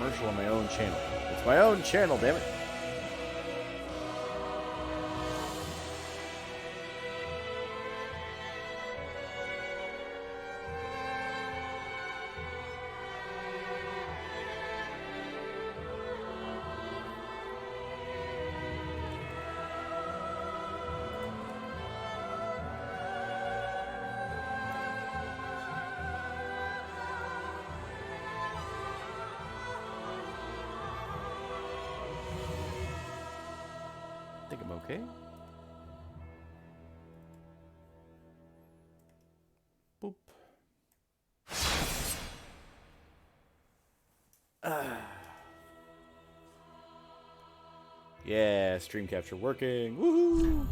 commercial on my own channel. It's my own channel, damn it. I think I'm okay. Boop. Yeah, stream capture working. Woohoo!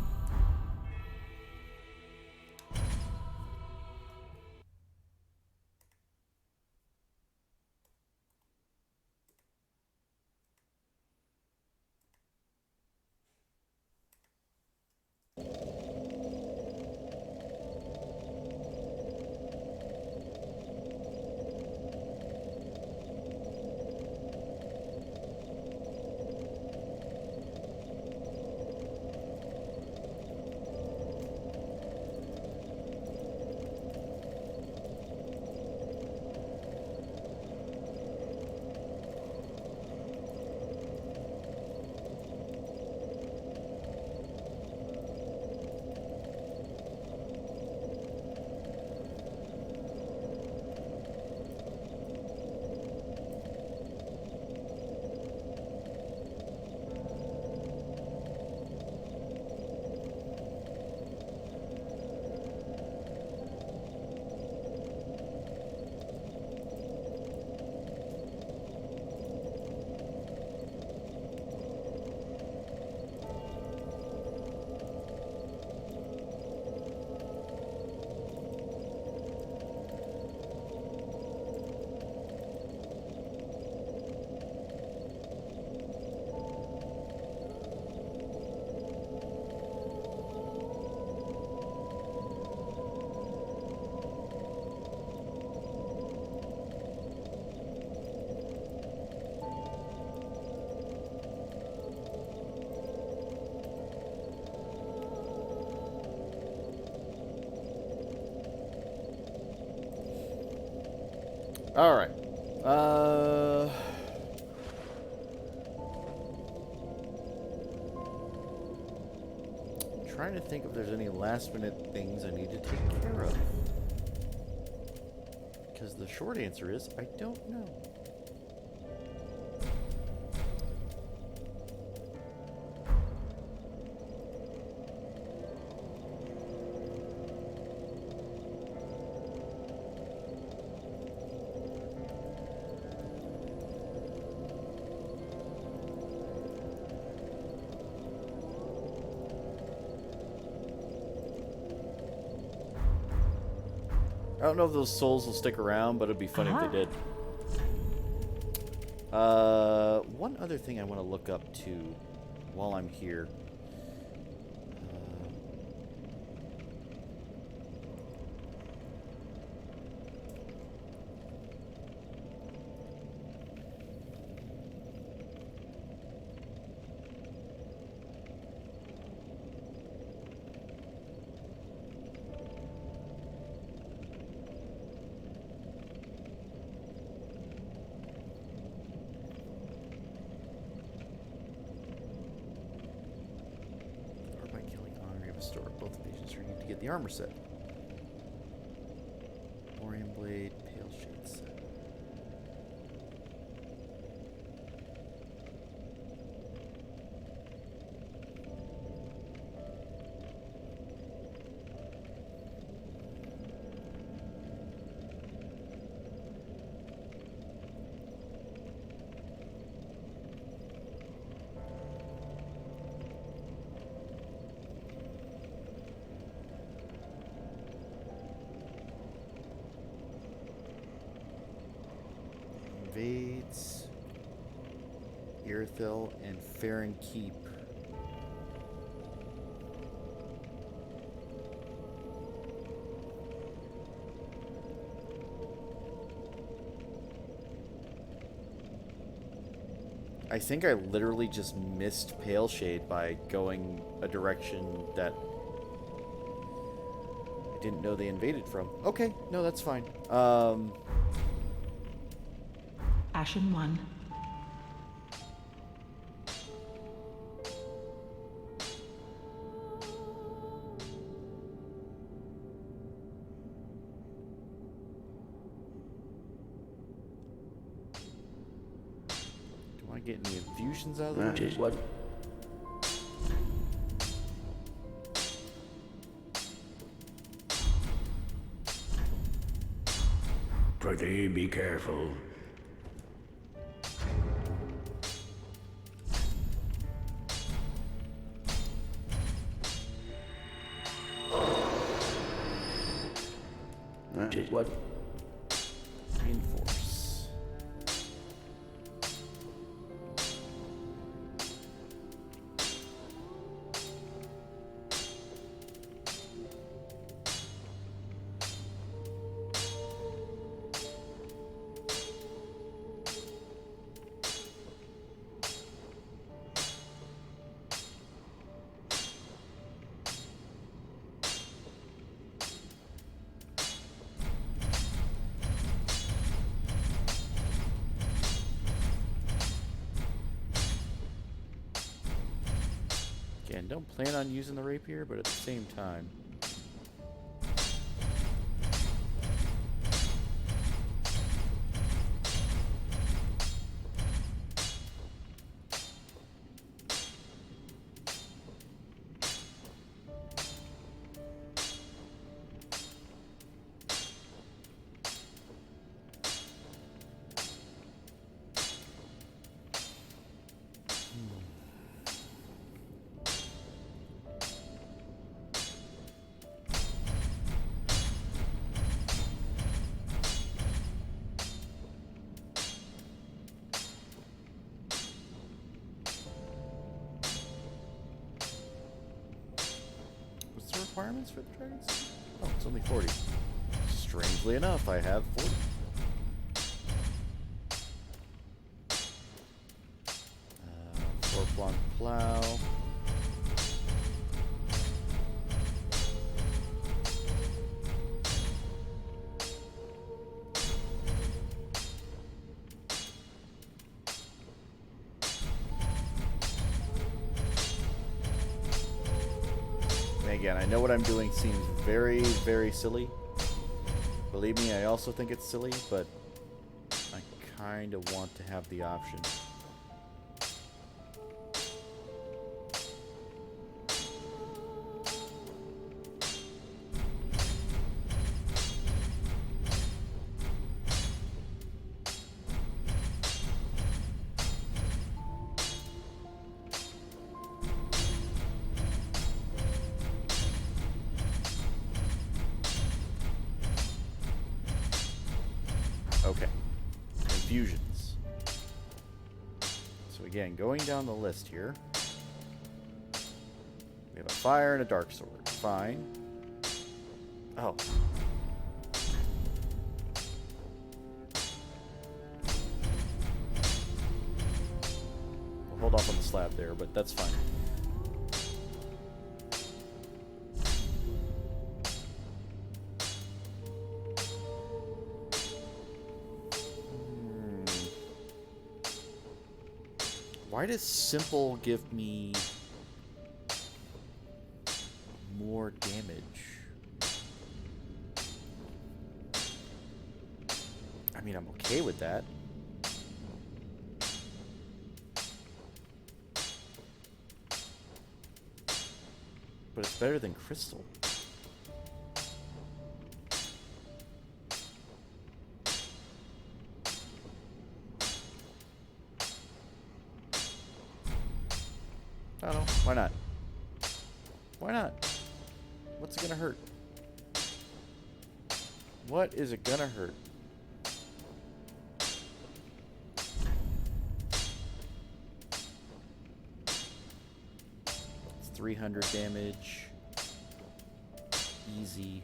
All right. Trying to think if there's any last minute things I need to take care of. Because the short answer is I don't know. I don't know if those souls will stick around, but it'd be funny if they did. One other thing I want to look up too while I'm here. Restore both patients who need to get the armor set. Orion blade, pale shade set. Invades, Irithel, and Farron Keep. I think I literally just missed Pale Shade by going a direction that I didn't know they invaded from. Okay, no, that's fine. Ashen 1. Do I get any infusions out of there? Just what? Pretty be careful. Just what? Reinforce. Again, don't plan on using the rapier, but at the same time. What's the requirements for the dragons? Oh, it's only 40. Strangely enough, I have 40. Four-pronged plow. And again, I know what I'm doing seems very, very silly. Believe me, I also think it's silly, but I kind of want to have the option. Okay. Infusions. So again, going down the list here. We have a fire and a dark sword. Fine. Oh. We'll hold off on the slab there, but that's fine. Why does simple give me more damage? I mean, I'm okay with that. But it's better than crystal. I don't know. Why not? Why not? What's it gonna hurt? What is it gonna hurt? It's 300 damage. Easy.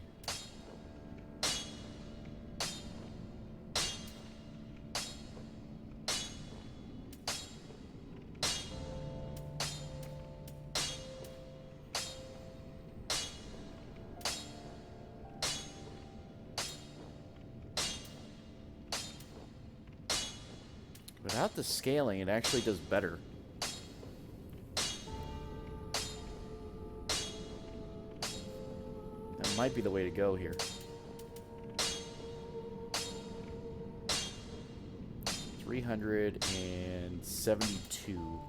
Without the scaling, it actually does better. That might be the way to go here. 372.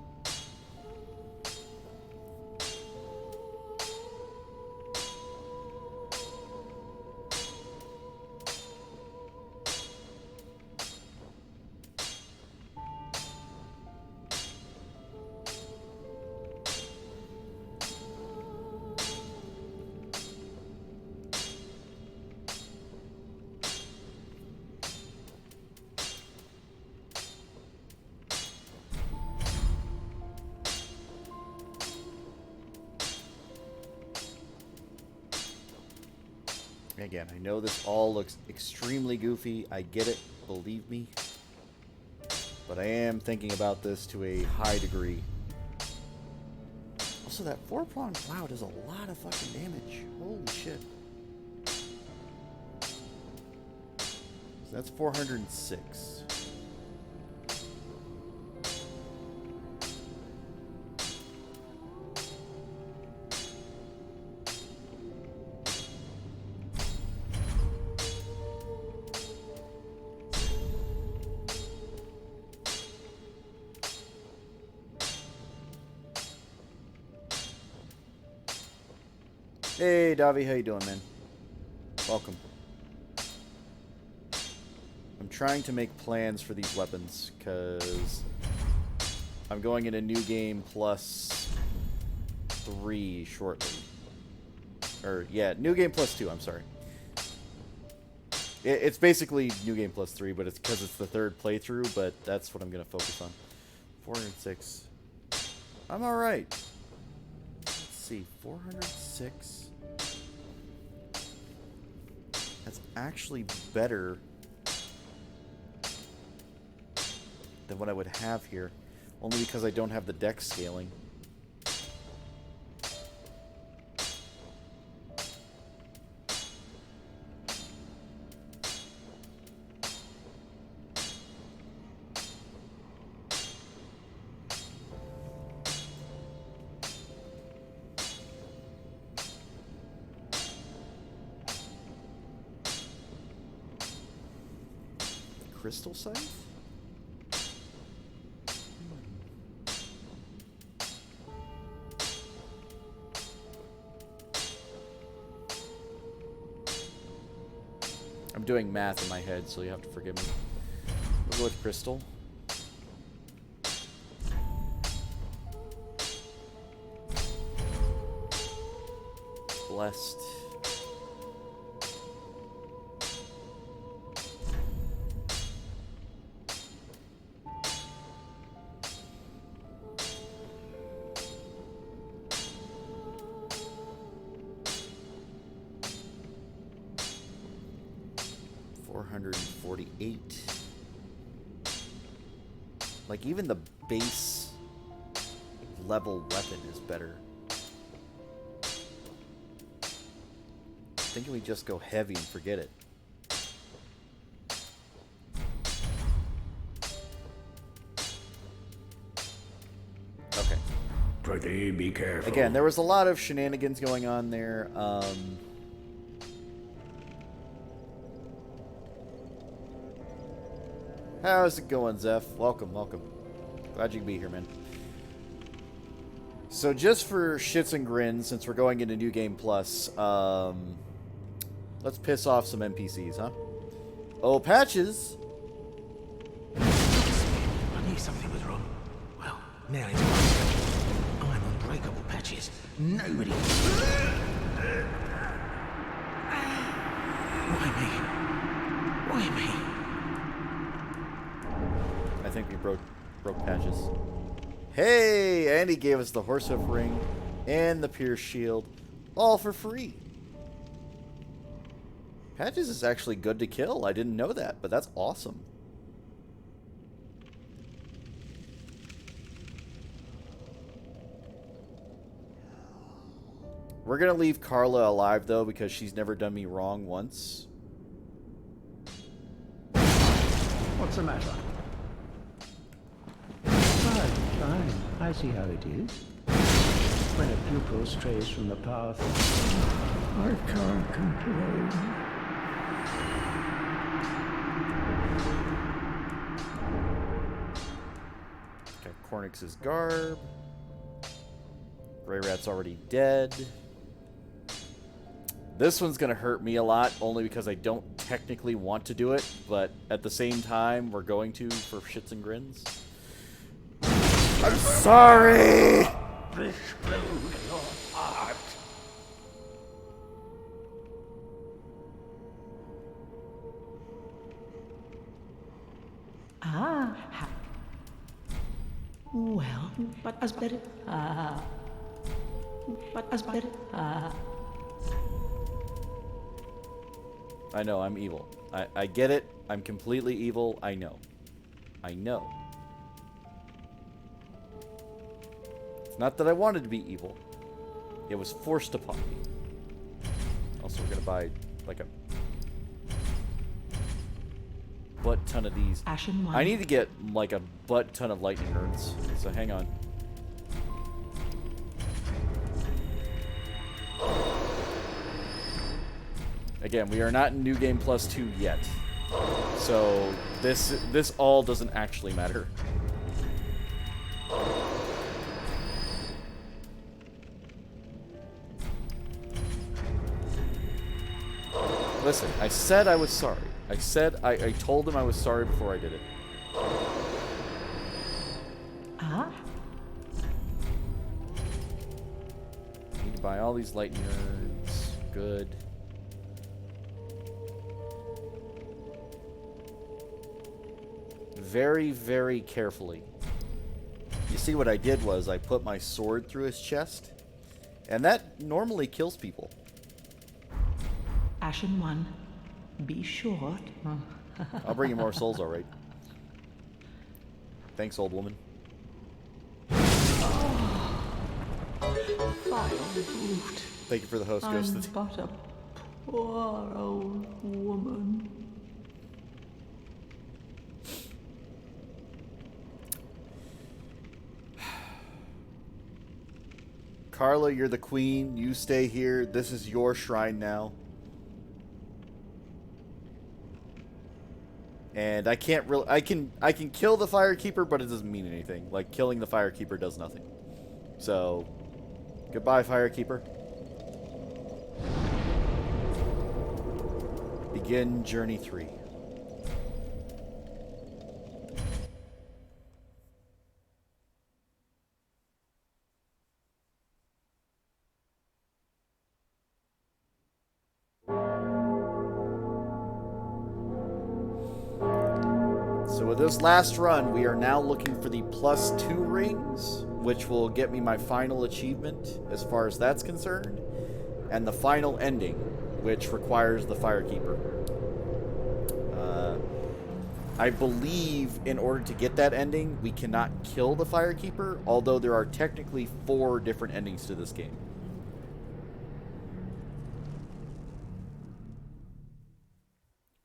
Again, I know this all looks extremely goofy. I get it, believe me. But I am thinking about this to a high degree. Also, that 4-pronged plow does a lot of fucking damage. Holy shit. So that's 406. Hey, Davi, how you doing, man? Welcome. I'm trying to make plans for these weapons, because I'm going into New Game Plus 3 shortly. Or, yeah, New Game Plus 2, I'm sorry. It's basically New Game Plus 3, but it's because it's the third playthrough, but that's what I'm going to focus on. 406. I'm alright. Let's see, 406. That's actually better than what I would have here. Only because I don't have the deck scaling. Crystal Scythe? I'm doing math in my head, so you have to forgive me. We'll go with Crystal. Blessed. Like, even the base level weapon is better. Thinking we just go heavy and forget it. Okay. Pretty be careful. Again, there was a lot of shenanigans going on there. How's it going, Zeph? Welcome, welcome. Glad you can be here, man. So just for shits and grins, since we're going into New Game Plus, let's piss off some NPCs, huh? Oh, Patches! I knew something was wrong. Well, now it's I'm unbreakable, Patches. Nobody... Why me? Why me? I think we broke Patches. Hey! Andy gave us the Horsehoof Ring and the Pierce Shield, all for free. Patches is actually good to kill. I didn't know that, but that's awesome. We're going to leave Carla alive, though, because she's never done me wrong once. What's the matter? I see how it is. When a pupil strays from the path, I can't complain. Got Cornix's garb. Grey Rat's already dead. This one's gonna hurt me a lot, only because I don't technically want to do it, but at the same time, we're going to for shits and grins. I'm sorry! Explode your heart. Well, but as better. But as better. I know, I'm evil. I get it. I'm completely evil. I know. I know. It's not that I wanted to be evil. It was forced upon me. Also, we're gonna buy, like, a butt ton of these. Ashen 1. I need to get, like, a butt ton of lightning urns. So hang on. Again, we are not in New Game Plus 2 yet. So this all doesn't actually matter. Listen, I said I was sorry. I told him I was sorry before I did it. Need to buy all these lightning urns. Good. Very, very carefully. You see, what I did was I put my sword through his chest, and that normally kills people. Ashen 1. Be short. I'll bring you more souls, all right. Thanks, old woman. Thank you for the host, Ghost. I'm but a poor old woman. Carla, you're the queen. You stay here. This is your shrine now. And I can't really... I can kill the Firekeeper, but it doesn't mean anything. Like, killing the Firekeeper does nothing. So, goodbye, Firekeeper. Begin Journey 3. So with this last run, we are now looking for the +2 rings, which will get me my final achievement as far as that's concerned, and the final ending, which requires the Firekeeper. I believe in order to get that ending, we cannot kill the Firekeeper, although there are technically 4 different endings to this game.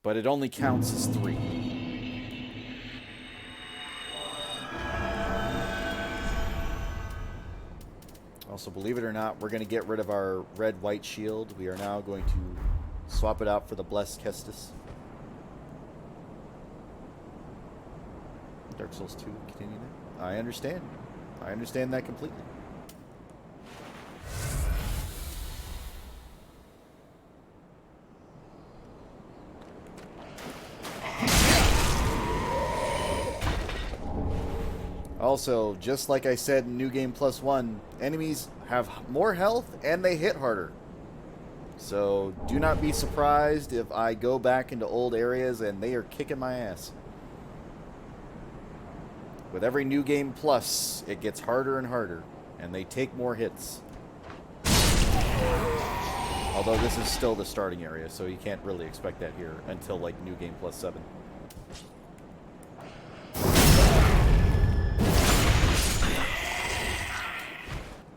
But it only counts as 3. Also, believe it or not, we're going to get rid of our red-white shield. We are now going to swap it out for the Blessed Kestis. Dark Souls 2, continue that. I understand. I understand that completely. Also, just like I said in New Game Plus 1, enemies have more health and they hit harder. So do not be surprised if I go back into old areas and they are kicking my ass. With every New Game Plus, it gets harder and harder, and they take more hits. Although this is still the starting area, so you can't really expect that here until like New Game Plus 7.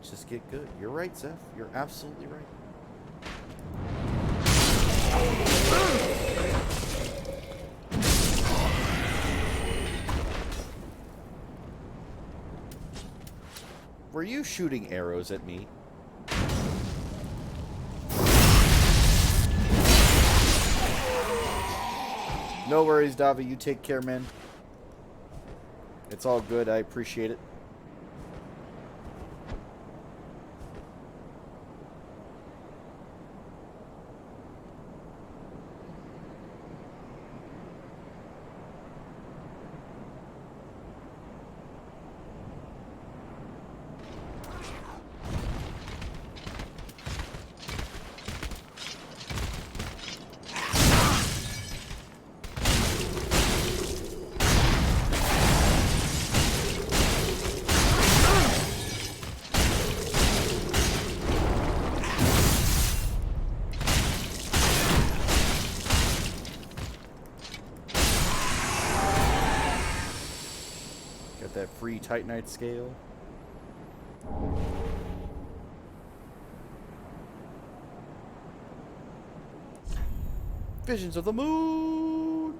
Just get good. You're right, Zeph. You're absolutely right. were you shooting arrows at me? No worries, Davi. You take care, man. It's all good. I appreciate it. That free Titanite scale. Visions of the moon.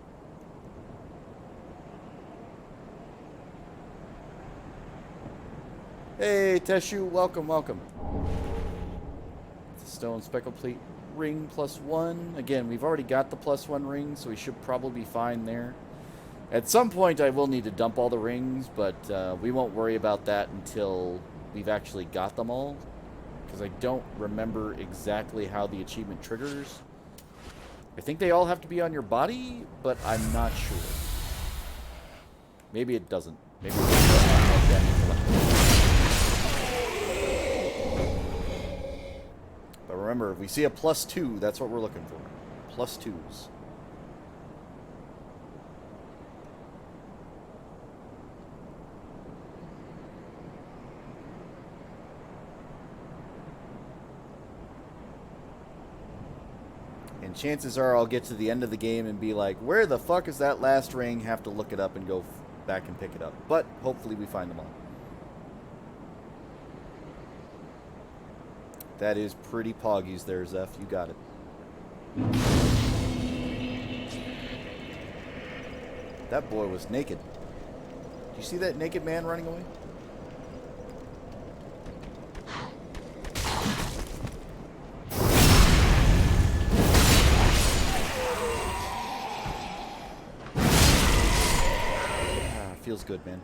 Hey, Teshu, welcome, welcome. Stone speckle plate ring +1. Again, we've already got the +1 ring, so we should probably be fine there. At some point, I will need to dump all the rings, but we won't worry about that until we've actually got them all. Because I don't remember exactly how the achievement triggers. I think they all have to be on your body, but I'm not sure. Maybe it doesn't. Maybe it doesn't. But remember, if we see a +2, that's what we're looking for. +2s. And chances are I'll get to the end of the game and be like, where the fuck is that last ring? Have to look it up and go back and pick it up. But hopefully we find them all. That is pretty poggies there, Zeph. You got it. That boy was naked. Did you see that naked man running away? Feels good, man.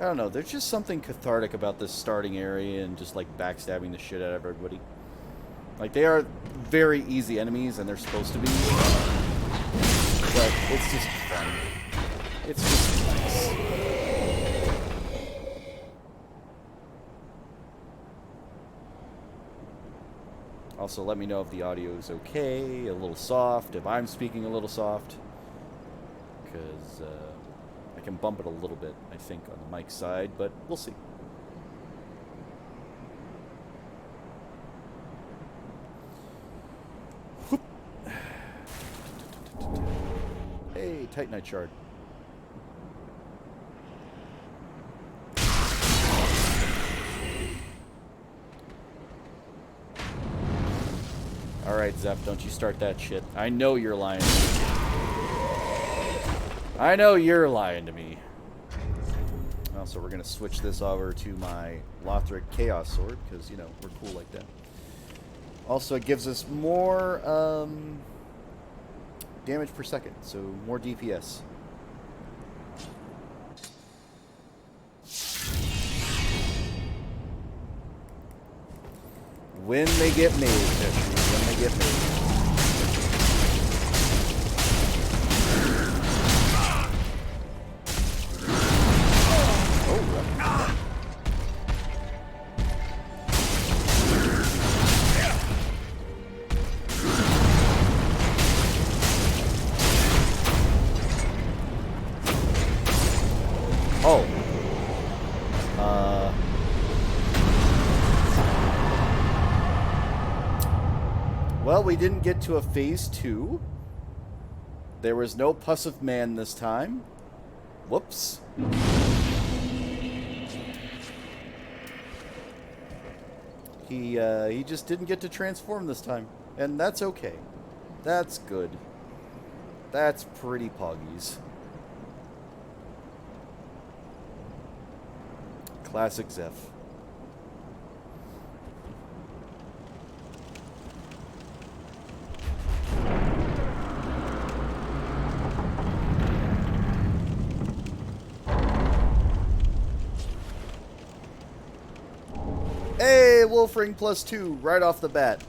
I don't know, there's just something cathartic about this starting area and just like backstabbing the shit out of everybody. Like, they are very easy enemies, and they're supposed to be. But it's just fun. It's just nice. Also, let me know if the audio is okay, a little soft, if I'm speaking a little soft. Because I can bump it a little bit, I think, on the mic side, but we'll see. Hey, Titanite shard. Alright, Zeph, don't you start that shit. I know you're lying to me. I know you're lying to me. Also, we're going to switch this over to my Lothric Chaos Sword, because, you know, we're cool like that. Also, it gives us more, damage per second, so more DPS. When they get made, when they get made. Well, we didn't get to a phase 2. There was no Pussive Man this time. Whoops. He just didn't get to transform this time. And that's okay. That's good. That's pretty poggies. Classic Zeph. Hey, Wolfring +2 right off the bat.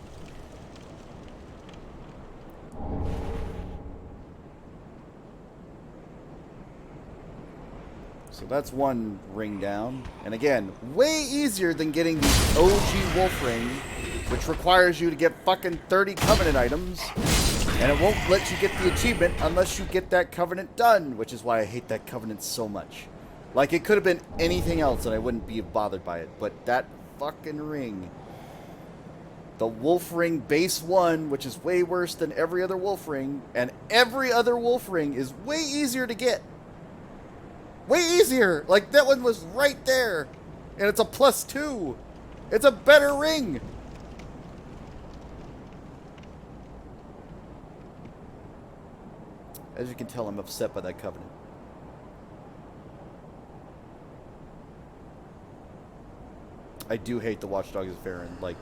So that's one ring down. And again, way easier than getting the OG Wolfring, which requires you to get fucking 30 Covenant items. And it won't let you get the achievement unless you get that Covenant done, which is why I hate that Covenant so much. Like, it could have been anything else and I wouldn't be bothered by it. But that fucking ring. The Wolfring base 1, which is way worse than every other Wolfring. And every other Wolfring is way easier to get. Way easier! Like, that one was right there. And it's a +2. It's a better ring. As you can tell, I'm upset by that Covenant. I do hate the Watch Dogs of Farron. Like,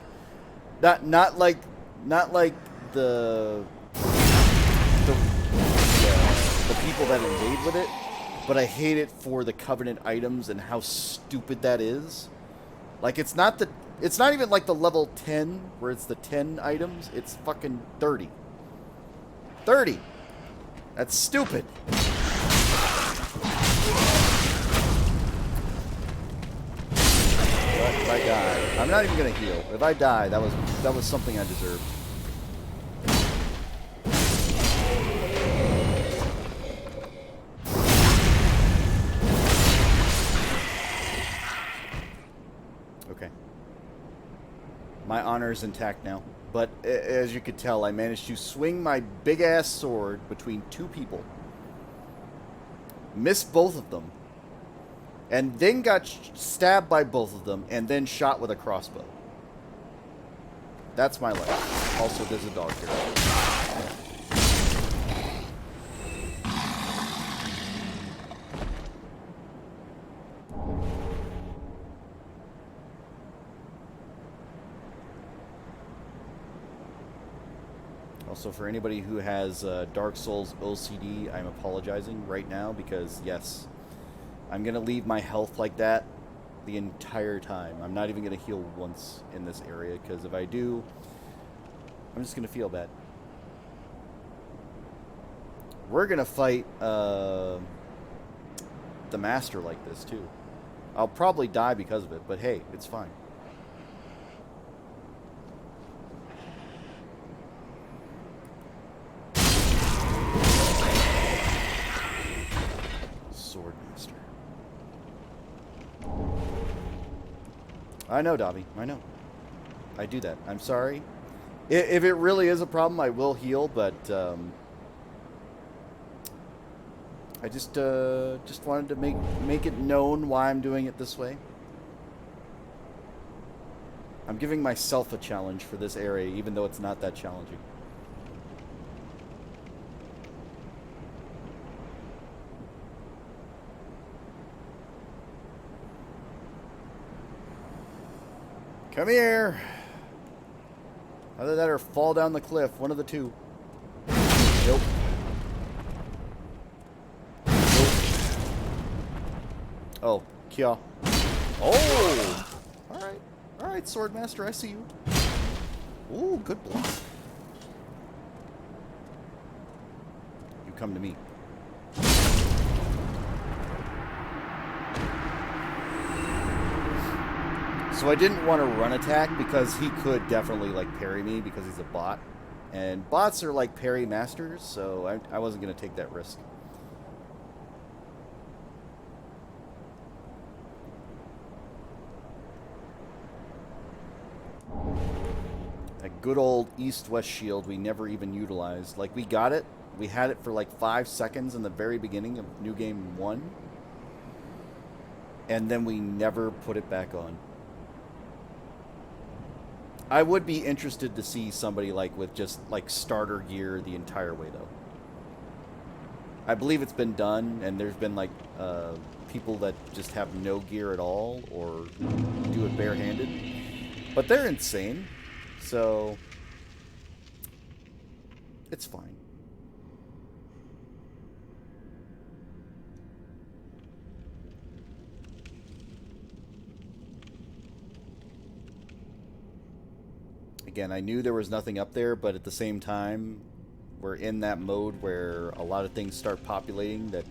not like the people that invade with it, but I hate it for the Covenant items and how stupid that is. Like, it's not even like the level 10 where it's the 10 items. It's fucking 30. 30. That's stupid. But if I die, I'm not even gonna heal. If I die, that was something I deserved. Okay. My honor is intact now. But as you could tell, I managed to swing my big-ass sword between two people. Missed both of them. And then got stabbed by both of them, and then shot with a crossbow. That's my life. Also, there's a dog here. Also, for anybody who has Dark Souls OCD, I'm apologizing right now because, yes, I'm going to leave my health like that the entire time. I'm not even going to heal once in this area because if I do, I'm just going to feel bad. We're going to fight the Master like this, too. I'll probably die because of it, but hey, it's fine. Swordmaster. I know, Dobby. I know. I do that. I'm sorry. If it really is a problem, I will heal, but I just wanted to make it known why I'm doing it this way. I'm giving myself a challenge for this area, even though it's not that challenging. Come here. Either that or fall down the cliff. One of the two. Nope. Oh, Kya. Oh! Alright. Alright, Swordmaster, I see you. Ooh, good block. You come to me. So I didn't want to run attack because he could definitely, like, parry me because he's a bot. And bots are like parry masters, so I wasn't going to take that risk. That good old east-west shield we never even utilized. Like, we got it We had it for like 5 seconds in the very beginning of New Game 1. And then we never put it back on. I would be interested to see somebody like with just like starter gear the entire way though. I believe it's been done, and there's been like people that just have no gear at all or do it barehanded. But they're insane, so it's fine. Again, I knew there was nothing up there, but at the same time, we're in that mode where a lot of things start populating that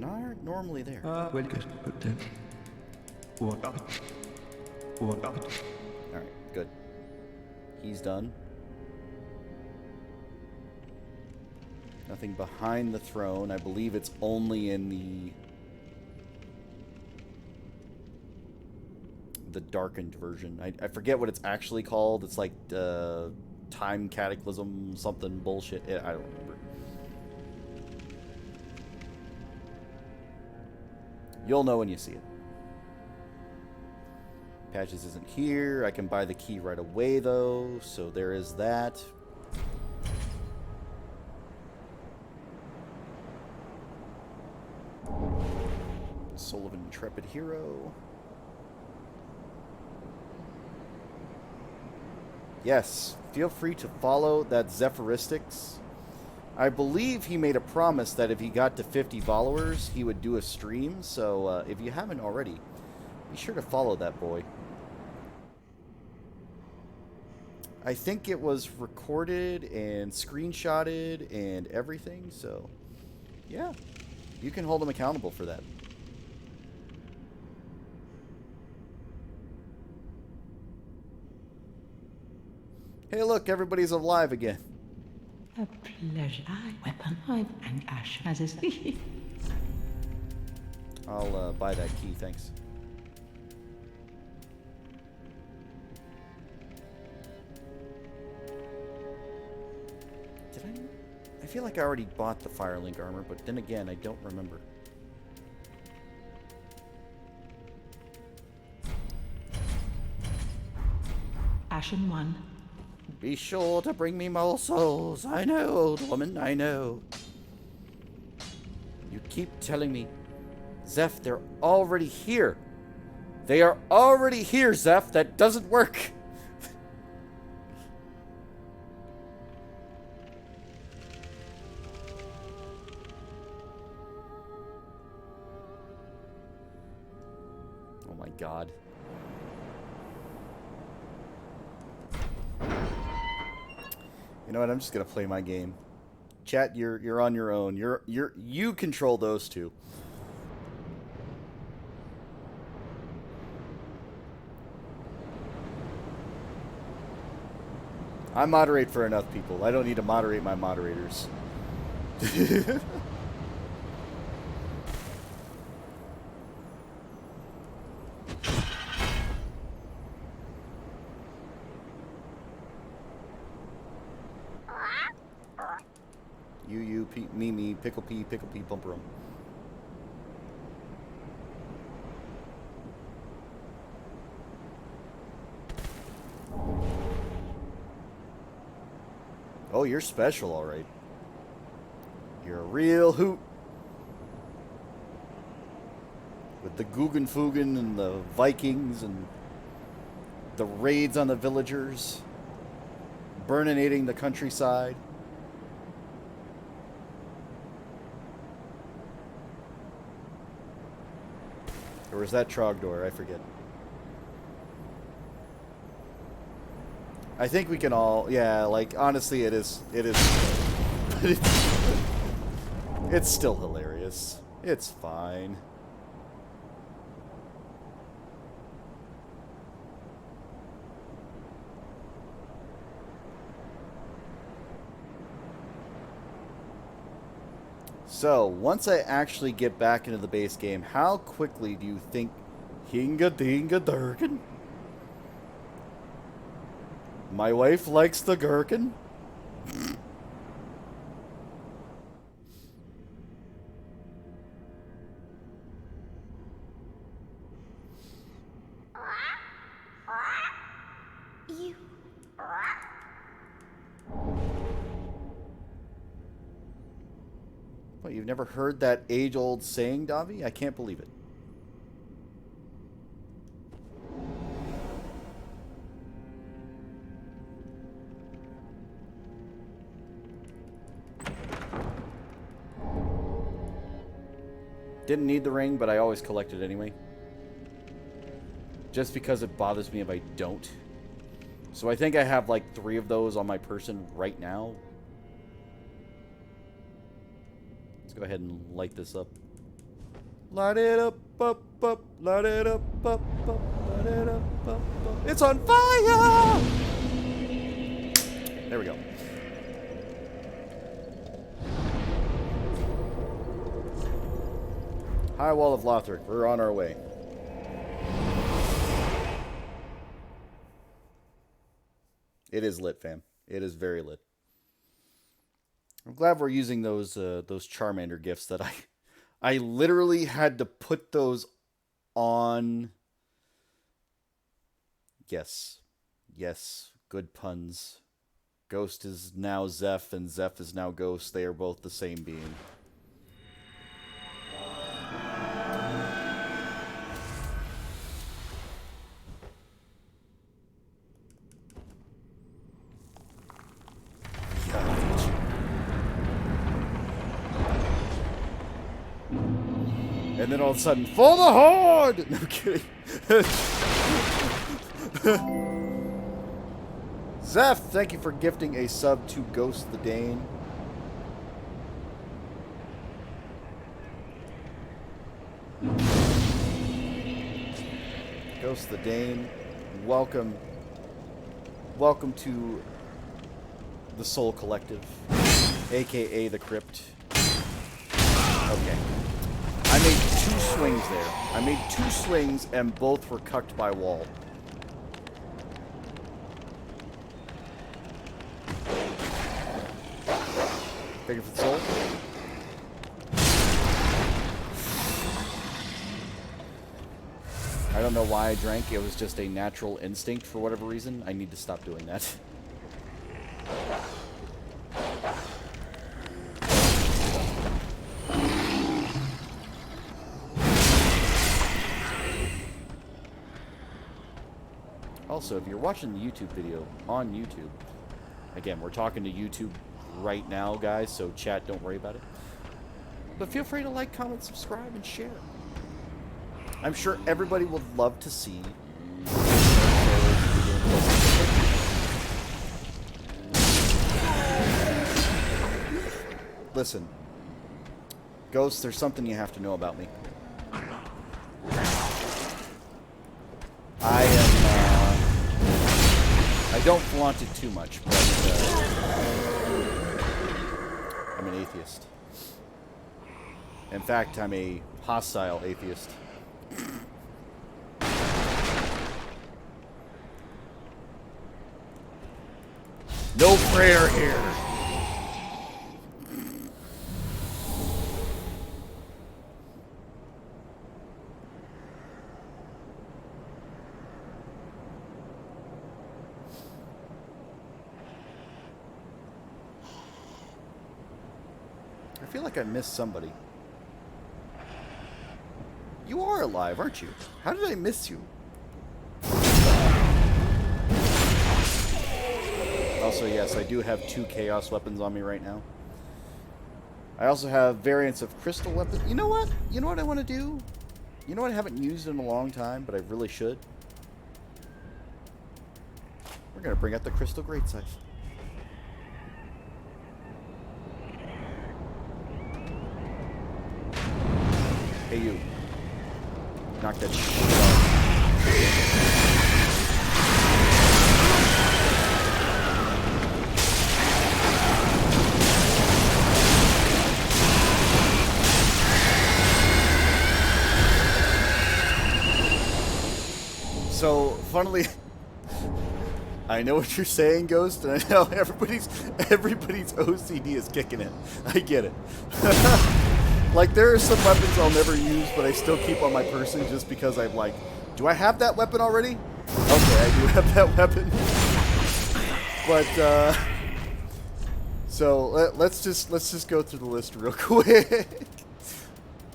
aren't normally there. Alright, good. He's done. Nothing behind the throne. I believe it's only in the darkened version. I forget what it's actually called. It's like time cataclysm something bullshit. I don't remember. You'll know when you see it. Patches isn't here. I can buy the key right away though, so there is that. Soul of an Intrepid Hero. Yes, feel free to follow that Zephyristix. I believe he made a promise that if he got to 50 followers, he would do a stream. So if you haven't already, be sure to follow that boy. I think it was recorded and screenshotted and everything. So yeah, you can hold him accountable for that. Hey, look, everybody's alive again. A pleasure. Weapon 5 and Ash has his. I'll buy that key, thanks. Did I feel like I already bought the Firelink armor, but then again, I don't remember. Ashen 1. Be sure to bring me more souls. I know, old woman, I know. You keep telling me. Zeph, they're already here. They are already here, Zeph. That doesn't work. Oh my god. You know what? I'm just gonna play my game. Chat, you're on your own. You control those two. I moderate for enough people. I don't need to moderate my moderators. You, me, pickle pea, bumper 'em. Oh, you're special, all right. You're a real hoot. With the Guggenfugen and the Vikings and the raids on the villagers, burninating the countryside. Or is that Trogdor? I forget. I think we can all, yeah, like, honestly, it is, it's still hilarious. It's fine. So, once I actually get back into the base game, how quickly do you think Hinga Dinga Durkin? My wife likes the gherkin. You. What, you've never heard that age-old saying, Davi? I can't believe it. Didn't need the ring, but I always collect it anyway. Just because it bothers me if I don't. So I think I have like 3 of those on my person right now. Let's go ahead and light this up. Light it up, up, up, light it up, up, up, light it up, up, up. It's on fire! There we go. High Wall of Lothric. We're on our way. It is lit, fam. It is very lit. I'm glad we're using those Charmander gifts that I literally had to put those on. Yes. Yes. Good puns. Ghost is now Zeph, and Zeph is now Ghost. They are both the same being. And then all of a sudden, for the Horde! No kidding. Zeph, thank you for gifting a sub to Ghost the Dane. Ghost the Dane, welcome. Welcome to the Soul Collective, aka the Crypt. Okay. I made 2 swings there. I made 2 swings and both were cucked by wall. Thank you for the soul. I don't know why I drank. It was just a natural instinct for whatever reason. I need to stop doing that. Also, if you're watching the YouTube video on YouTube, again, we're talking to YouTube right now, guys, so chat, don't worry about it. But feel free to like, comment, subscribe, and share. I'm sure everybody would love to see. Listen, Ghost, there's something you have to know about me. I don't flaunt it too much, but I'm an atheist. In fact, I'm a hostile atheist. No prayer here. I feel like I missed somebody. You are alive, aren't you? How did I miss you? Also, yes, I do have 2 chaos weapons on me right now. I also have variants of crystal weapons. You know what? You know what I want to do? You know what I haven't used in a long time, but I really should? We're going to bring out the crystal great size. Hey, you. Knock that shit off. So, funnily, I know what you're saying, Ghost, and I know everybody's OCD is kicking in. I get it. Like, there are some weapons I'll never use, but I still keep on my person just because I'm like, do I have that weapon already? Okay, I do have that weapon. But so let's just go through the list real quick.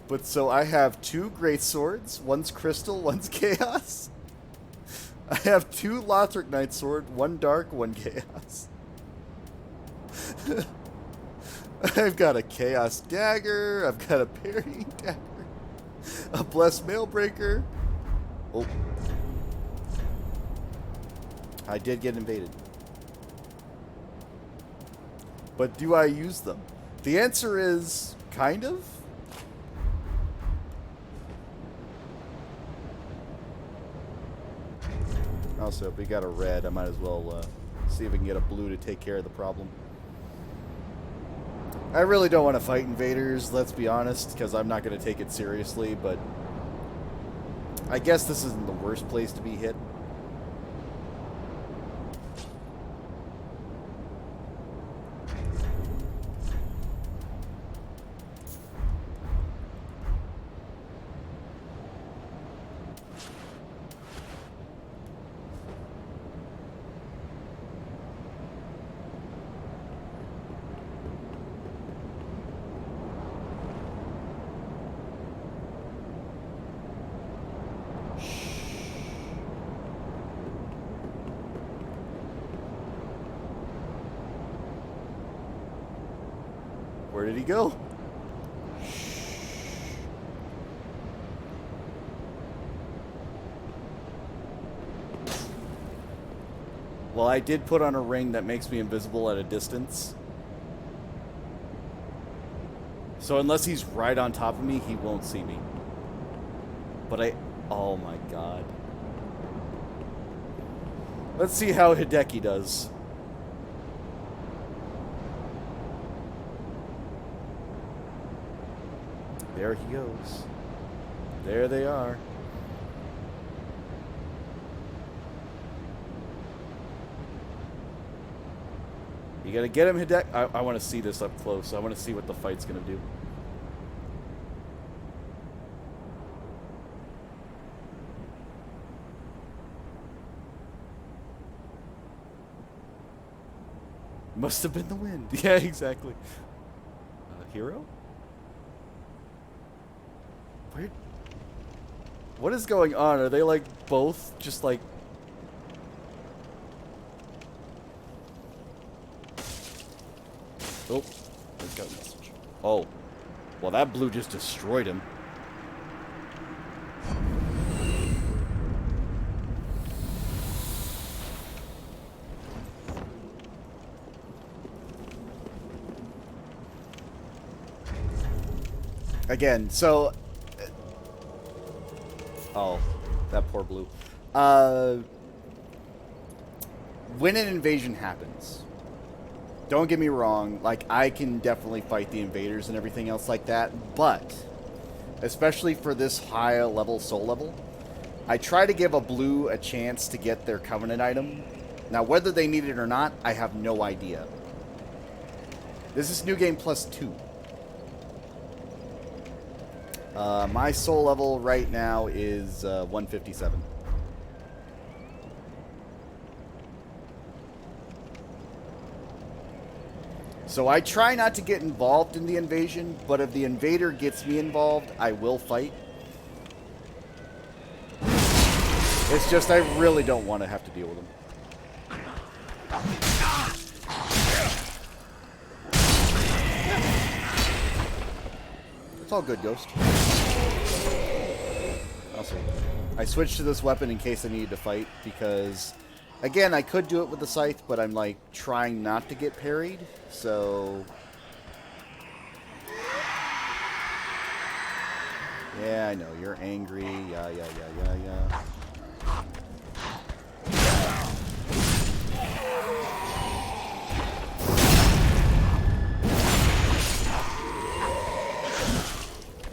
But so I have 2 great swords. One's crystal, one's chaos. I have 2 Lothric Knight sword, 1 dark, 1 chaos. I've got a chaos dagger. I've got a parrying dagger. A blessed mailbreaker. Oh. I did get invaded. But do I use them? The answer is kind of. Also, if we got a red, I might as well see if we can get a blue to take care of the problem. I really don't want to fight invaders, let's be honest, because I'm not going to take it seriously, but I guess this isn't the worst place to be hit. Where did he go? Well, I did put on a ring that makes me invisible at a distance. So unless he's right on top of me, he won't see me. But oh my god. Let's see how Hideki does. There he goes. There they are. You gotta get him, Hideki. I want to see this up close. I want to see what the fight's gonna do. Must have been the wind. Yeah, exactly. Hero? Weird. What is going on? Are they like both just like... Oh, I've got a message. Oh. Well, that blue just destroyed him. Again, so... Oh, that poor blue. When an invasion happens, don't get me wrong, like, I can definitely fight the invaders and everything else like that, but, especially for this high level soul level, I try to give a blue a chance to get their covenant item. Now, whether they need it or not, I have no idea. This is New Game Plus 2. My soul level right now is 157. So I try not to get involved in the invasion, but if the invader gets me involved, I will fight. It's just I really don't want to have to deal with them. It's all good, Ghost. Also, I switched to this weapon in case I needed to fight, because, again, I could do it with the scythe, but I'm, like, trying not to get parried, so... Yeah, I know, you're angry, yeah.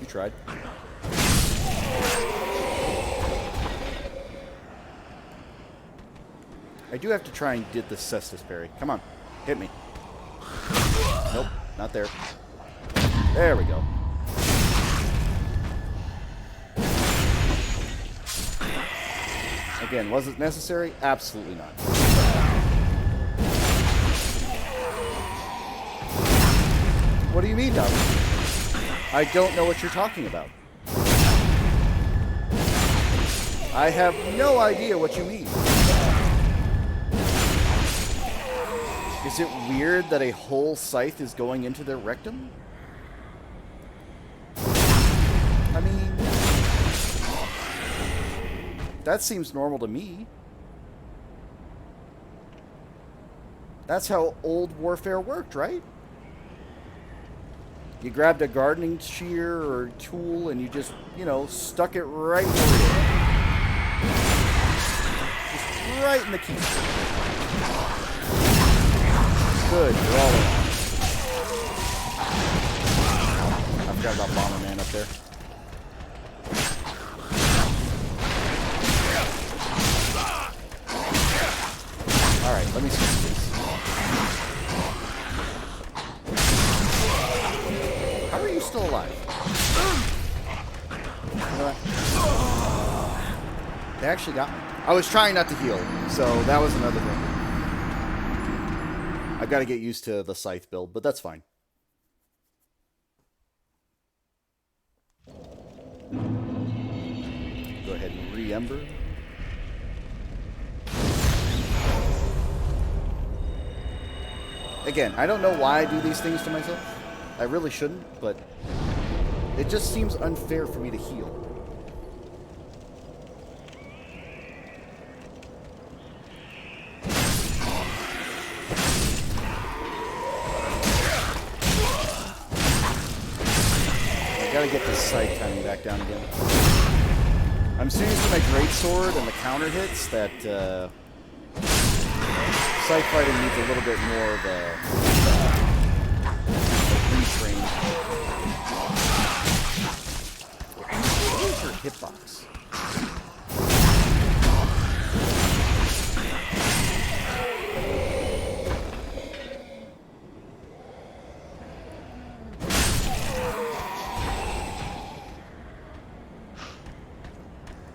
You tried. I do have to try and get the Cestus parry. Come on, hit me. Nope, not there. There we go. Again, was it necessary? Absolutely not. What do you mean, Dobby? I don't know what you're talking about. I have no idea what you mean. Is it weird that a whole scythe is going into their rectum? I mean, that seems normal to me. That's how old warfare worked, right? You grabbed a gardening shear or tool and you just, you know, stuck it right where you just right in the keister. Good, you're all in. I forgot about Bomberman up there. Alright, let me switch this. How are you still alive? You know what? They actually got me. I was trying not to heal, so that was another thing. I've got to get used to the scythe build, but that's fine. Go ahead and re-ember. Again, I don't know why I do these things to myself. I really shouldn't, but it just seems unfair for me to heal. I gotta get this scythe timing back down again. I'm so used to my greatsword and the counter hits that scythe fighting needs a little bit more of a retrain. What is her hitbox?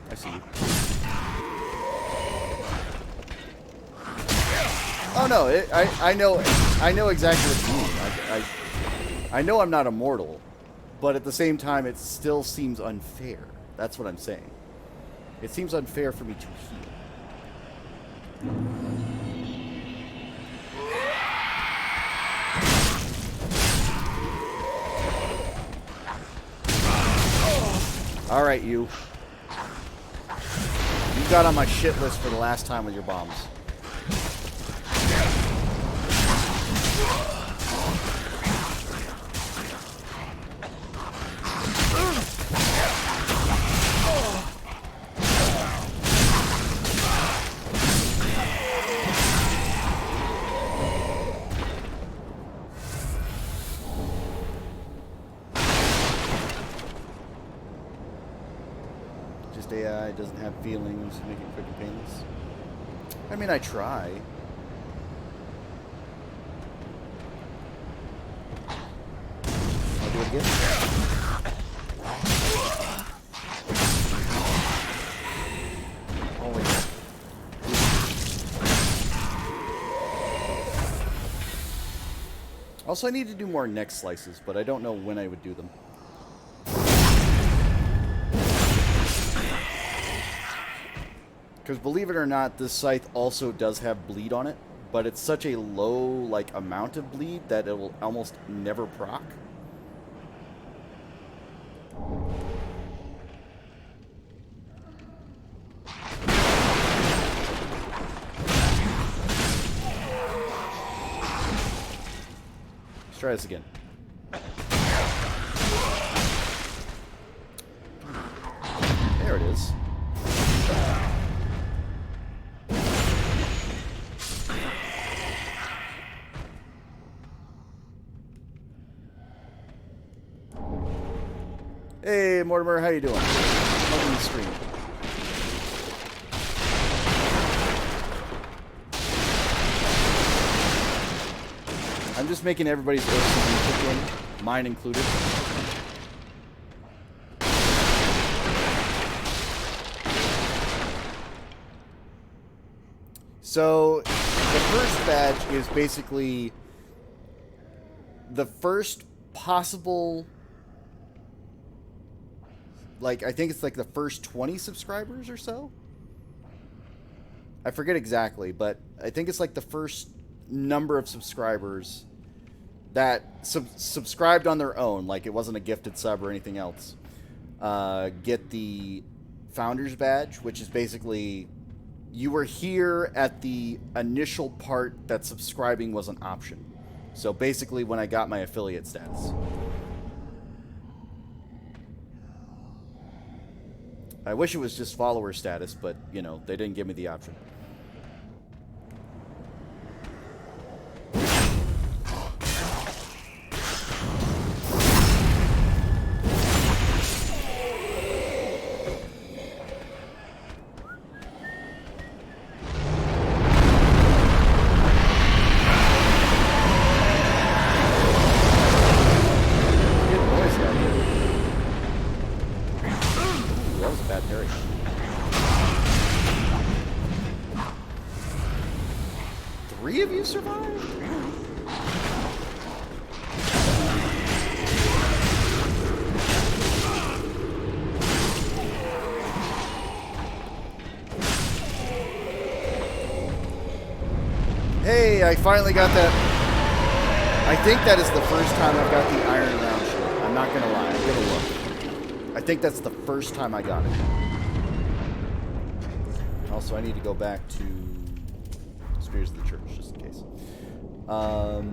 I see you. Oh no, I know exactly what you mean. I know I'm not immortal, but at the same time, it still seems unfair. That's what I'm saying. It seems unfair for me to heal. All right, you. You got on my shit list for the last time with your bombs. Just AI doesn't have feelings, make it quick and painless. I mean, I try. I'll do it again. Holy shit. Also, I need to do more neck slices, but I don't know when I would do them. Because believe it or not, this scythe also does have bleed on it, but it's such a low like amount of bleed that it will almost never proc. Let's try this again. There it is. Hey, Mortimer, how you doing? Welcome to the stream. I'm just making everybody's OCD kick in, mine included. So, the first badge is basically the first possible, like, I think it's like the first 20 subscribers or so. I forget exactly, but I think it's like the first number of subscribers that subscribed on their own, like it wasn't a gifted sub or anything else, get the Founders Badge, which is basically you were here at the initial part that subscribing was an option. So basically when I got my affiliate status. I wish it was just follower status, but, you know, they didn't give me the option. Three of you survived? Hey, I finally got that. I think that is the first time I've got the iron round shield. I'm not gonna lie, I'm gonna look. I think that's the first time I got it. Also, I need to go back to Spears of the Church, just in case. We're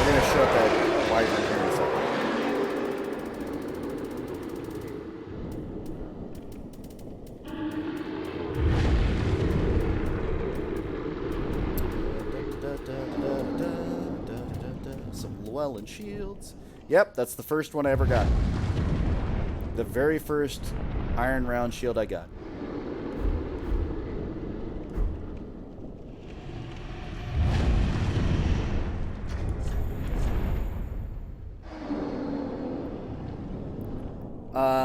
gonna show up that wyvern here in a second. Some Llewellyn shields. Yep, that's the first one I ever got. The very first iron round shield I got.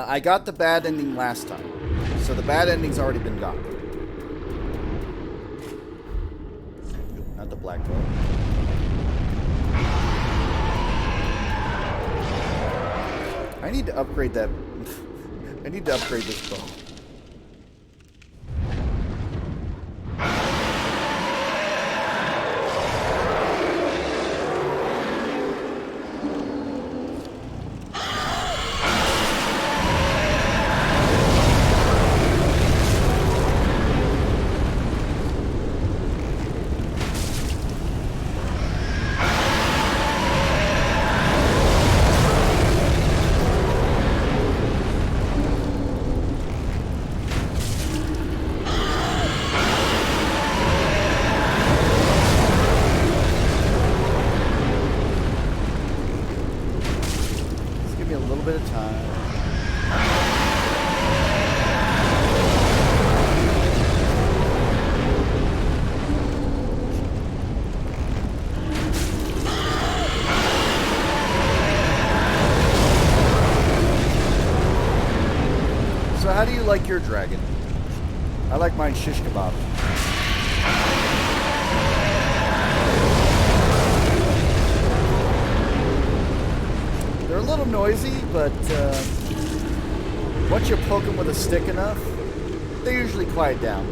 I got the bad ending last time, so the bad ending's already been gone. Not the black bow. I need to upgrade that. I need to upgrade this bow. Bit of time. So how do you like your dragon? I like mine shish kebab. They're a little noisy, but once you poke them with a stick enough, they usually quiet down.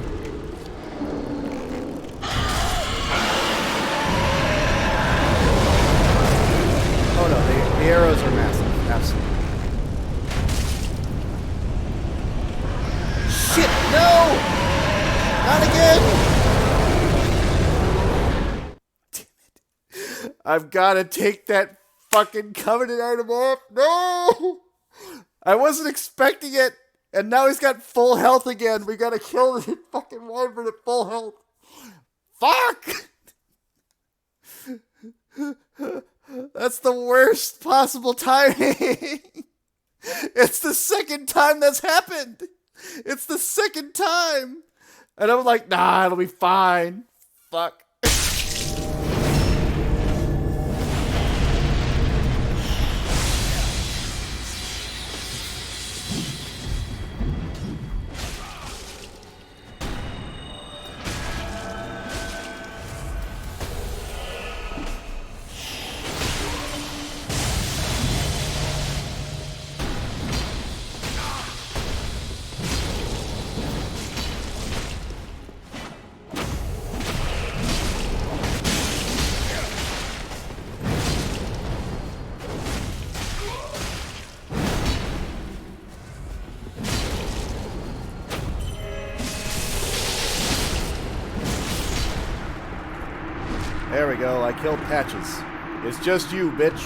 Oh no, the arrows are massive, absolutely. Shit, no! Not again! Damn it. I've got to take that fucking Covenant item off. No! I wasn't expecting it, and now he's got full health again. We gotta kill the fucking wyvern at full health. Fuck! That's the worst possible timing. It's the second time that's happened. It's the second time. And I'm like, nah, it'll be fine. Fuck. There we go. I killed Patches. It's just you, bitch.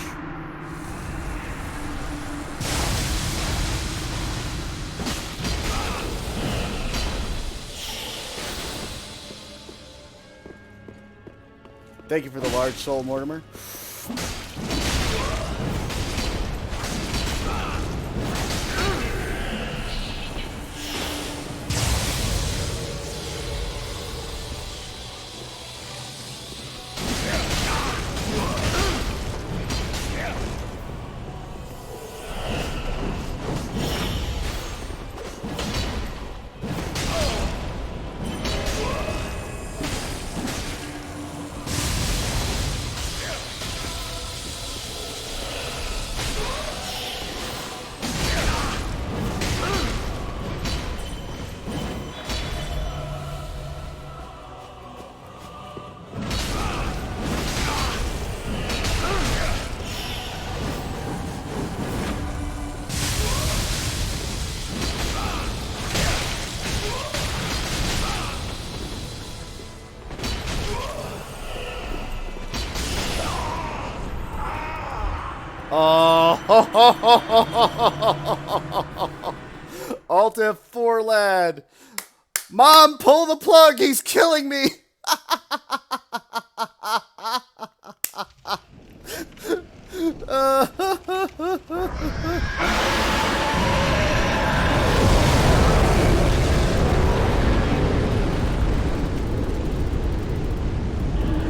Thank you for the large soul, Mortimer. Oh, Alt F4 lad. Mom, pull the plug. He's killing me.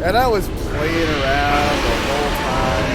And I was playing around the whole time.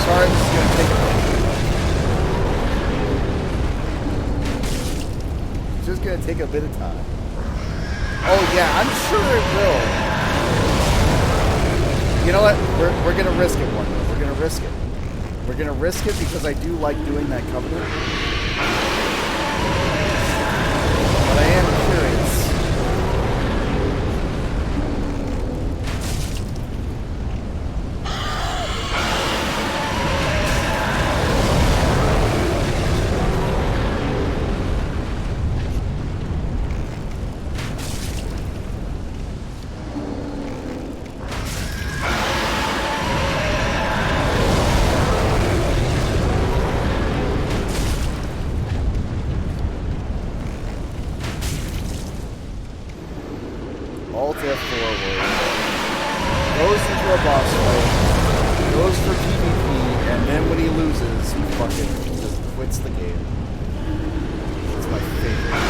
Sorry, this is going to take a minute. It's just going to take a bit of time. Oh yeah, I'm sure it will. You know what? We're going to risk it, one. We're going to risk it. We're going to risk it because I do like doing that covenant. But I am curious. Alt F4 goes into a boss fight, goes for PvP, and then when he loses, he fucking just quits the game. It's my favorite.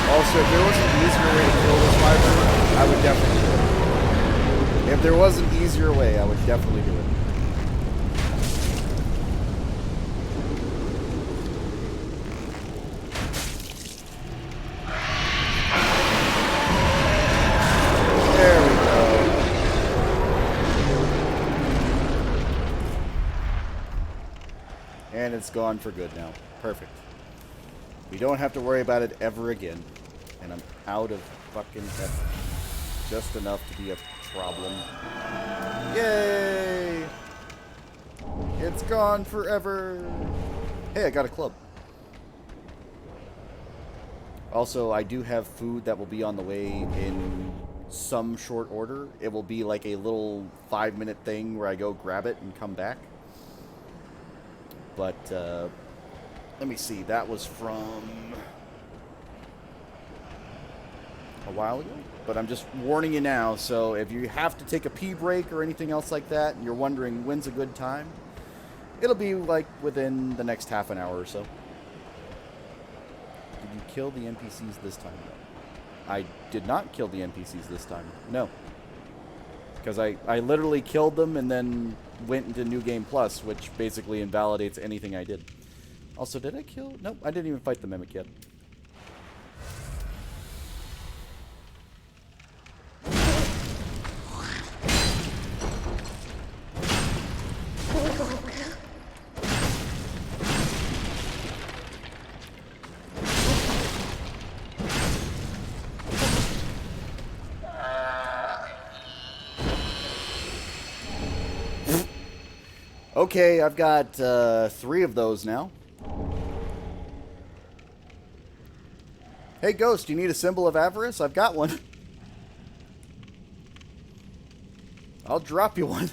Also, if there was an easier way to kill this wyvern, I would definitely do it. If there was an easier way, I would definitely do it. There we go. And it's gone for good now. Perfect. We don't have to worry about it ever again. And I'm out of fucking heaven. Just enough to be a problem. Yay! It's gone forever. Hey, I got a club. Also, I do have food that will be on the way in some short order. It will be like a little 5-minute thing where I go grab it and come back. But, let me see. That was from... a while ago, but I'm just warning you now. So if you have to take a pee break or anything else like that, and you're wondering when's a good time, it'll be like within the next half an hour or so. Did you kill the NPCs this time? I did not kill the NPCs this time. No. Because I literally killed them and then went into New Game Plus, which basically invalidates anything I did. Also, did I kill? Nope, I didn't even fight the Mimic yet. Okay, I've got 3 of those now. Hey, Ghost, you need a symbol of avarice? I've got one. I'll drop you one.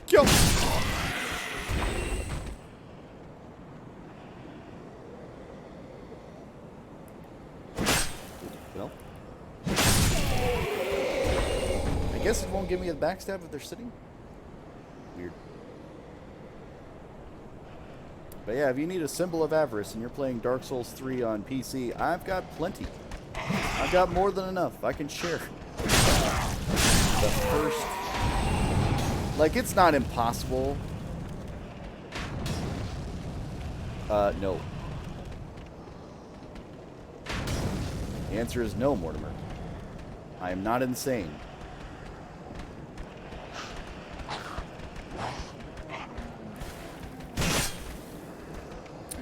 Kill. Well, I guess it won't give me a backstab if they're sitting. Weird. But yeah, if you need a symbol of avarice and you're playing Dark Souls 3 on PC, I've got plenty. I've got more than enough. I can share. The first... Like, it's not impossible. No. The answer is no, Mortimer. I am not insane. I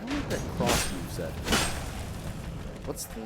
don't like that cross moveset. What's the...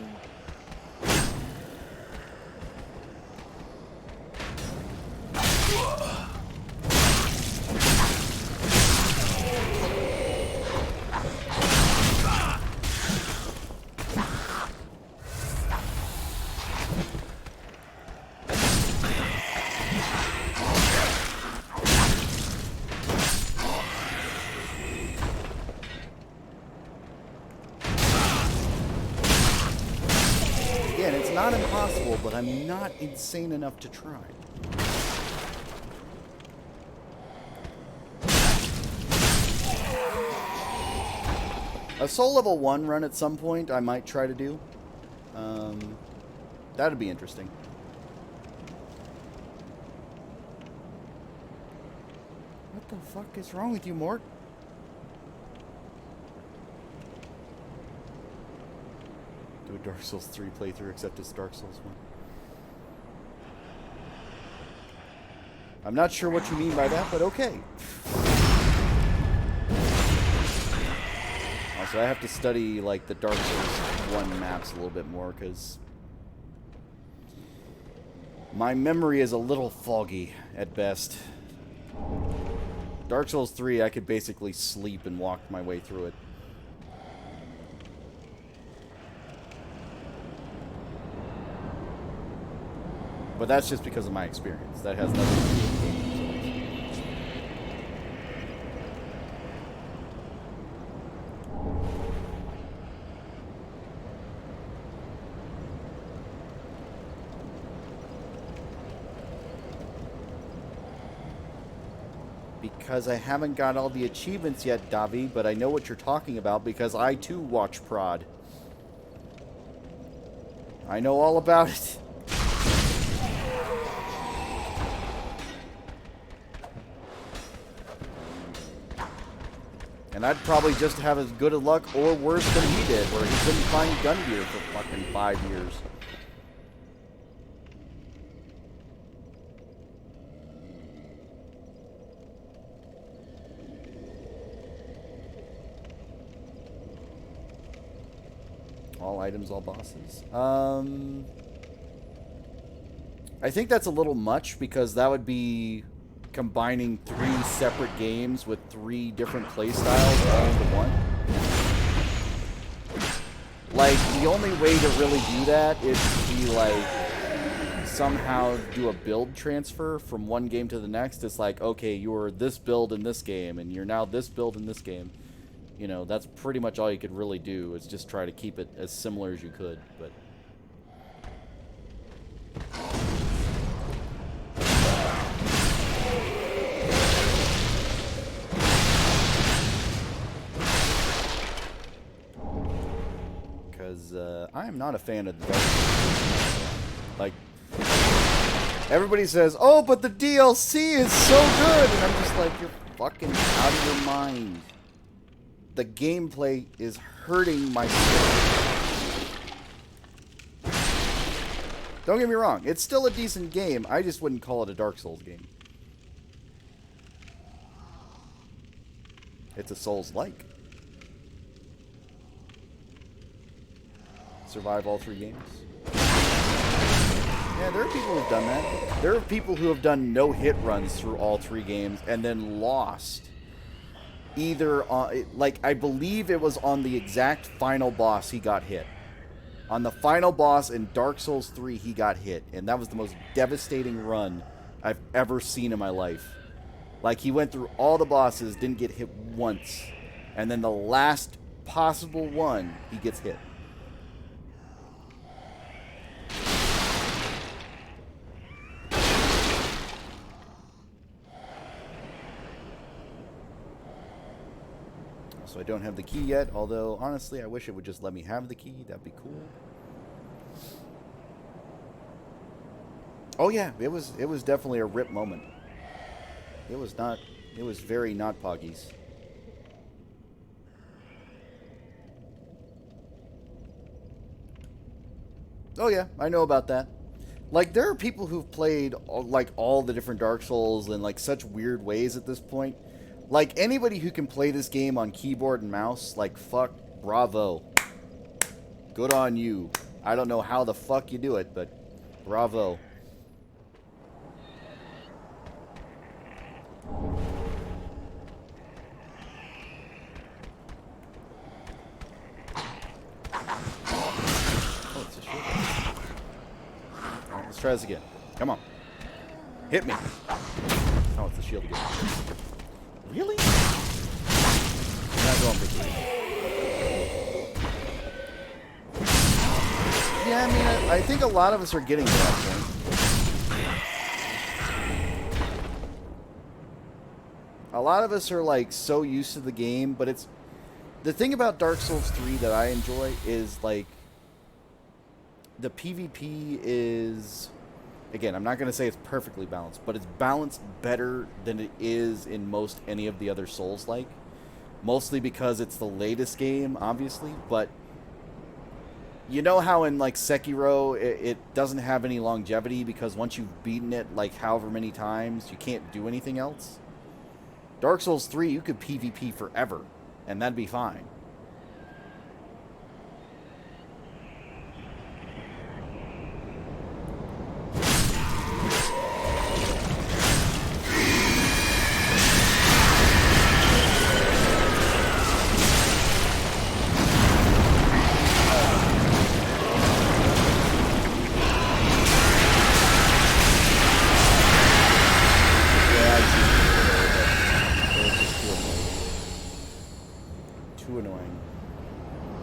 Again, it's not impossible, but I'm not insane enough to try. A Soul Level 1 run at some point I might try to do. That'd be interesting. What the fuck is wrong with you, Mort? Do a Dark Souls 3 playthrough except it's Dark Souls 1. I'm not sure what you mean by that, but okay. Also, I have to study, like, the Dark Souls 1 maps a little bit more, because my memory is a little foggy at best. Dark Souls 3, I could basically sleep and walk my way through it. But that's just because of my experience. That has nothing to do with the game. Because I haven't got all the achievements yet, Davi, but I know what you're talking about because I too watch prod. I know all about it. And I'd probably just have as good a luck or worse than he did, where he couldn't find gun gear for fucking 5 years. All items, all bosses. I think that's a little much because that would be combining 3 separate games with 3 different playstyles all into one. Like, the only way to really do that is to be like, somehow do a build transfer from one game to the next. It's like, okay, you're this build in this game, and you're now this build in this game. You know, that's pretty much all you could really do, is just try to keep it as similar as you could, but... Because, I am not a fan of the Dark Souls. Like, everybody says, oh, but the DLC is so good! And I'm just like, you're fucking out of your mind. The gameplay is hurting my soul. Don't get me wrong, it's still a decent game. I just wouldn't call it a Dark Souls game. It's a Souls-like. Survive all 3 games. Yeah, there are people who've done that. There are people who have done no-hit runs through all 3 games and then lost. Either on, like, I believe it was on the exact final boss he got hit. On the final boss in Dark Souls 3, he got hit. And that was the most devastating run I've ever seen in my life. Like, he went through all the bosses, didn't get hit once. And then the last possible one, he gets hit. So I don't have the key yet, although honestly I wish it would just let me have the key. That'd be cool. Oh yeah, it was definitely a rip moment. It was very not Poggies. Oh yeah, I know about that. Like, there are people who've played like all the different Dark Souls in like such weird ways at this point. Like, anybody who can play this game on keyboard and mouse, like, fuck, bravo. Good on you. I don't know how the fuck you do it, but bravo. Oh, it's a shield. Alright, let's try this again. Come on. Hit me. Oh, it's the shield again. Really? I'm not going for 3. Yeah, I mean, I think a lot of us are getting to that point. A lot of us are, like, so used to the game, but it's... The thing about Dark Souls 3 that I enjoy is, like... The PvP is... Again, I'm not going to say it's perfectly balanced, but it's balanced better than it is in most any of the other Souls-like. Mostly because it's the latest game, obviously, but... You know how in, like, Sekiro, it doesn't have any longevity because once you've beaten it, like, however many times, you can't do anything else? Dark Souls 3, you could PvP forever, and that'd be fine.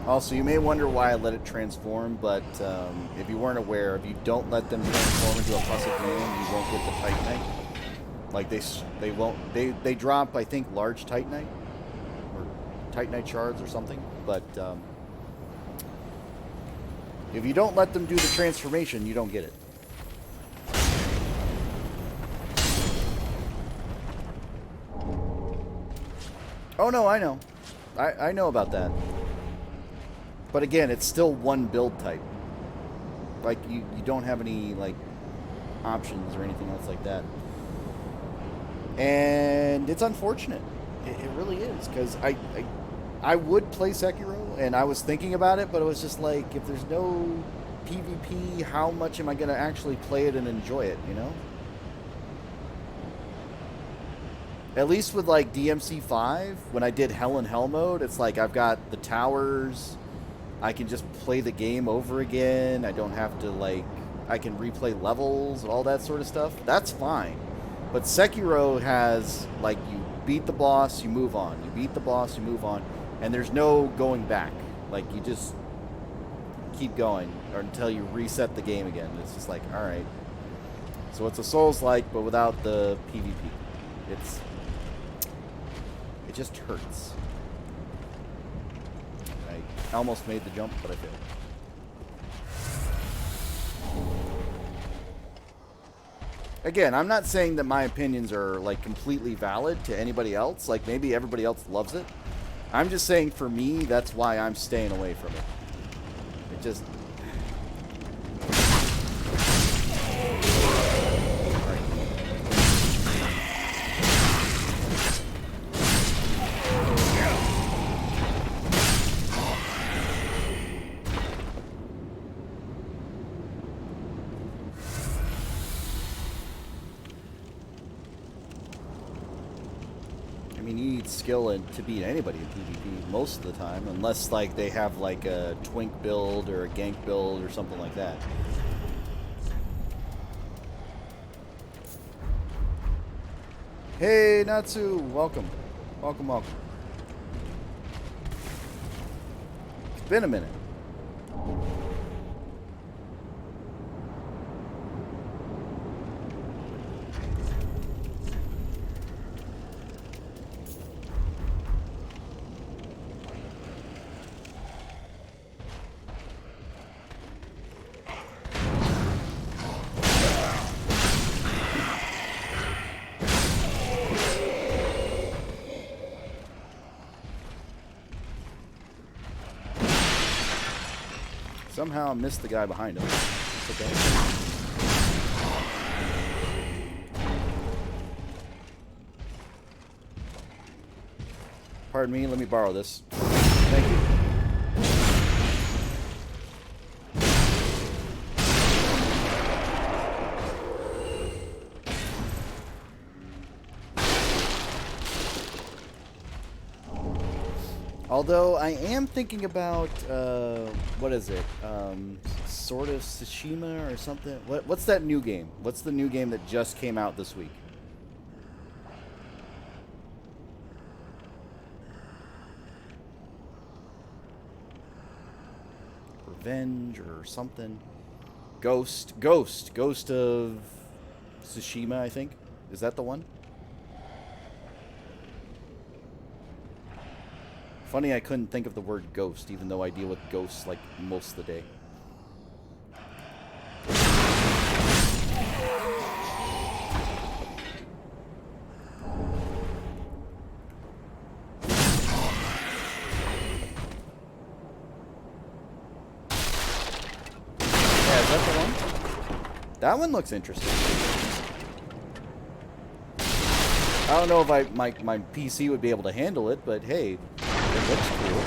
Also, you may wonder why I let it transform, but if you weren't aware, if you don't let them transform into a Pusset Man, you won't get the Titanite. Like, they drop, I think, large Titanite, or Titanite shards or something, but if you don't let them do the transformation, you don't get it. Oh no, I know. I know about that. But again, it's still one build type. Like, you don't have any, like, options or anything else like that. And it's unfortunate. It really is, because I would play Sekiro, and I was thinking about it, but it was just like, if there's no PvP, how much am I going to actually play it and enjoy it, you know? At least with, like, DMC5, when I did Hell in Hell mode, it's like I've got the towers, I can just play the game over again, I don't have to, like, I can replay levels, all that sort of stuff. That's fine. But Sekiro has, like, you beat the boss, you move on. You beat the boss, you move on. And there's no going back. Like, you just keep going or until you reset the game again. It's just like, alright. So it's a Souls-like, but without the PvP. It just hurts. I almost made the jump, but I failed. Again, I'm not saying that my opinions are, like, completely valid to anybody else. Like, maybe everybody else loves it. I'm just saying, for me, that's why I'm staying away from it. It just... I mean, you need skill to beat anybody in PvP most of the time, unless, like, they have, like, a twink build or a gank build or something like that. Hey, Natsu! Welcome. Welcome, welcome. It's been a minute. Somehow I missed the guy behind him. It's okay. Pardon me, let me borrow this. Thank you. Although I am thinking about what is it? Sort of Tsushima or something. What's that new game? What's the new game that just came out this week? Revenge or something? Ghost of Tsushima, I think. Is that the one? Funny I couldn't think of the word ghost, even though I deal with ghosts like most of the day. Yeah, is that the one? That one looks interesting. I don't know if my PC would be able to handle it, but hey. It looks cool.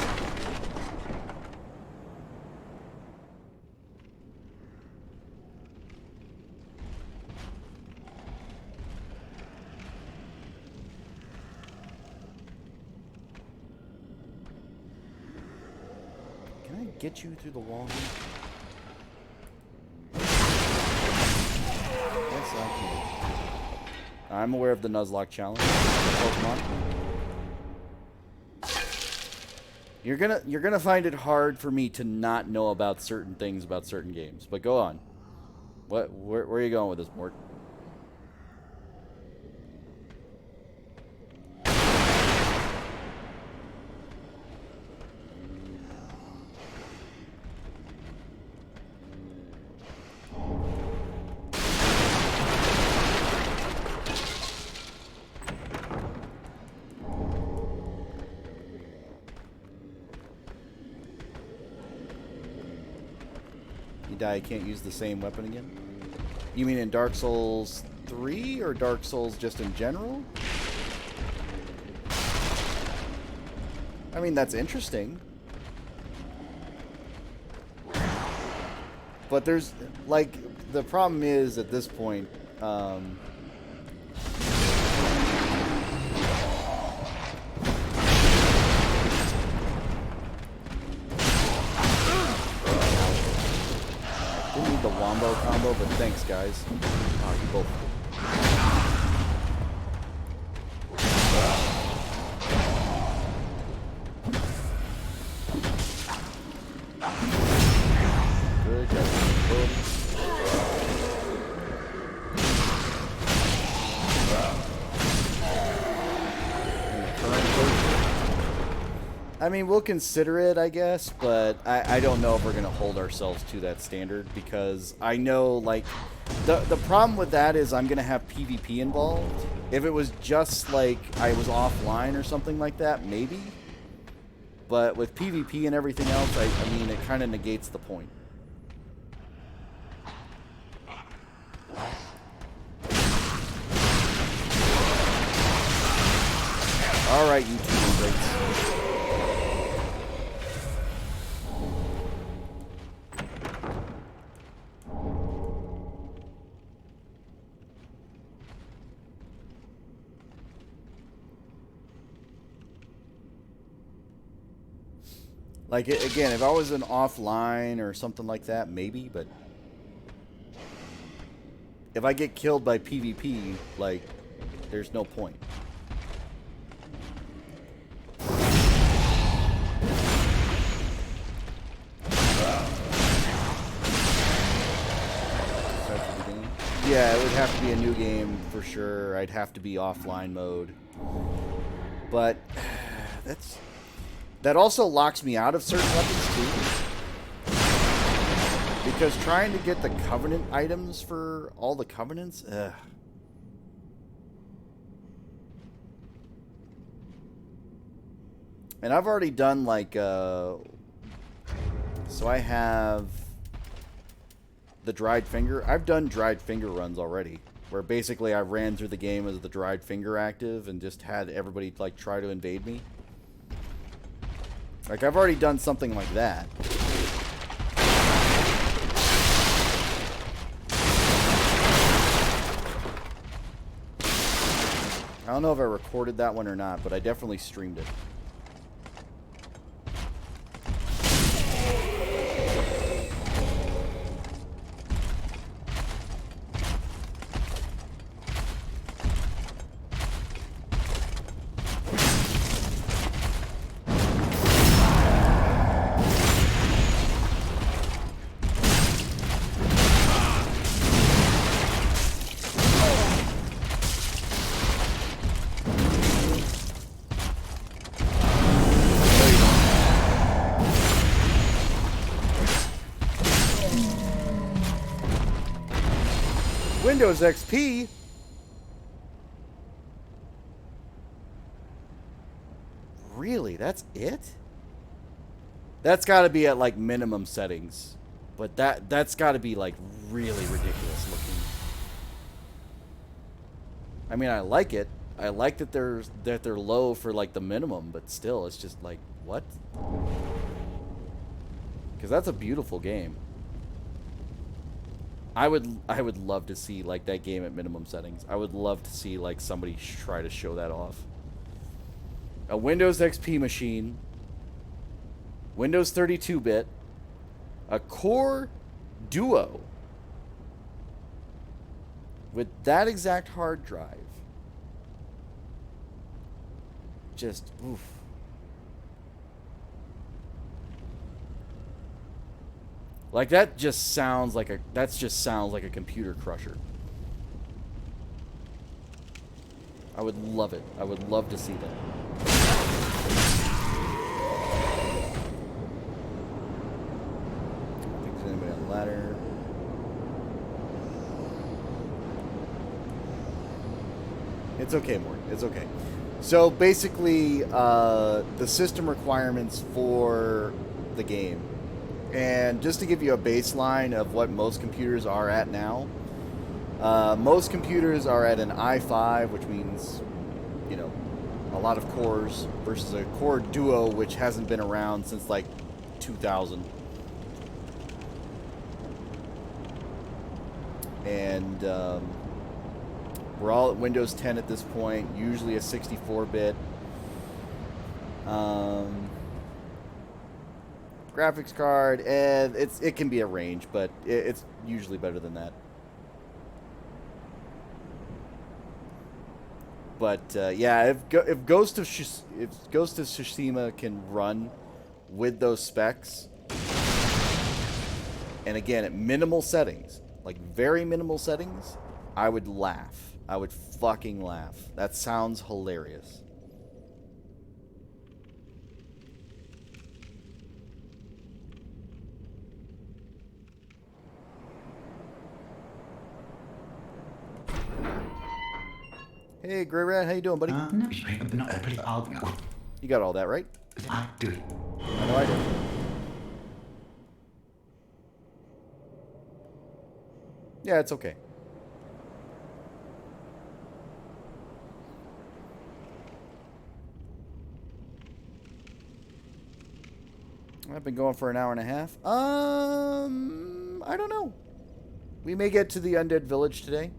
Can I get you through the wall here? Yes, I can. I'm aware of the Nuzlocke challenge. Pokemon. You're gonna find it hard for me to not know about certain things about certain games. But go on. Where are you going with this, Mort? You die, you can't use the same weapon again? You mean in Dark Souls 3 or Dark Souls just in general? I mean, that's interesting. But there's, like, the problem is at this point, didn't need the wombo combo, but thanks, guys. Oh, you both. Good, guys. I mean, we'll consider it, I guess, but I don't know if we're going to hold ourselves to that standard, because I know, like, the problem with that is I'm going to have PvP involved. If it was just, like, I was offline or something like that, maybe. But with PvP and everything else, I mean, it kind of negates the point. Alright, you two greats. Like, again, if I was an offline or something like that, maybe, but if I get killed by PvP, like, there's no point. Yeah, it would have to be a new game for sure. I'd have to be offline mode. But that also locks me out of certain weapons too. Because trying to get the Covenant items for all the Covenants, ugh. And I've already done like, so I have the dried finger. I've done dried finger runs already, where basically I ran through the game as the dried finger active and just had everybody like try to invade me. Like, I've already done something like that. I don't know if I recorded that one or not, but I definitely streamed it. Windows XP? Really? That's it? That's got to be at like minimum settings. But that's got to be like really ridiculous looking. I mean, I like it. I like that they're low for like the minimum, but still it's just like, what? Cuz that's a beautiful game. I would love to see like that game at minimum settings. I would love to see like somebody try to show that off. A Windows XP machine, Windows 32-bit, a Core Duo with that exact hard drive. Just oof. Like that just sounds like a computer crusher. I would love it. I would love to see that. I don't think there's anybody on the ladder. It's okay, Mort. It's okay. So basically, the system requirements for the game. And just to give you a baseline of what most computers are at now, most computers are at an i5, which means, you know, a lot of cores versus a core duo which hasn't been around since like 2000. And we're all at Windows 10 at this point, usually a 64-bit. Graphics card, and it can be a range, but it's usually better than that. But yeah, if Ghost of Tsushima can run with those specs, and again at minimal settings, like very minimal settings, I would laugh. I would fucking laugh. That sounds hilarious. Hey, Grey Rat, how you doing, buddy? No, pretty hard. You got all that, right? I do. I know I did. Yeah, it's okay. I've been going for an hour and a half. I don't know. We may get to the Undead Village today.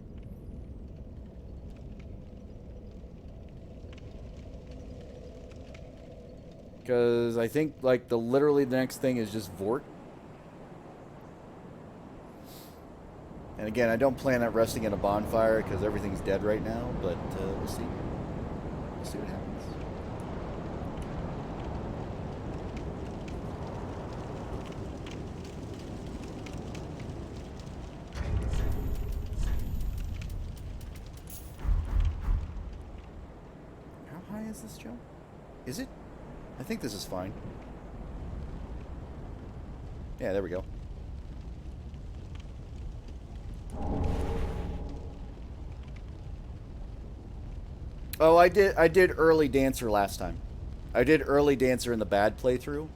Because I think, like, literally the next thing is just Vort. And again, I don't plan on resting in a bonfire because everything's dead right now, but we'll see. We'll see what happens. How high is this jump? Is it? I think this is fine. Yeah, there we go. Oh, I did early dancer last time. I did early dancer in the bad playthrough.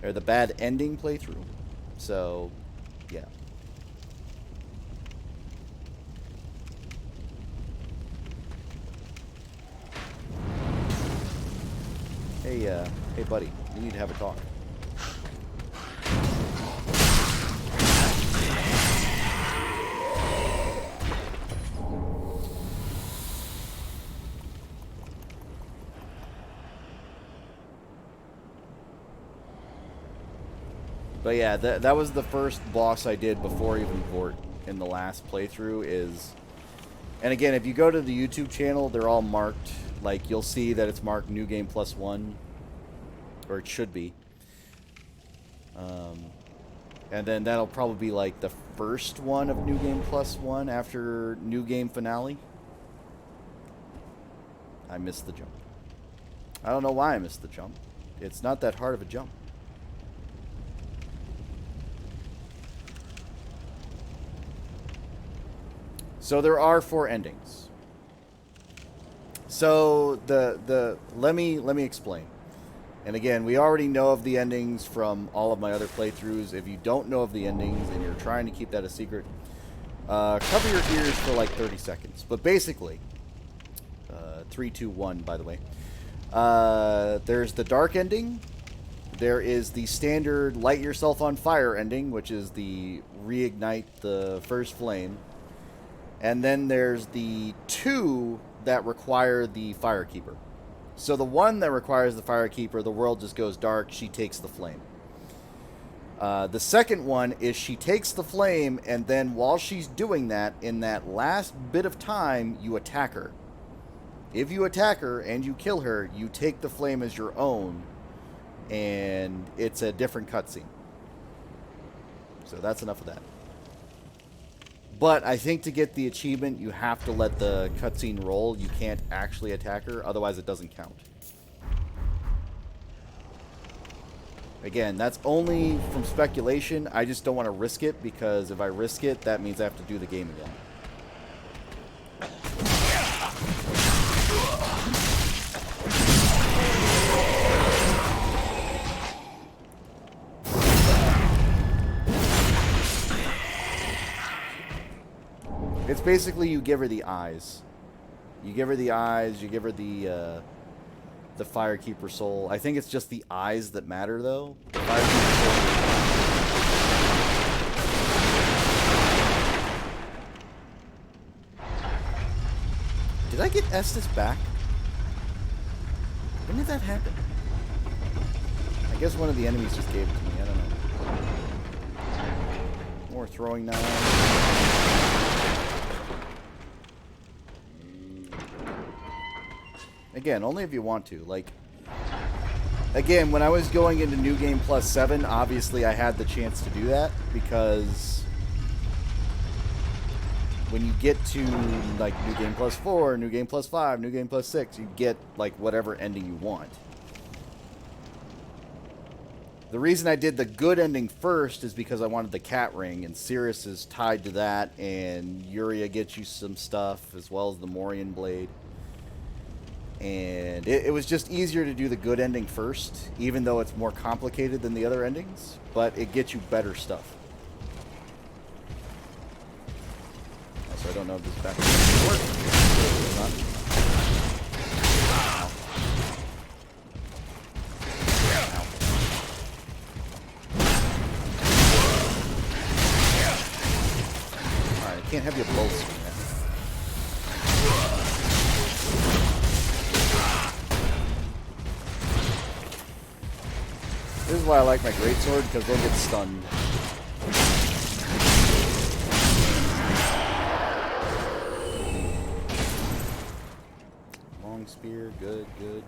Or the bad ending playthrough. So, yeah. Hey buddy, we need to have a talk. But yeah, that was the first boss I did before even Vort in the last playthrough is... And again, if you go to the YouTube channel, they're all marked. Like, you'll see that it's marked New Game +1. Or it should be. And then that'll probably be like the first one of New Game +1 after New Game Finale. I missed the jump. I don't know why I missed the jump. It's not that hard of a jump. So there are 4 endings. So let me explain. And again, we already know of the endings from all of my other playthroughs. If you don't know of the endings and you're trying to keep that a secret, cover your ears for like 30 seconds. But basically, 3, 2, 1, by the way. There's the dark ending. There is the standard light yourself on fire ending, which is the reignite the first flame. And then there's the 2 that require the Firekeeper. So the one that requires the Firekeeper, the world just goes dark, she takes the flame. The second one is she takes the flame, and then while she's doing that, in that last bit of time, you attack her. If you attack her and you kill her, you take the flame as your own, and it's a different cutscene. So that's enough of that. But I think to get the achievement, you have to let the cutscene roll. You can't actually attack her, otherwise it doesn't count. Again, that's only from speculation. I just don't want to risk it, because if I risk it, that means I have to do the game again. It's basically you give her the eyes. You give her the eyes, you give her the Firekeeper soul. I think it's just the eyes that matter, though. The Firekeeper soul. Did I get Estes back? When did that happen? I guess one of the enemies just gave it to me. I don't know. More throwing knives. Again, only if you want to. Like, again, when I was going into New Game Plus 7, obviously I had the chance to do that because when you get to like New Game Plus 4, New Game Plus 5, New Game Plus 6, you get like whatever ending you want. The reason I did the good ending first is because I wanted the cat ring, and Sirius is tied to that, and Yuria gets you some stuff, as well as the Morian blade. And it was just easier to do the good ending first, even though it's more complicated than the other endings, but it gets you better stuff. Also, I don't know if this back will work. It's not. Alright, I can't have you both swing that. This is why I like my greatsword, because they'll get stunned. Long spear, good, good.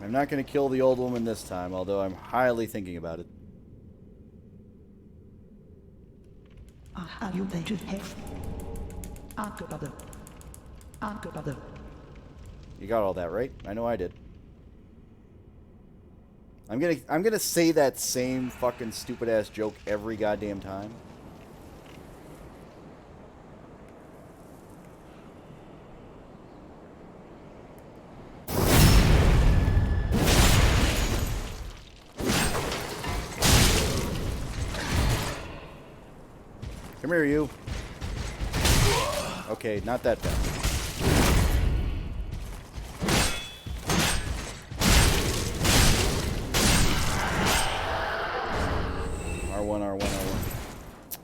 I'm not going to kill the old woman this time, although I'm highly thinking about it. You You got all that, right? I know I did. I'm gonna say that same fucking stupid ass joke every goddamn time. Come here, you. Okay, not that bad. R1, R1, R1.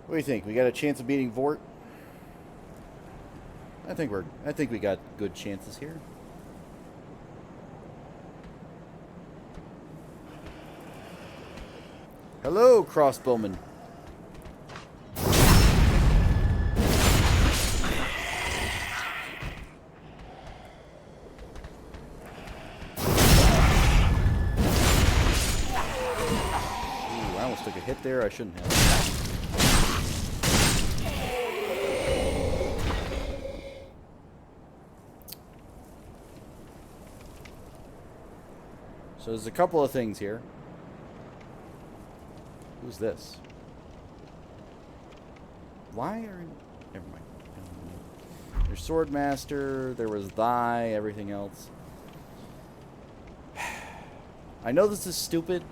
What do you think? We got a chance of beating Vort? I think we got good chances here. Hello, crossbowman. Took a hit there, I shouldn't have. So there's a couple of things here. Who's this? Why are... Never mind. There's Swordmaster, there was Thy, everything else. I know this is stupid.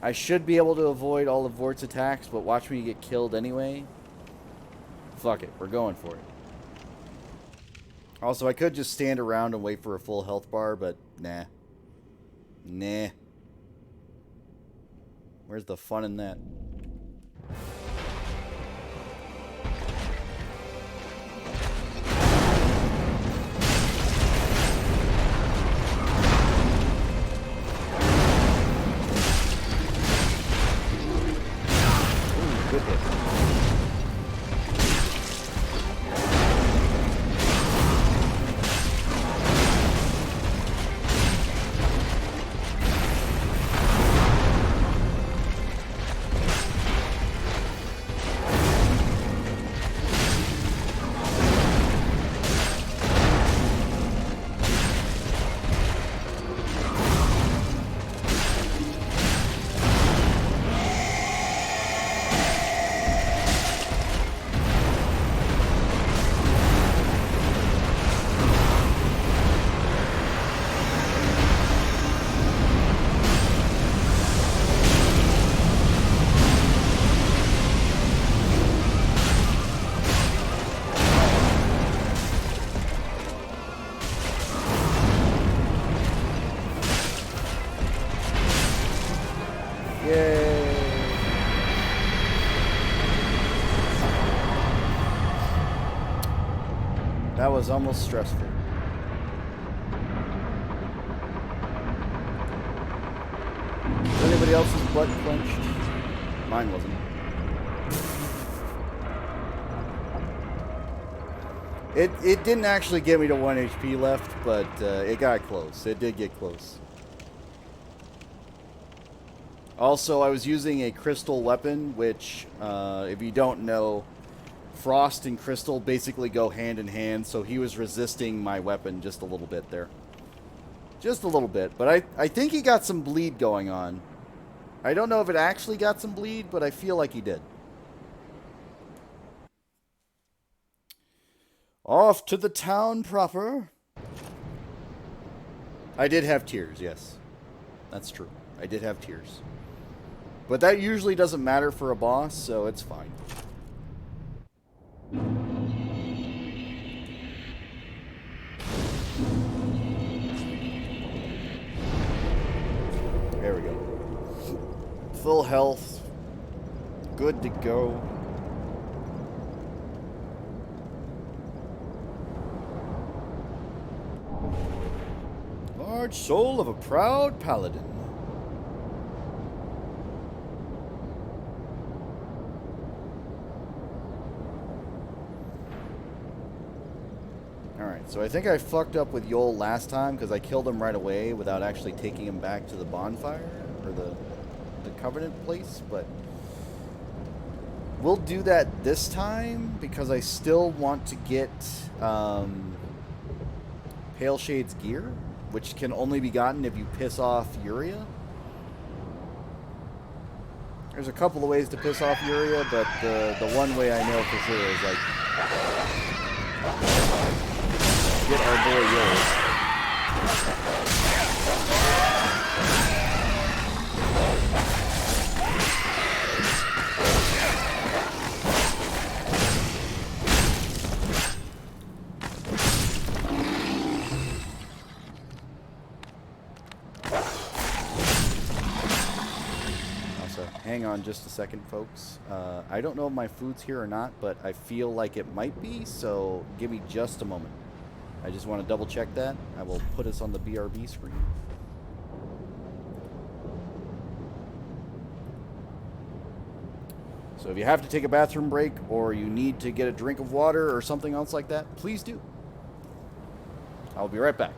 I should be able to avoid all of Vort's attacks, but watch me get killed anyway. Fuck it, we're going for it. Also, I could just stand around and wait for a full health bar, but nah. Nah. Where's the fun in that? Good hit. Yay! That was almost stressful. Was anybody else's butt clenched? Mine wasn't. It didn't actually get me to 1 HP left, but it got close. It did get close. Also, I was using a crystal weapon, which, if you don't know, frost and crystal basically go hand in hand, so he was resisting my weapon just a little bit there. Just a little bit, but I think he got some bleed going on. I don't know if it actually got some bleed, but I feel like he did. Off to the town proper. I did have tears, yes. That's true. I did have tears. But that usually doesn't matter for a boss, so it's fine. There we go. Full health. Good to go. Large soul of a proud paladin. Alright, so I think I fucked up with Yol last time because I killed him right away without actually taking him back to the bonfire or the Covenant place, but we'll do that this time because I still want to get Pale Shade's gear, which can only be gotten if you piss off Yuria. There's a couple of ways to piss off Yuria, but the one way I know for sure is like get our boy Yol. Hang on just a second, folks. I don't know if my food's here or not, but I feel like it might be, so give me just a moment. I just want to double check that. I will put us on the BRB screen. So if you have to take a bathroom break or you need to get a drink of water or something else like that, please do. I'll be right back.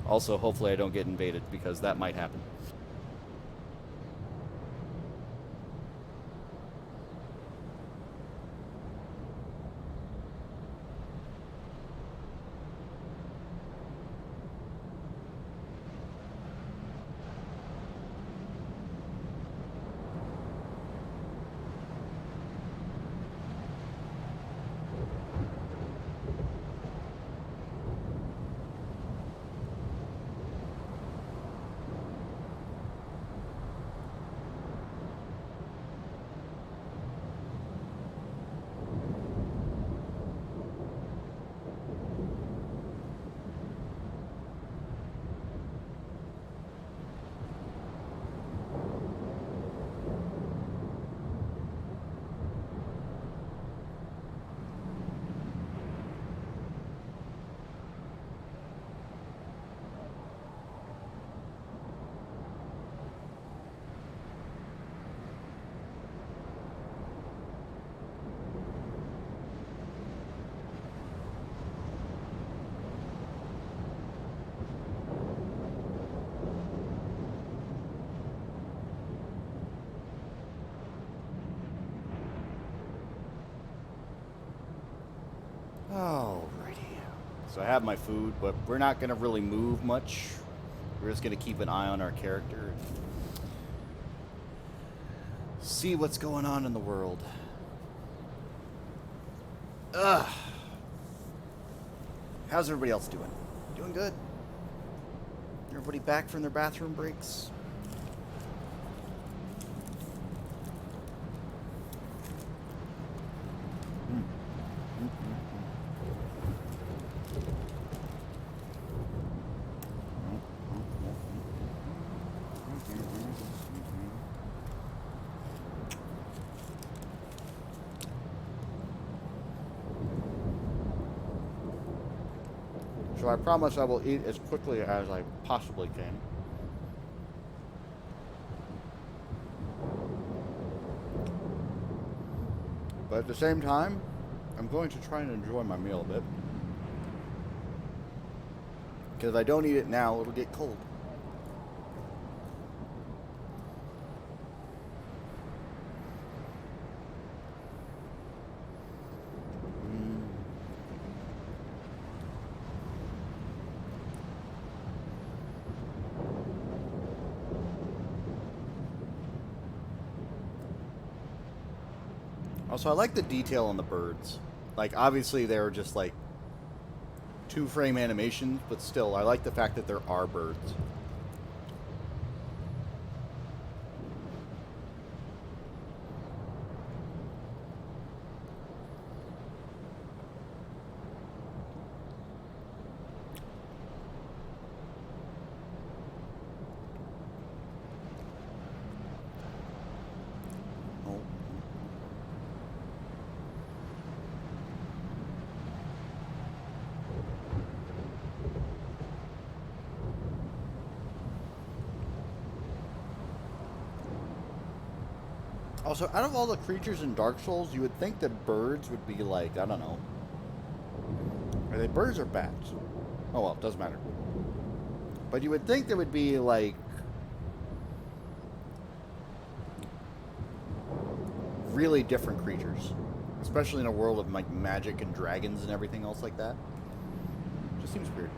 Also, hopefully I don't get invaded, because that might happen. Alrighty. So I have my food, but we're not going to really move much. We're just going to keep an eye on our character and see what's going on in the world. Ugh. How's everybody else doing? Doing good? Everybody back from their bathroom breaks? So I promise I will eat as quickly as I possibly can. But at the same time, I'm going to try and enjoy my meal a bit. Because if I don't eat it now, it'll get cold. Also, I like the detail on the birds. Like, obviously, they're just like 2-frame animations, but still, I like the fact that there are birds. Oh. Also, out of all the creatures in Dark Souls, you would think that birds would be like, I don't know. Are they birds or bats? Oh well, it doesn't matter. But you would think there would be like really different creatures. Especially in a world of like magic and dragons and everything else like that. Just seems weird.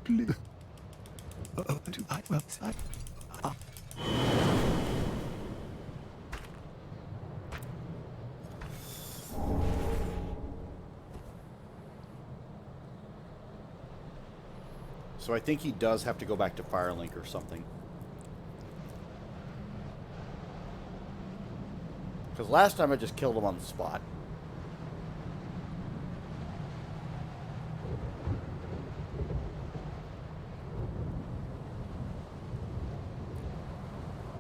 Please. So I think he does have to go back to Firelink or something. Because last time I just killed him on the spot.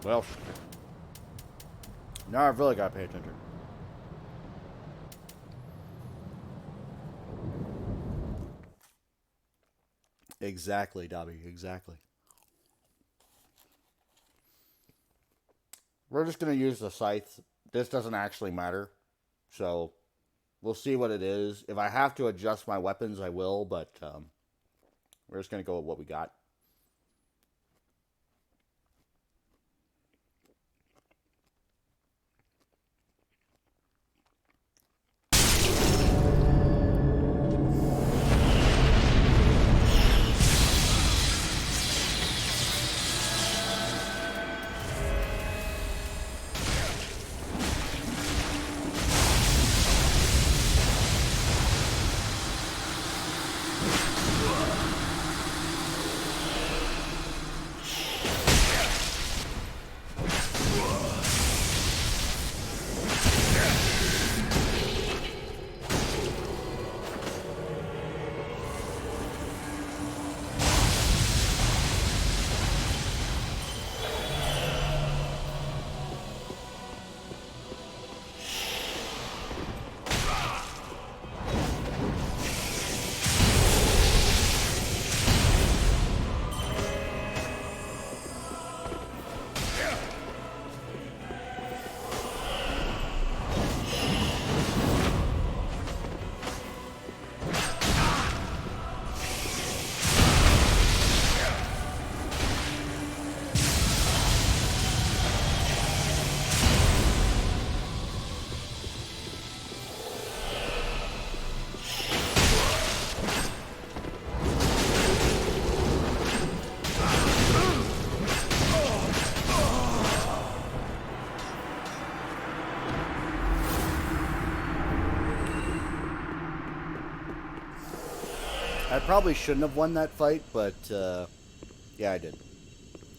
Well, now I've really got to pay attention. Exactly, Dobby, exactly. We're just going to use the scythe. This doesn't actually matter. So, we'll see what it is. If I have to adjust my weapons, I will, but we're just going to go with what we got. probably shouldn't have won that fight, but yeah, I did.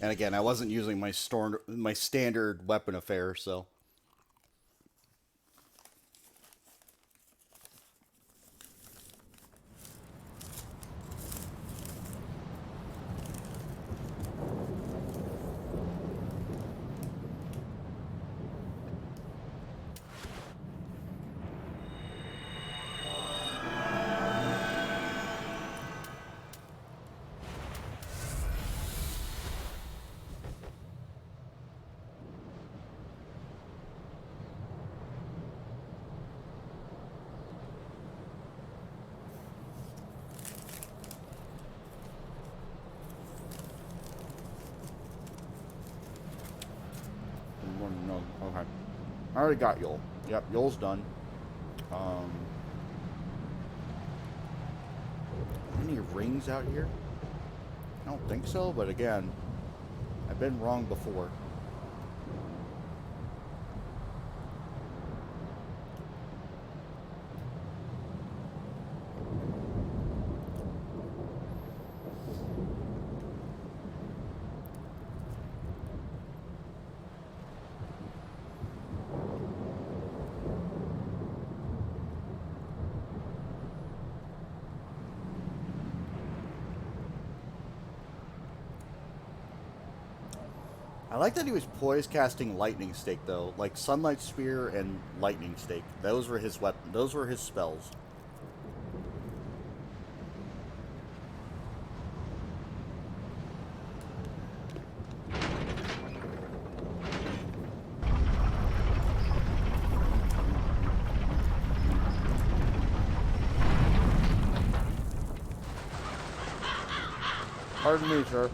And again, I wasn't using my standard weapon affair, so. No, okay. I already got Yol. Yep, Yol's done. Any rings out here? I don't think so, but again, I've been wrong before. I like that he was poise casting lightning stake though, like sunlight spear and lightning stake. Those were his weapon. Those were his spells. Pardon me, sir.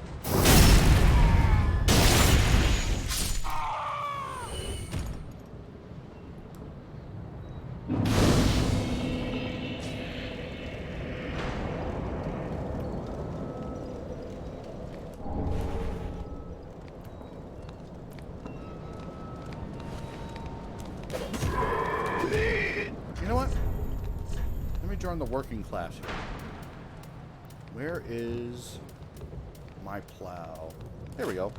You know what? Let me join the working class here. Where is my plow? There we go.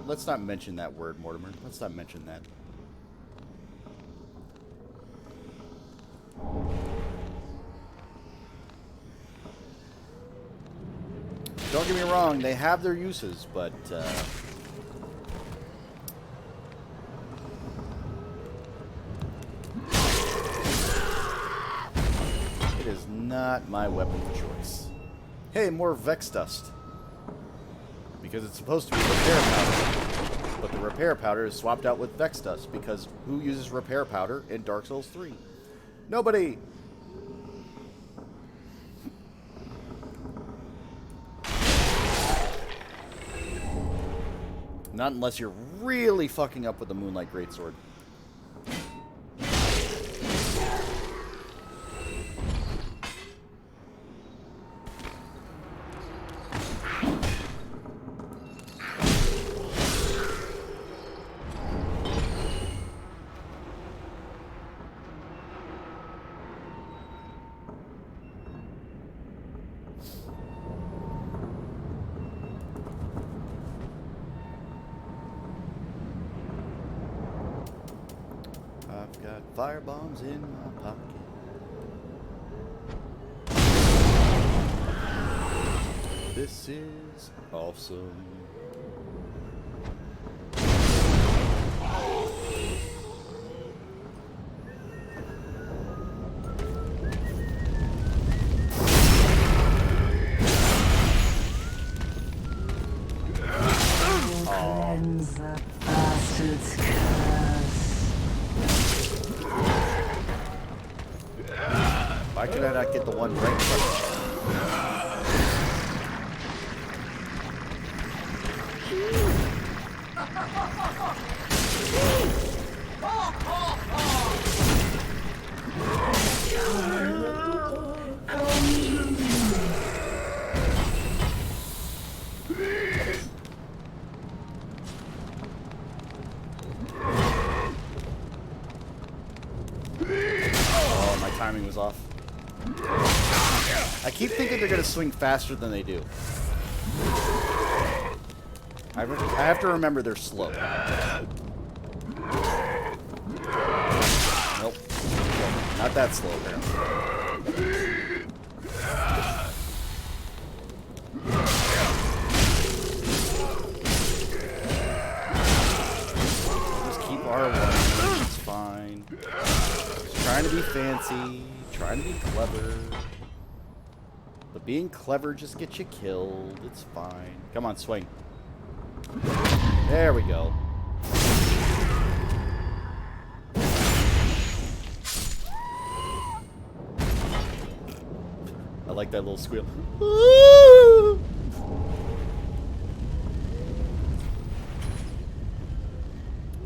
Let's not mention that word, Mortimer. Let's not mention that. Don't get me wrong, they have their uses, but it is not my weapon of choice. Hey, more Vex Dust. Because it's supposed to be repair powder. But the repair powder is swapped out with Vex Dust, because who uses repair powder in Dark Souls 3? Nobody! Not unless you're really fucking up with the Moonlight Greatsword. I've got fire bombs in my pocket. This is awesome. battle's curse. Why could I not get the one right in front of me? Oh, my timing was off. I keep thinking they're going to swing faster than they do. I have to remember they're slow. Nope. Not that slow, apparently. Just keep R1. It's fine. Just trying to be fancy. Trying to be clever. But being clever just gets you killed. It's fine. Come on, swing. There we go. I like that little squeal.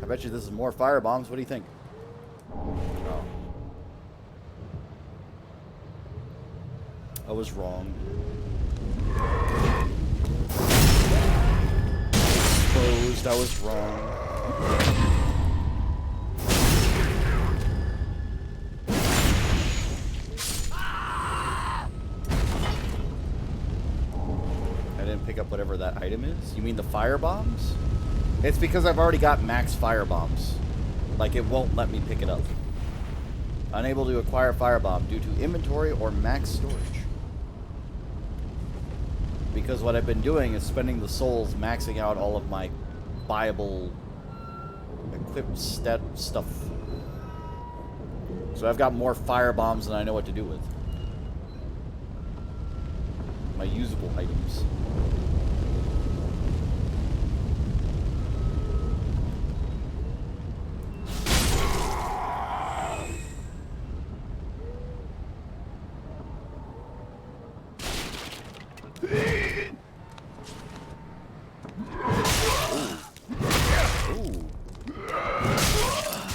I bet you this is more fire bombs. What do you think? Oh. I was wrong. Exposed, I was wrong. I didn't pick up whatever that item is. You mean the fire bombs? It's because I've already got max fire bombs. Like, it won't let me pick it up. Unable to acquire firebomb due to inventory or max storage. Because what I've been doing is spending the souls maxing out all of my buyable equipped stuff. So I've got more fire bombs than I know what to do with. My usable items.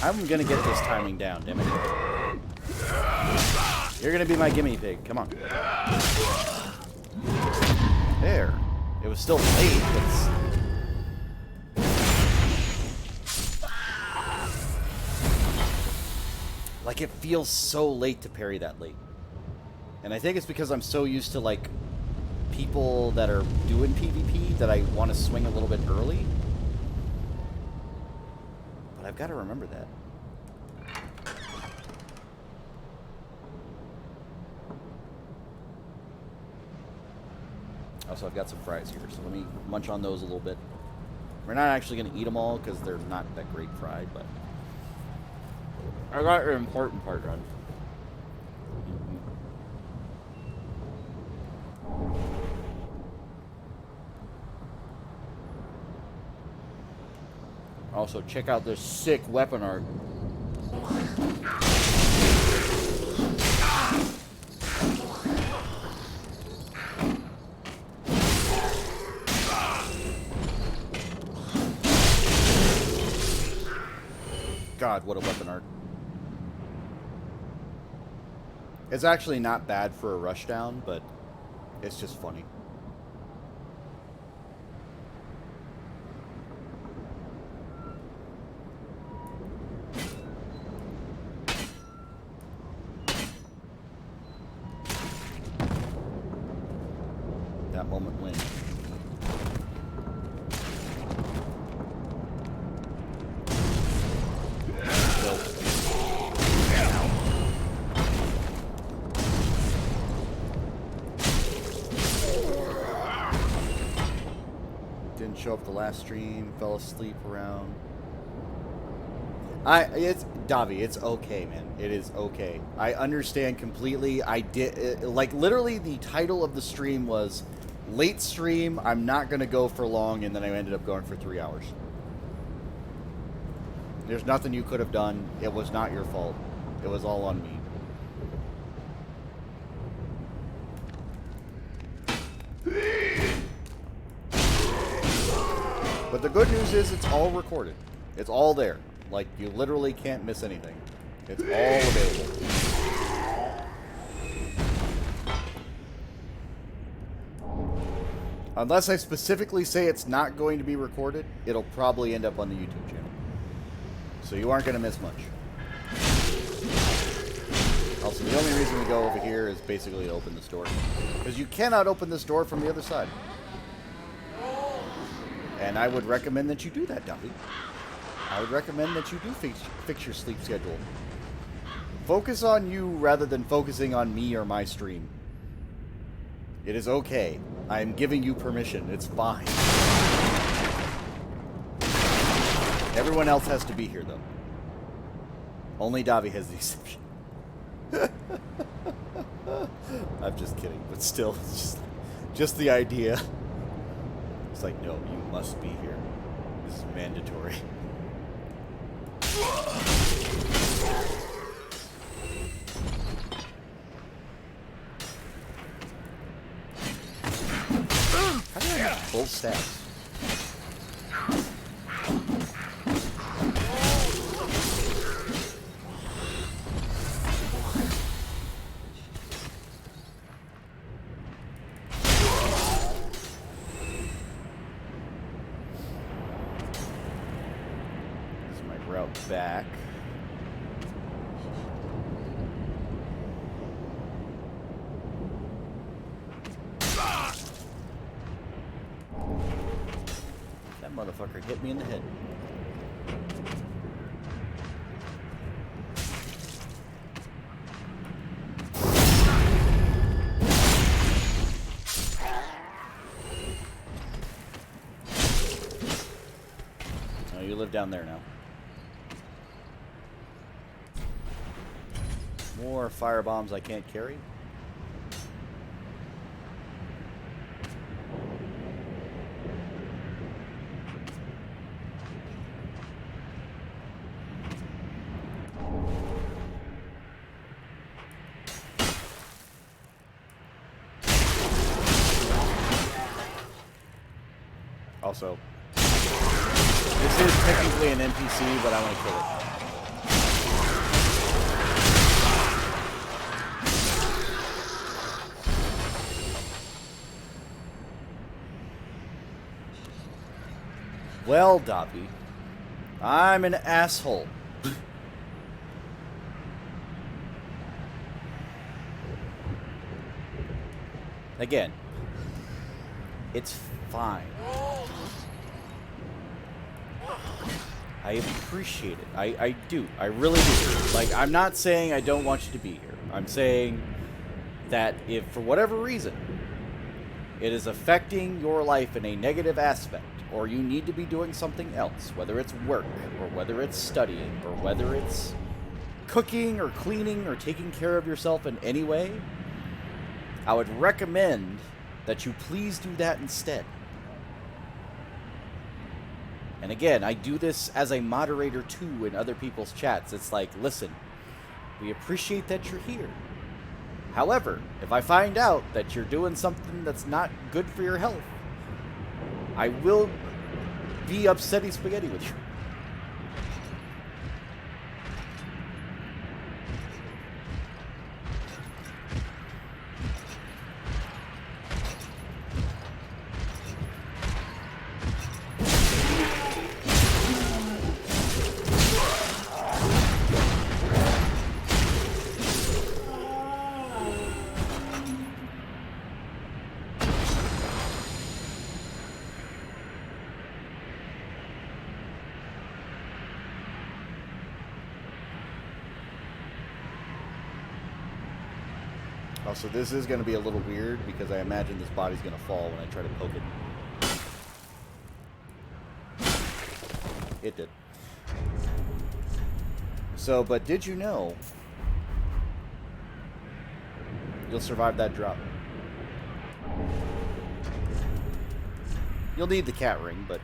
I'm gonna get this timing down, damn it. You're gonna be my gimme pig. Come on. There. It was still late, but like, it feels so late to parry that late. And I think it's because I'm so used to, like, people that are doing PvP that I want to swing a little bit early. But I've got to remember that. Also, I've got some fries here, so let me munch on those a little bit. We're not actually going to eat them all because they're not that great fried, but I got an important part done. Also, check out this sick weapon art. God, what a weapon art. It's actually not bad for a rushdown, but it's just funny. That moment when. Didn't show up the last stream, fell asleep around. It's Davi, it's okay, man. It is okay. I understand completely. I did, like, literally the title of the stream was late stream, I'm not going to go for long, and then I ended up going for 3 hours. There's nothing you could have done. It was not your fault. It was all on me. But the good news is it's all recorded. It's all there. Like, you literally can't miss anything. It's all available. Unless I specifically say it's not going to be recorded, it'll probably end up on the YouTube channel. So you aren't going to miss much. Also, the only reason we go over here is basically to open this door. Because you cannot open this door from the other side. And I would recommend that you do that, Duffy. I would recommend that you do fix your sleep schedule. Focus on you rather than focusing on me or my stream. It is okay. I am giving you permission. It's fine. Everyone else has to be here, though. Only Davi has the exception. I'm just kidding, but still, it's just the idea. It's like, no, you must be here. This is mandatory. How do I have both stabs? This is my route back. That motherfucker hit me in the head. Oh, you live down there now. More fire bombs I can't carry. Also, this is technically an NPC, but I want to kill it. Well, Dobby, I'm an asshole. Again, it's fine. I appreciate it. I do. I really do. Like, I'm not saying I don't want you to be here. I'm saying that if, for whatever reason, it is affecting your life in a negative aspect, or you need to be doing something else, whether it's work, or whether it's studying, or whether it's cooking, or cleaning, or taking care of yourself in any way, I would recommend that you please do that instead. And again, I do this as a moderator too in other people's chats. It's like, listen, we appreciate that you're here. However, if I find out that you're doing something that's not good for your health, I will be upsetty spaghetti with you. Also, this is going to be a little weird because I imagine this body's going to fall when I try to poke it. It did. So, but did you know you'll survive that drop? You'll need the cat ring, but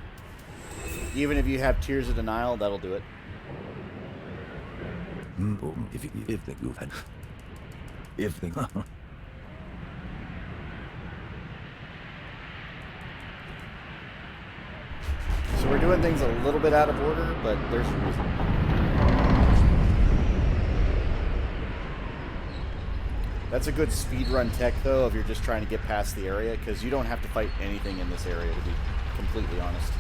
even if you have Tears of Denial, that'll do it. If they So we're doing things a little bit out of order, but there's a reason. That's a good speedrun tech, though, if you're just trying to get past the area, because you don't have to fight anything in this area, to be completely honest.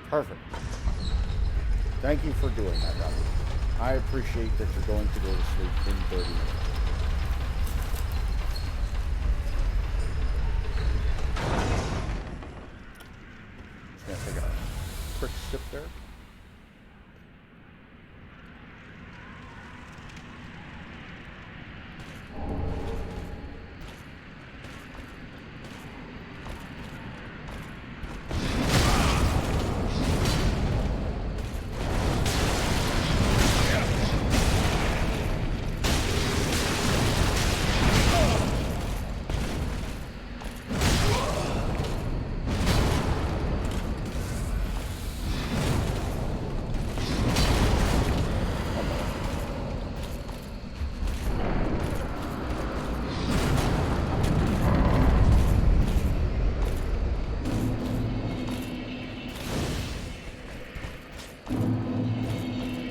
Perfect. Thank you for doing that, Robert. I appreciate that you're going to go to sleep in 30 minutes. Just gonna take a quick sip there.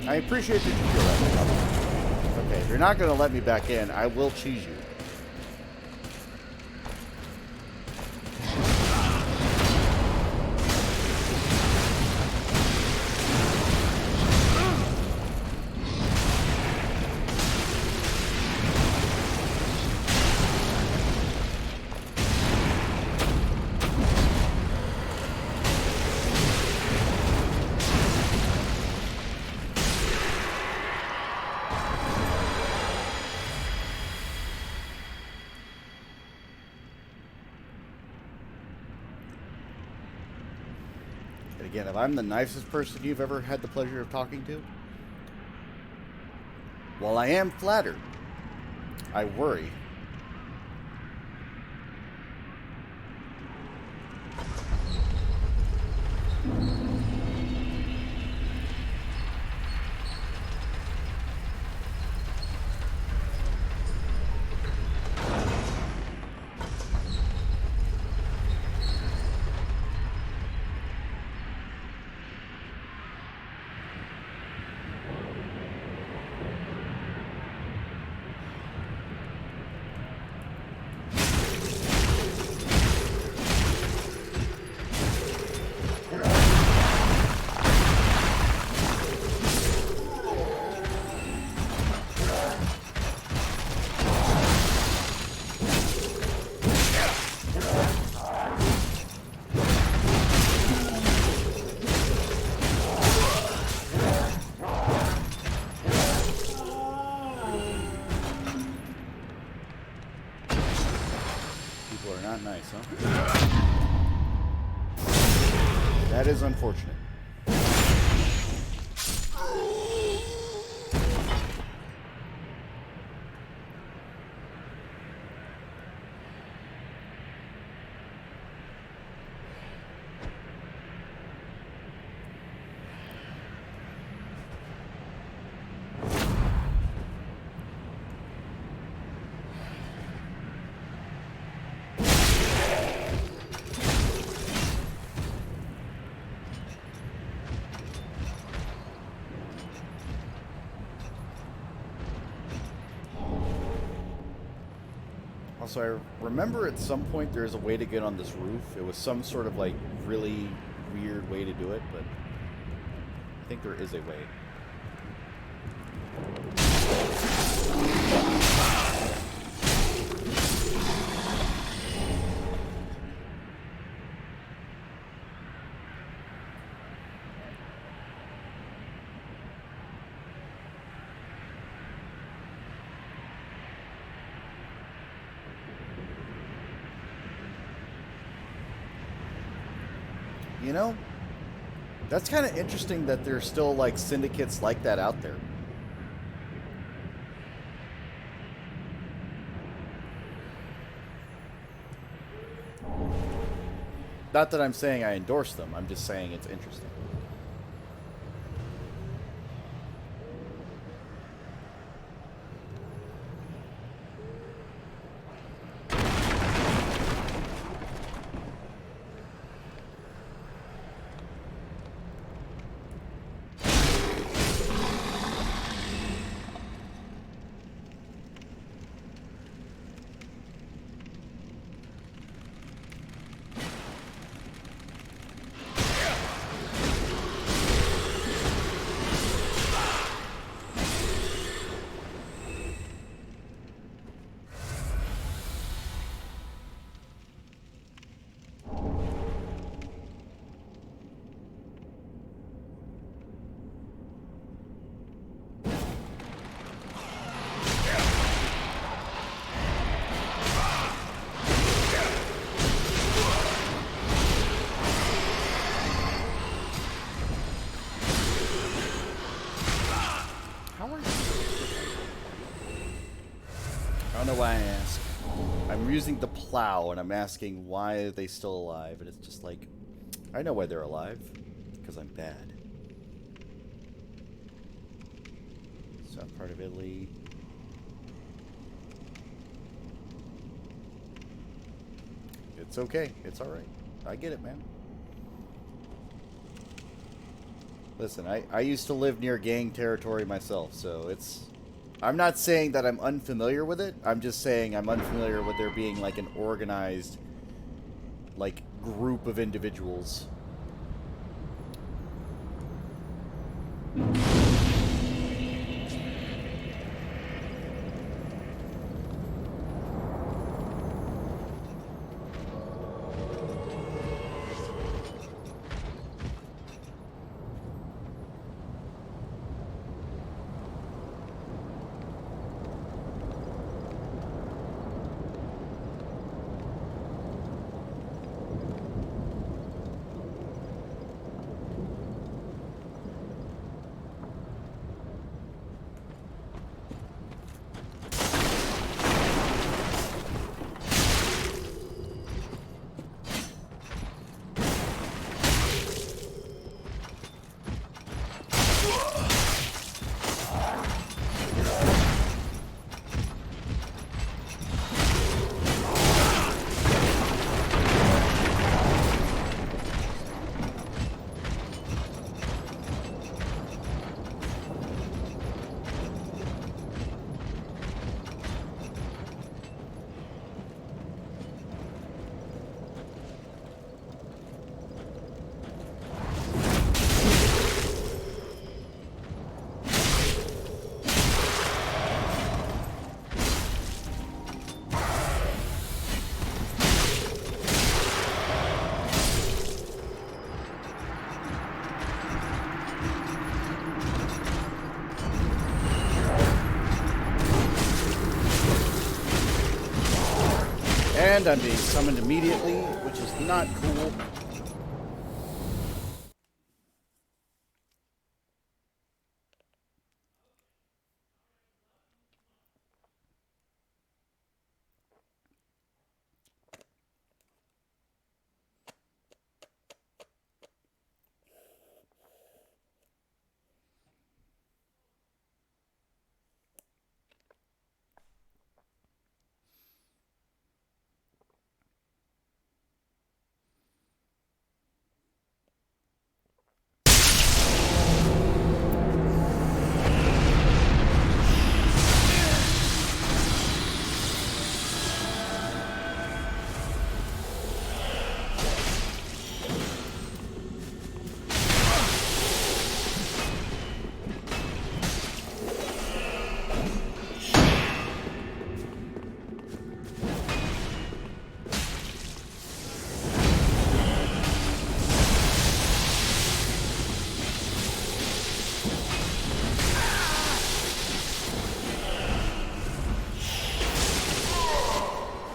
I appreciate that you feel that way. Okay, if you're not going to let me back in, I will cheese you. Again, if I'm the nicest person you've ever had the pleasure of talking to, while I am flattered, I worry. People are not nice, huh? That is unfortunate. Also, I remember at some point there's a way to get on this roof. It was some sort of like really weird way to do it, but I think there is a way. You know, That's kind of interesting that there's still, like, syndicates like that out there. Not that I'm saying I endorse them, I'm just saying it's interesting. I don't know why I ask. I'm using the plow and I'm asking why are they still alive, and it's just like, I know why they're alive. Because I'm bad. South part of Italy. It's okay. It's alright. I get it, man. Listen, I used to live near gang territory myself, so it's... I'm not saying that I'm unfamiliar with it. I'm just saying I'm unfamiliar with there being, like, an organized, like, group of individuals. And I'm being summoned immediately, which is not cool.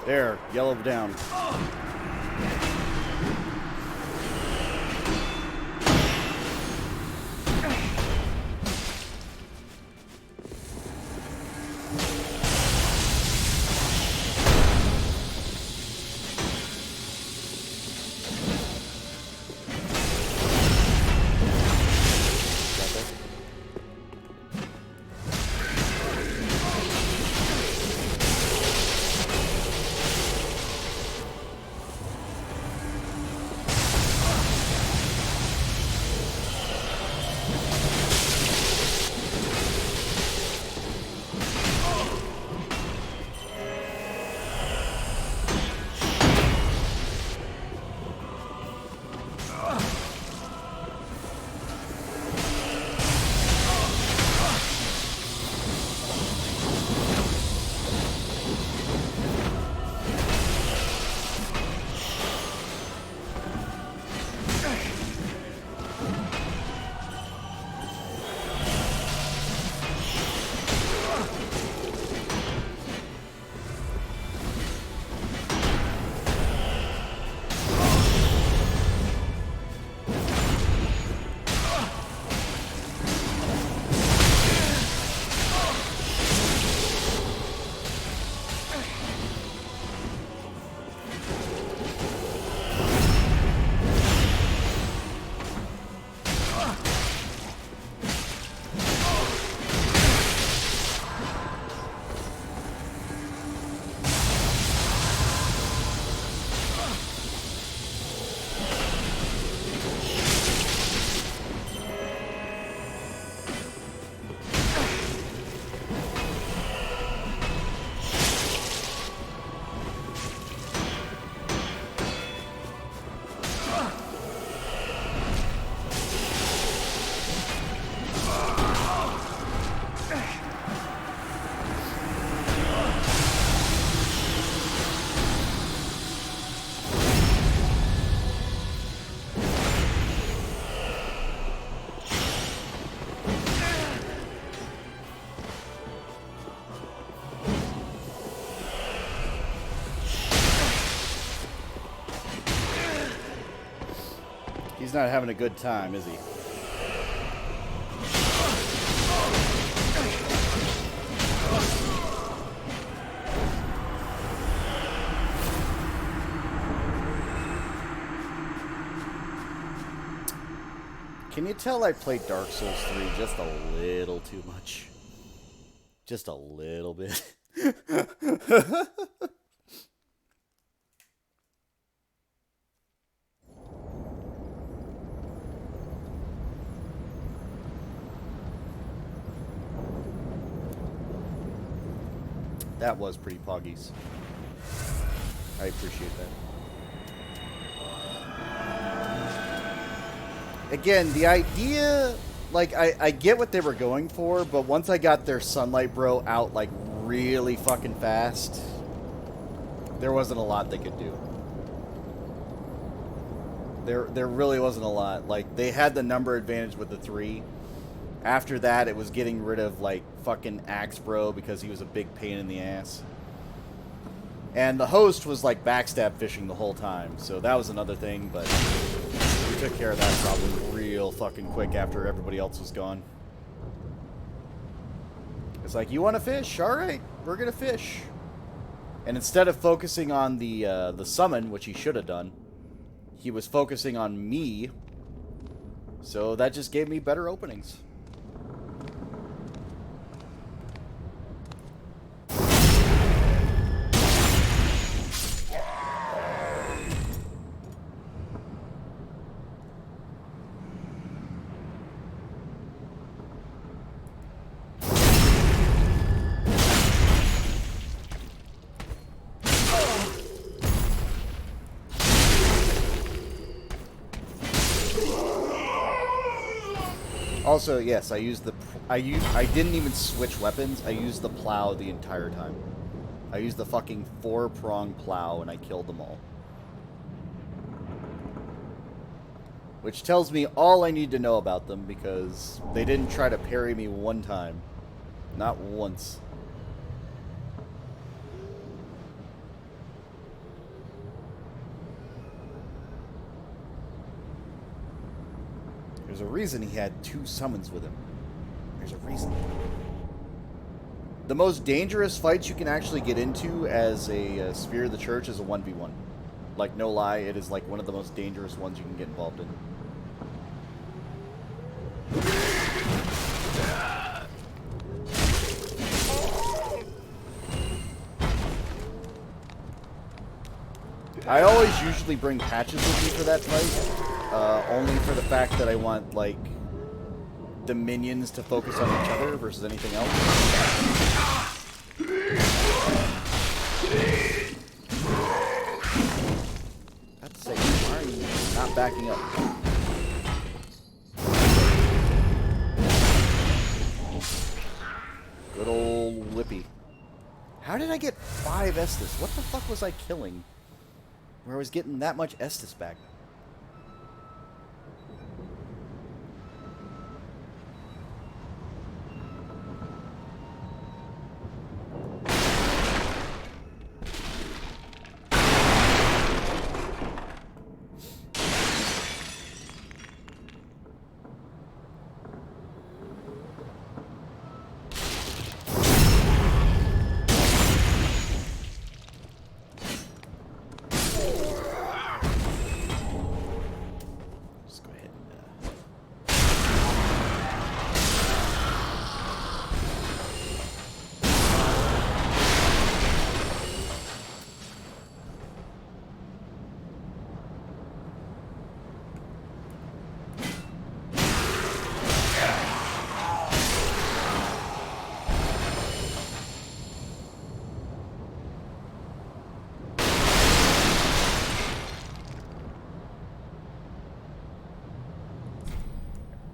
There, yellow down. He's not having a good time, is he? Can you tell I played Dark Souls 3 just a little too much? Just a little bit. That was pretty poggies. I appreciate that. Again, the idea, like, I get what they were going for, but once I got their Sunlight Bro out, like, really fucking fast, there wasn't a lot they could do. There really wasn't a lot. Like, they had the number advantage with the 3. After that, it was getting rid of, like, fucking Axe Bro because he was a big pain in the ass. And the host was, like, backstab fishing the whole time, so that was another thing, but we took care of that probably real fucking quick after everybody else was gone. It's like, you want to fish? Alright, we're gonna fish. And instead of focusing on the summon, which he should have done, he was focusing on me, so that just gave me better openings. Also, yes, I didn't even switch weapons. I used the plow the entire time. I used the fucking 4-prong plow and I killed them all. Which tells me all I need to know about them because they didn't try to parry me one time. Not once. There's a reason he had 2 summons with him. There's a reason. The most dangerous fights you can actually get into as a Spear of the Church is a 1v1. Like, no lie, it is like one of the most dangerous ones you can get involved in. I always usually bring patches with me for that fight. Only for the fact that I want, like, the minions to focus on each other versus anything else. I have to say, why are you not backing up? Good old Whippy. How did I get 5 Estus? What the fuck was I killing? Where I was getting that much Estus back?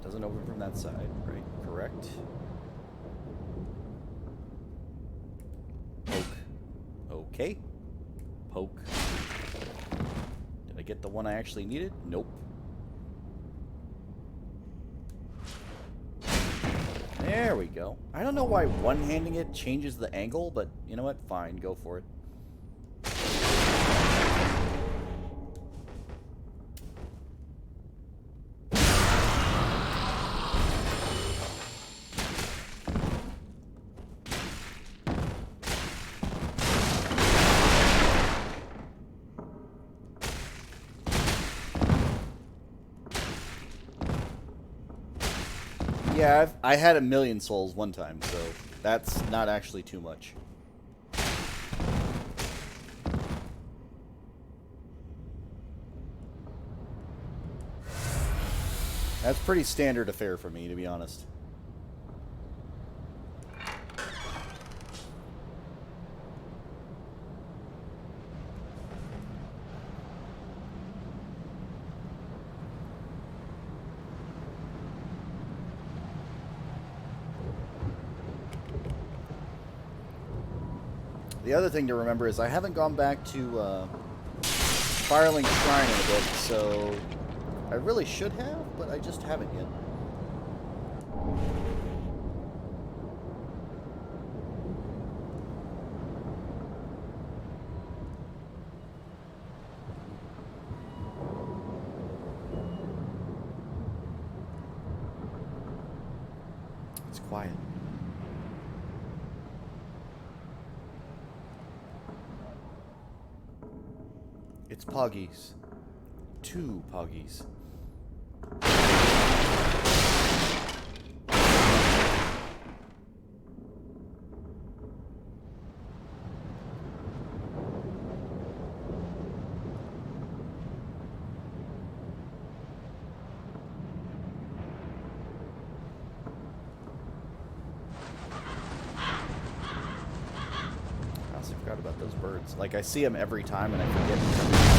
Doesn't open from that side, right? Correct. Poke. Okay. Poke. Did I get the one I actually needed? Nope. There we go. I don't know why one-handing it changes the angle, but you know what? Fine, go for it. Yeah, I had 1,000,000 souls one time, so that's not actually too much. That's pretty standard affair for me, to be honest. The other thing to remember is I haven't gone back to Firelink Shrine in a bit, so I really should have, but I just haven't yet. It's quiet. It's Poggies. 2 Poggies. I also forgot about those birds. Like, I see them every time and I forget every time.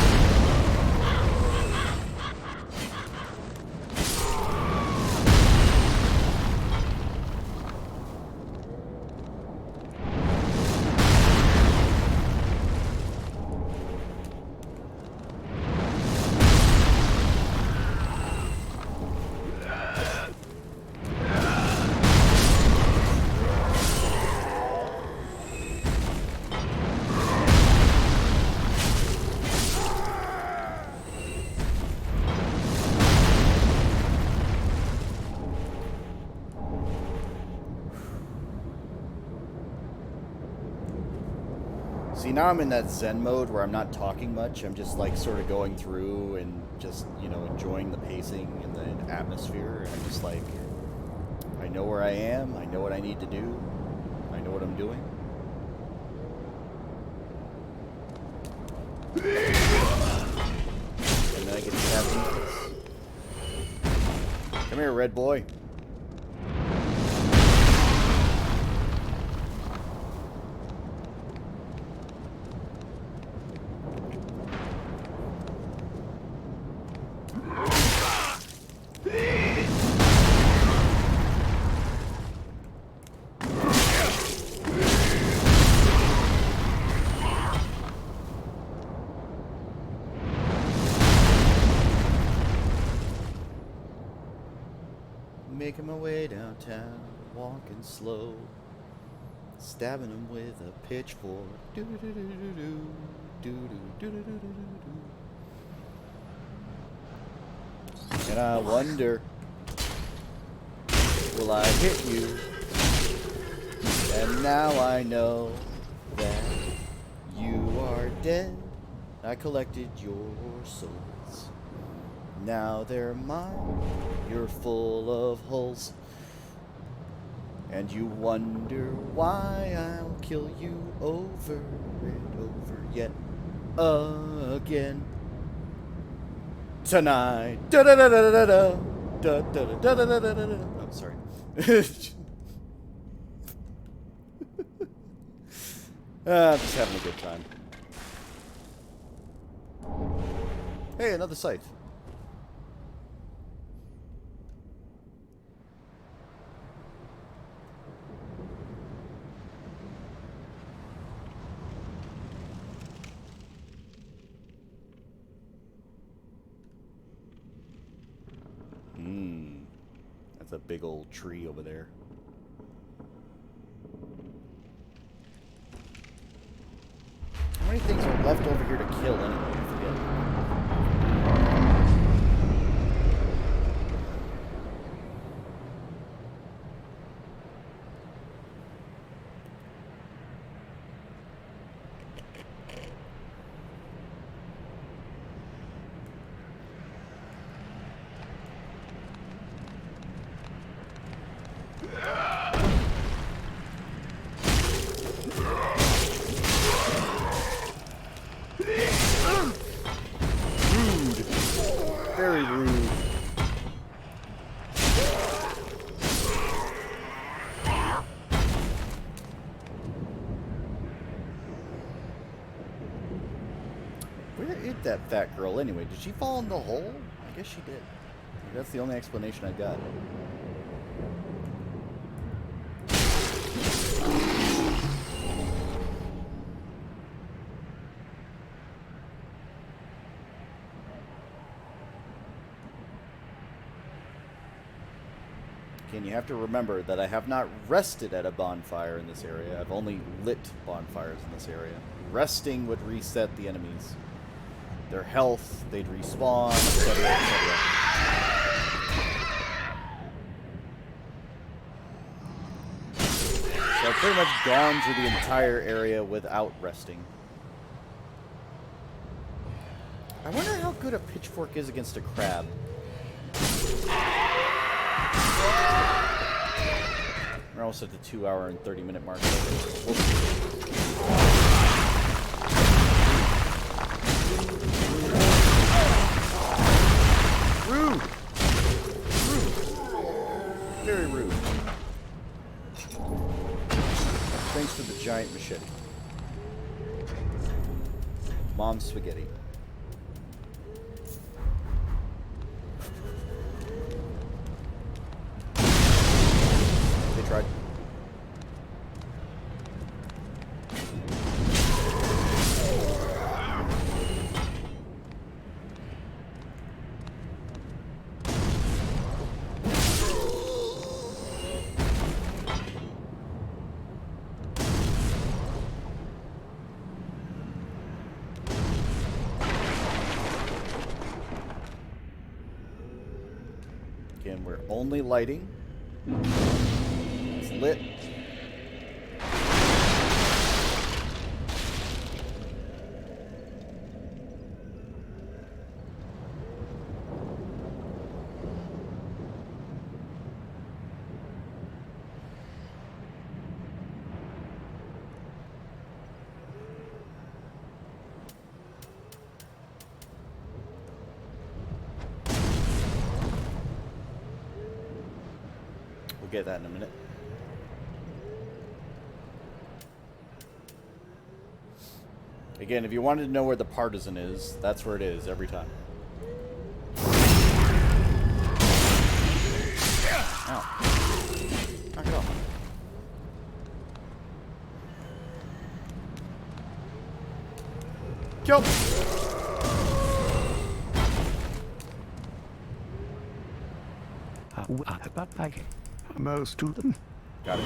See, now I'm in that Zen mode where I'm not talking much. I'm just like sort of going through and just, you know, enjoying the pacing and the atmosphere. And I'm just like, I know where I am. I know what I need to do. I know what I'm doing. And then I get to have these. Come here, red boy. Making my way downtown, walking slow, stabbing him with a pitchfork. Do do do do do do do do do do do. And I wonder, will I hit you? And now I know that you are dead. I collected your souls. Now they're mine. You're full of holes. And you wonder why I'll kill you over and over yet again. Tonight. Da da da da da da. Da da da da da da da da. Oh, sorry. I'm just having a good time. Hey, another site. That's a big old tree over there. How many things are left over here to kill anyway? I forget. hit that fat girl anyway? Did she fall in the hole? I guess she did. That's the only explanation I got. Again, you have to remember that I have not rested at a bonfire in this area. I've only lit bonfires in this area. Resting would reset the enemies. Their health, they'd respawn, etc., etc. So I've pretty much gone through the entire area without resting. I wonder how good a pitchfork is against a crab. We're almost at the 2-hour and 30-minute mark. Rude! Rude. Very rude. Thanks for the giant machete. Mom's spaghetti. They tried. Again, we're only lighting. It's lit. We'll get that in a minute. Again, if you wanted to know where the partisan is, that's where it is every time. Ow. Knock it off. Kill! Most to them. Got it.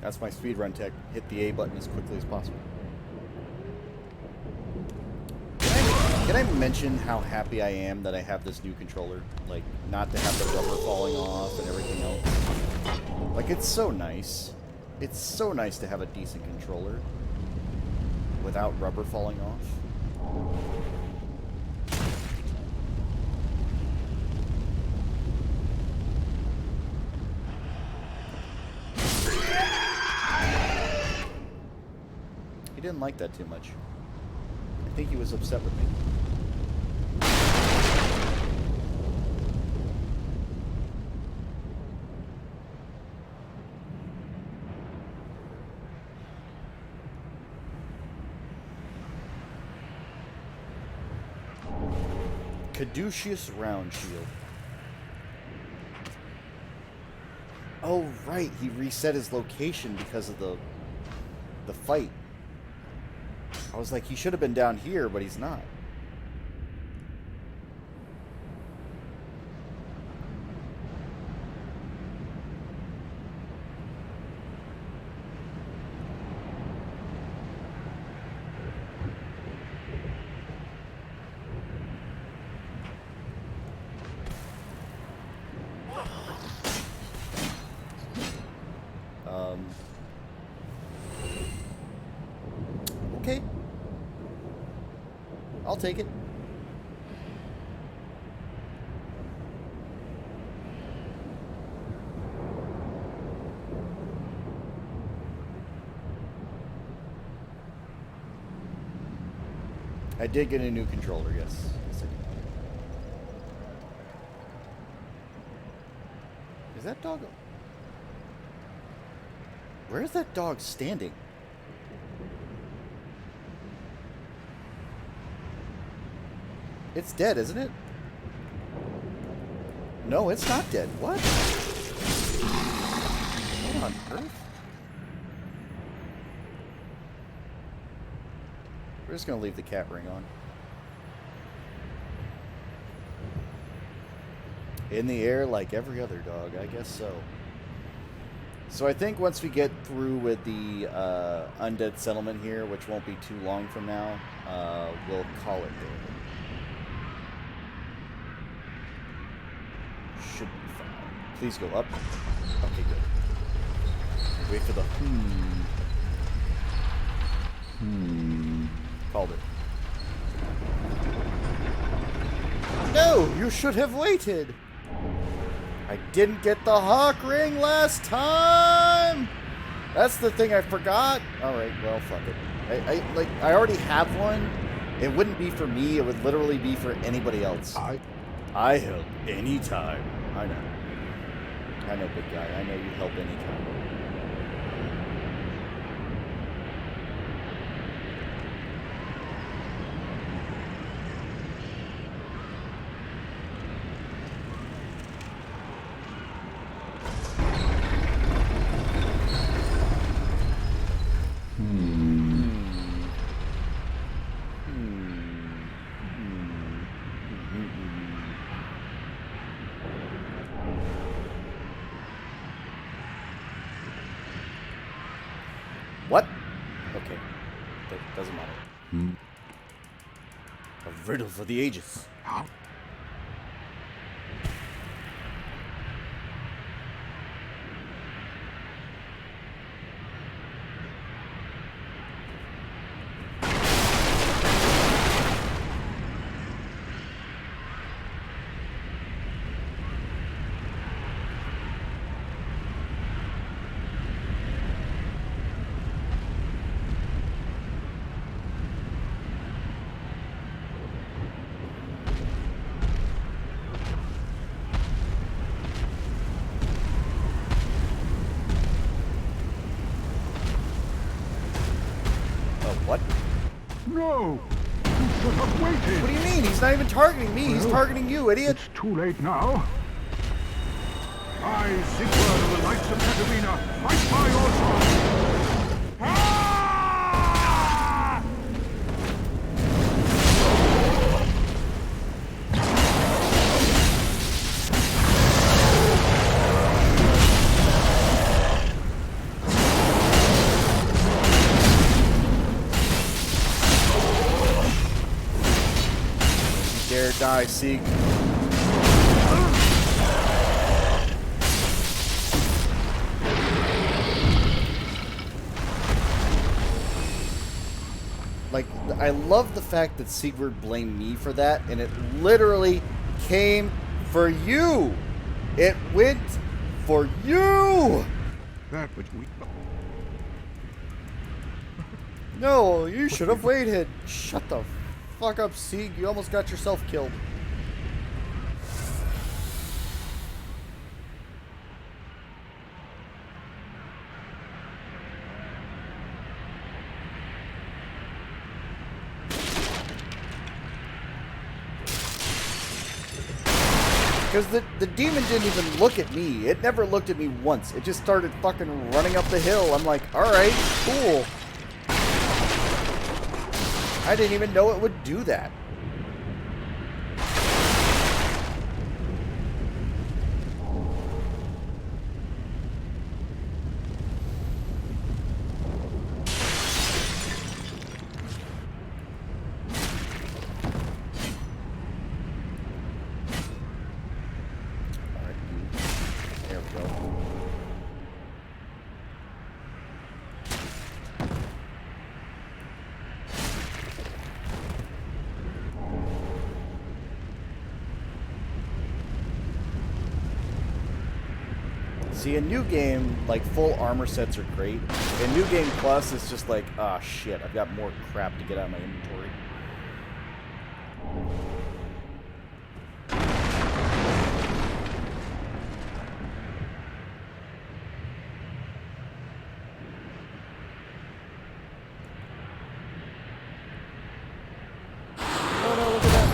That's my speedrun tech. Hit the A button as quickly as possible. Can I mention how happy I am that I have this new controller? Like, not to have the rubber falling off and everything else. Like, it's so nice. It's so nice to have a decent controller without rubber falling off. He didn't like that too much. I think he was upset with me. Caduceus round shield. Oh right, he reset his location because of the fight. I was like, he should have been down here, but he's not. Okay. I'll take it. I did get a new controller, yes. Yes, I did. Is that dog... Where is that dog standing? It's dead, isn't it? No, it's not dead. What? What on earth? We're just gonna leave the cat ring on. In the air like every other dog, I guess so. So I think once we get through with the undead settlement here, which won't be too long from now, we'll call it there. Should be fine. Please go up. Okay, good. Wait for the Called it. No, you should have waited. I didn't get the hawk ring last time. That's the thing I forgot. All right, well, fuck it. I already have one. It wouldn't be for me. It would literally be for anybody else. I help anytime. I know. I know, big guy. I know you help anytime. What? Okay. That doesn't matter. A riddle for the ages. What? No! You should have waited! What do you mean? He's not even targeting me. He's targeting you, idiot. It's too late now. I, Sigurd of the Knights of Katarina, fight by your side! Ah! Dare die, Sieg. Like, I love the fact that Sigurd blamed me for that, and it literally came for you. It went for you. That which we... No, you should have waited. Shut the fuck up, Sieg. You almost got yourself killed. Because the demon didn't even look at me. It never looked at me once. It just started fucking running up the hill. I'm like, alright, cool. I didn't even know it would do that. There we go. See, in New Game, like, full armor sets are great. In New Game Plus, it's just like, ah, shit, I've got more crap to get out of my inventory. Oh no, look at that.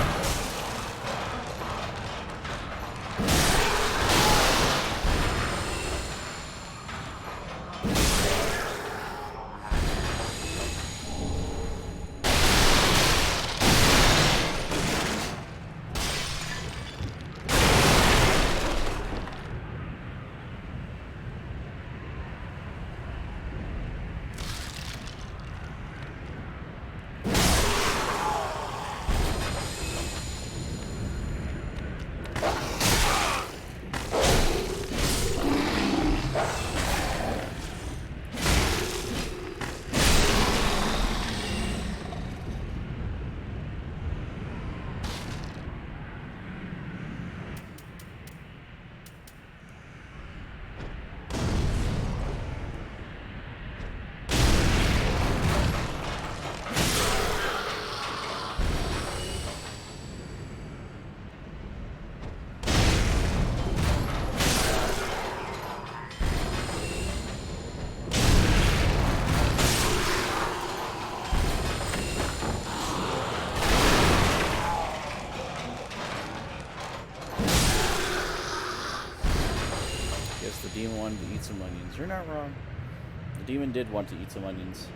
The demon wanted to eat some onions. You're not wrong. The demon did want to eat some onions.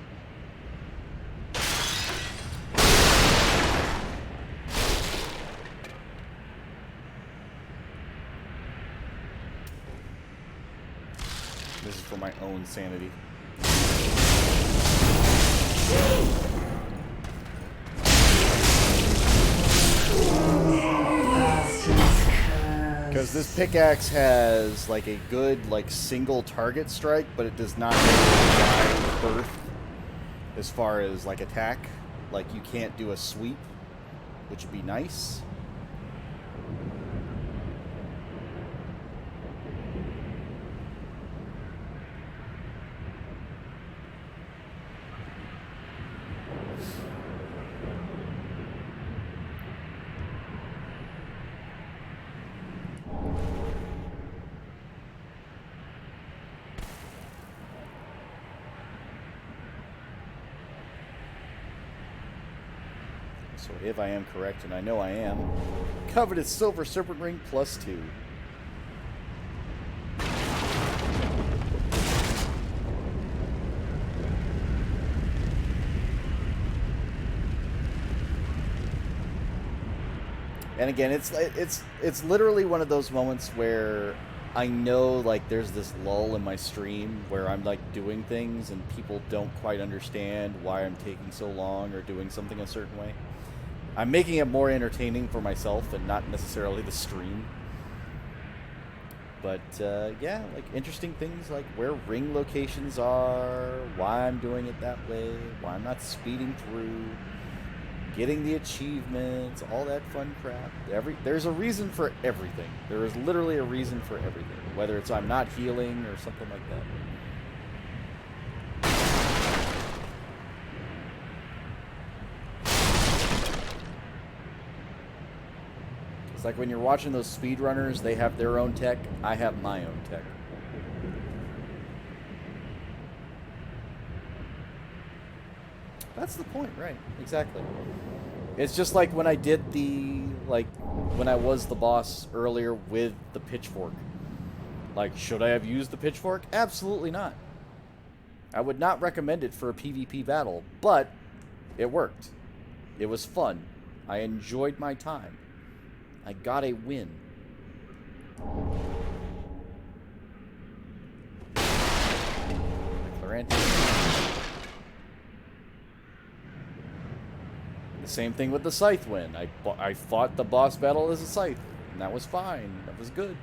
This is for my own sanity. Because this pickaxe has like a good like single target strike, but it does not have a wide berth as far as like attack. Like you can't do a sweep, which would be nice. So if I am correct, and I know I am, coveted silver serpent ring +2. And again, it's literally one of those moments where I know like there's this lull in my stream where I'm like doing things and people don't quite understand why I'm taking so long or doing something a certain way. I'm making it more entertaining for myself and not necessarily the stream. But yeah, like interesting things like where ring locations are, why I'm doing it that way, why I'm not speeding through, getting the achievements, all that fun crap. There's a reason for everything. There is literally a reason for everything, whether it's I'm not healing or something like that. It's like when you're watching those speedrunners, they have their own tech, I have my own tech. That's the point, right? Exactly. It's just like when I did when I was the boss earlier with the pitchfork. Like, should I have used the pitchfork? Absolutely not. I would not recommend it for a PvP battle, but it worked. It was fun. I enjoyed my time. I got a win. The same thing with the scythe win. I fought the boss battle as a scythe, and that was fine. That was good.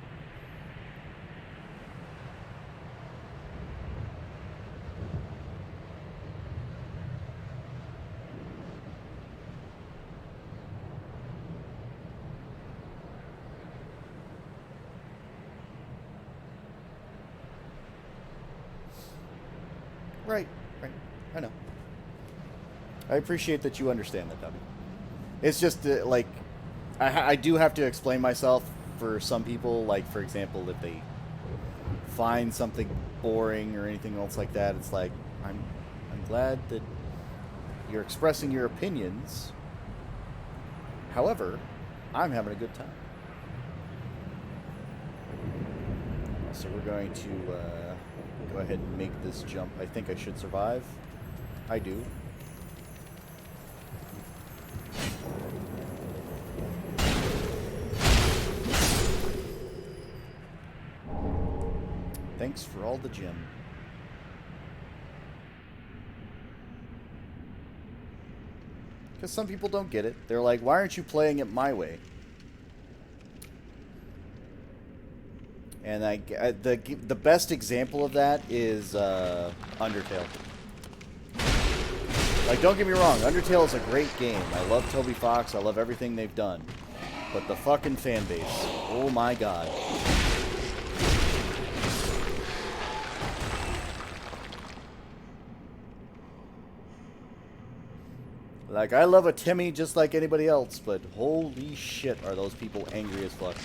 Right. I know. I appreciate that you understand that, Dummy. It's just, like, I do have to explain myself for some people. Like, for example, if they find something boring or anything else like that, it's like, I'm glad that you're expressing your opinions. However, I'm having a good time. So we're going to go ahead and make this jump. I think I should survive. I do. Thanks for all the gem. Because some people don't get it. They're like, why aren't you playing it my way? And the best example of that is Undertale. Like, don't get me wrong, Undertale is a great game. I love Toby Fox, I love everything they've done. But the fucking fan base, oh my god. Like, I love a Timmy just like anybody else, but holy shit are those people angry as fuck.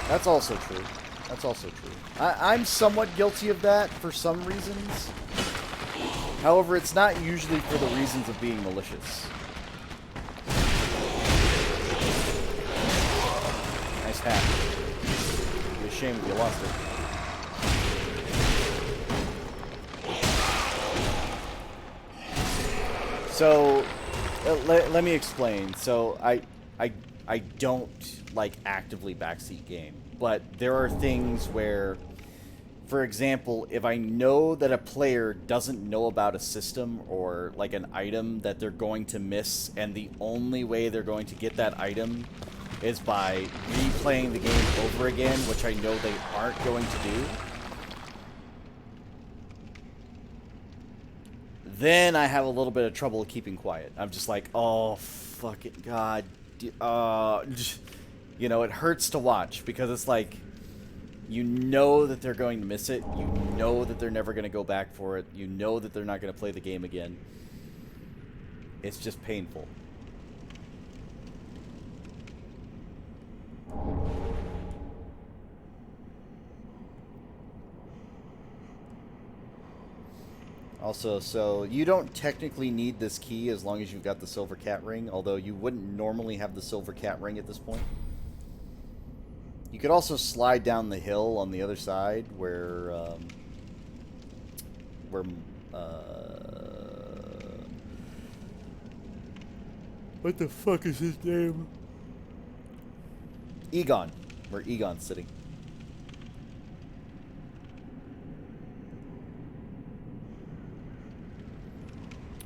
That's also true. That's also true. I'm somewhat guilty of that for some reasons. However, it's not usually for the reasons of being malicious. Nice pack. It'd be a shame if you lost it. So, let me explain. So, I don't, like, actively backseat game. But there are things where, for example, if I know that a player doesn't know about a system or, like, an item that they're going to miss, and the only way they're going to get that item is by replaying the game over again, which I know they aren't going to do, then I have a little bit of trouble keeping quiet. I'm just like, oh, fucking God. You know, it hurts to watch because it's like, you know that they're going to miss it. You know that they're never going to go back for it. You know that they're not going to play the game again. It's just painful. Also, so you don't technically need this key as long as you've got the silver cat ring, although you wouldn't normally have the silver cat ring at this point. You could also slide down the hill on the other side where what the fuck is his name? Egon. Where Egon's sitting.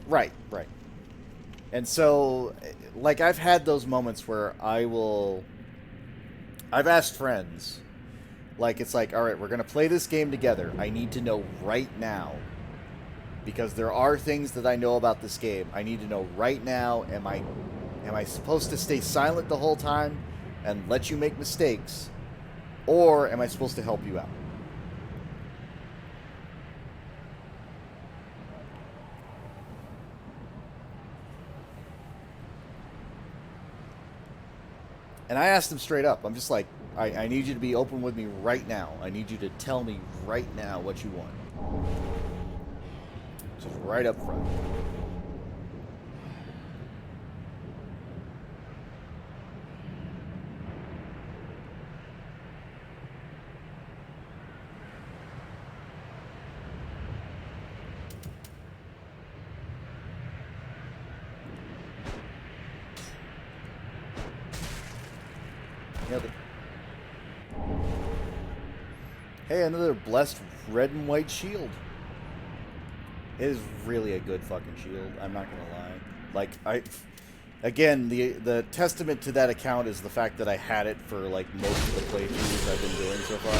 Right, right. And so, like, I've had those moments where I've asked friends, like, it's like, all right, we're going to play this game together. I need to know right now. Because there are things that I know about this game. I need to know right now, am I supposed to stay silent the whole time and let you make mistakes? Or am I supposed to help you out? And I asked him straight up. I'm just like, I need you to be open with me right now. I need you to tell me right now what you want. Just right up front. Nailed it. Hey, another blessed red and white shield. It is really a good fucking shield, I'm not gonna lie. Like, again, the testament to that account is the fact that I had it for, like, most of the playthroughs I've been doing so far.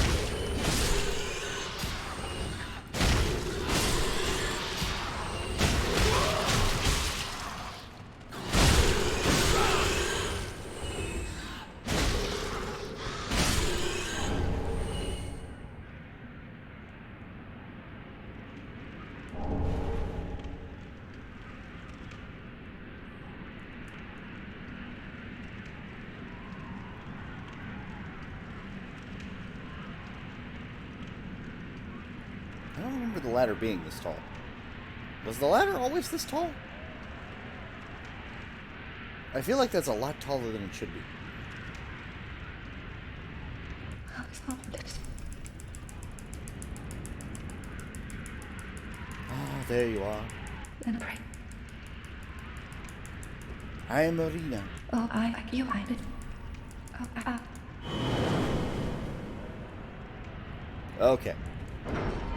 I don't remember the ladder being this tall. Was the ladder always this tall? I feel like that's a lot taller than it should be. Oh, there you are. Then pray. I am Marina. Oh, I you I did. Oh, Okay.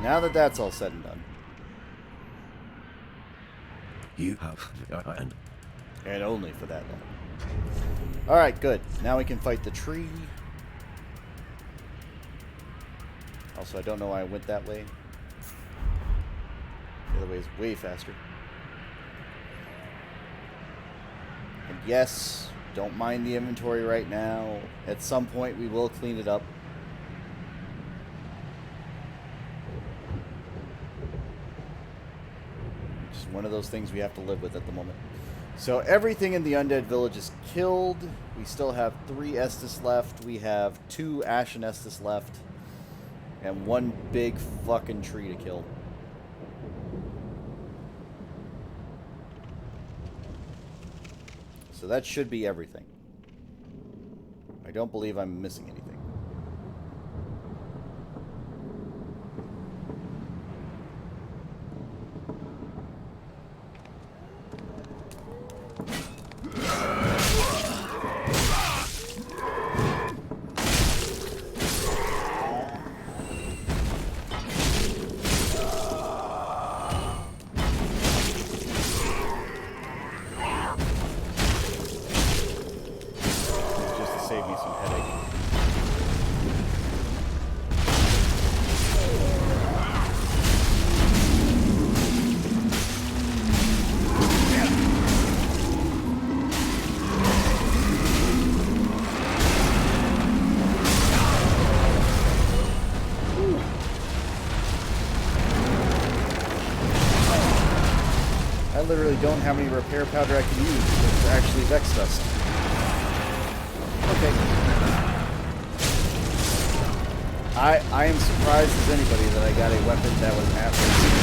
Now that that's all said and done. You have And only for that long. Alright, good. Now we can fight the tree. Also, I don't know why I went that way. The other way is way faster. And yes, don't mind the inventory right now. At some point, we will clean it up. Just one of those things we have to live with at the moment. So everything in the undead village is killed. We still have 3 Estus left. We have 2 Ashen Estus left. And 1 big fucking tree to kill. So that should be everything. I don't believe I'm missing anything. Save me some headache. I literally don't have any repair powder I can use to actually Vex Dust. Okay. I am surprised as anybody that I got a weapon that was at risk.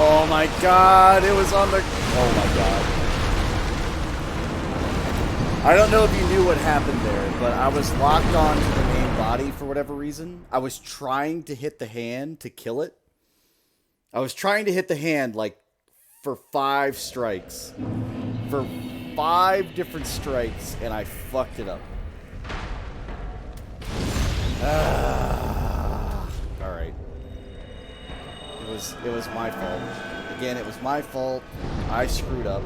Oh my god, it was on the... Oh my god. I don't know if you knew what happened there, but I was locked on to the main body for whatever reason. I was trying to hit the hand to kill it. I was trying to hit the hand, like, for 5 strikes. For 5 different strikes, and I fucked it up. Alright. It was my fault. Again, it was my fault. I screwed up.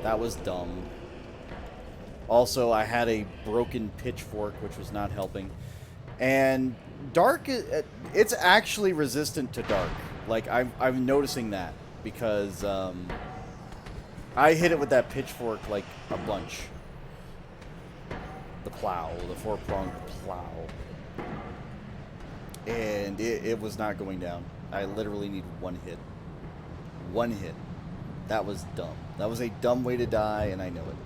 That was dumb. Also, I had a broken pitchfork, which was not helping. And dark, it's actually resistant to dark. Like, I'm noticing that. Because, I hit it with that pitchfork, like, a bunch. The plow. The 4-pronged plow. And it was not going down. I literally need 1 hit. 1 hit. That was dumb. That was a dumb way to die, and I know it.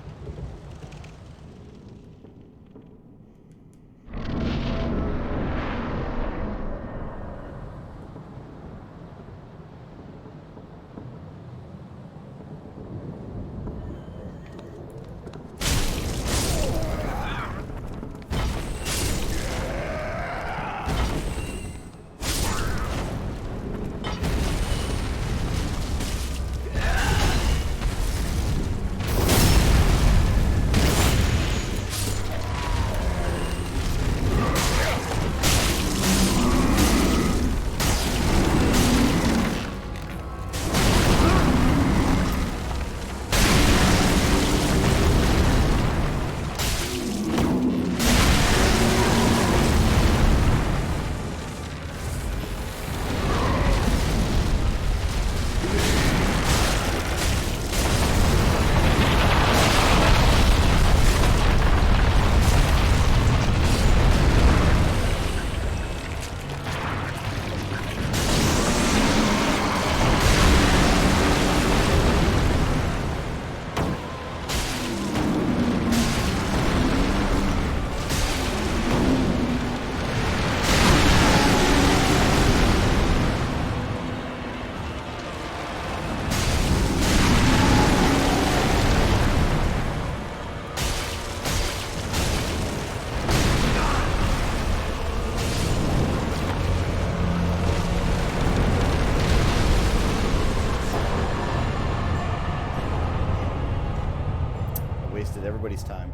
wasted everybody's time.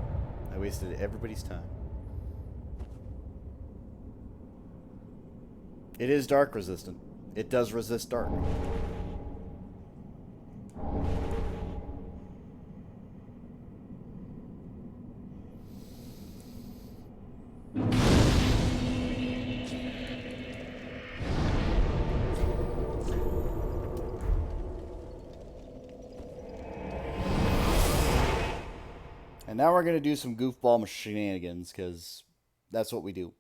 I wasted everybody's time. It is dark resistant. It does resist dark. And now we're going to do some goofball shenanigans, because that's what we do.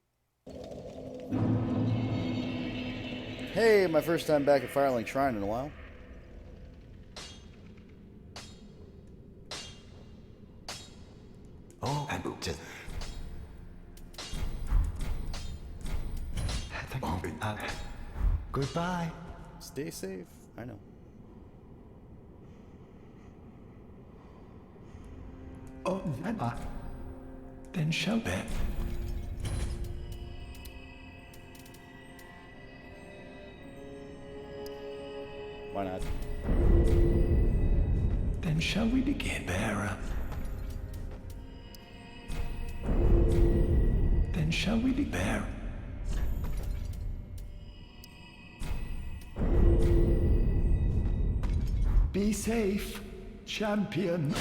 Hey, my first time back at Firelink Shrine in a while. Oh, and goodbye. Stay safe. I know. Oh, then shall we? Why not? Then shall we begin, bearer? Then shall we be bearer? Be safe, champion.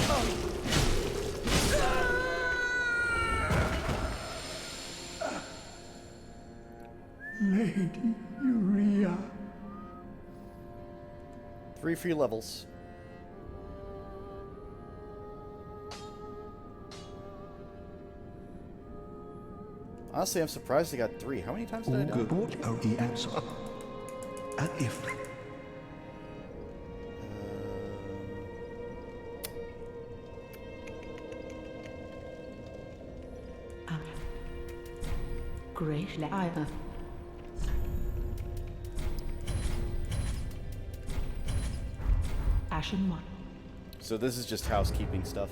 Lady Urea. 3 free levels. Honestly, I'm surprised I got 3. How many times did I die? Good. What are the answer? And if Great Leiber. Ashen one. So this is just housekeeping stuff.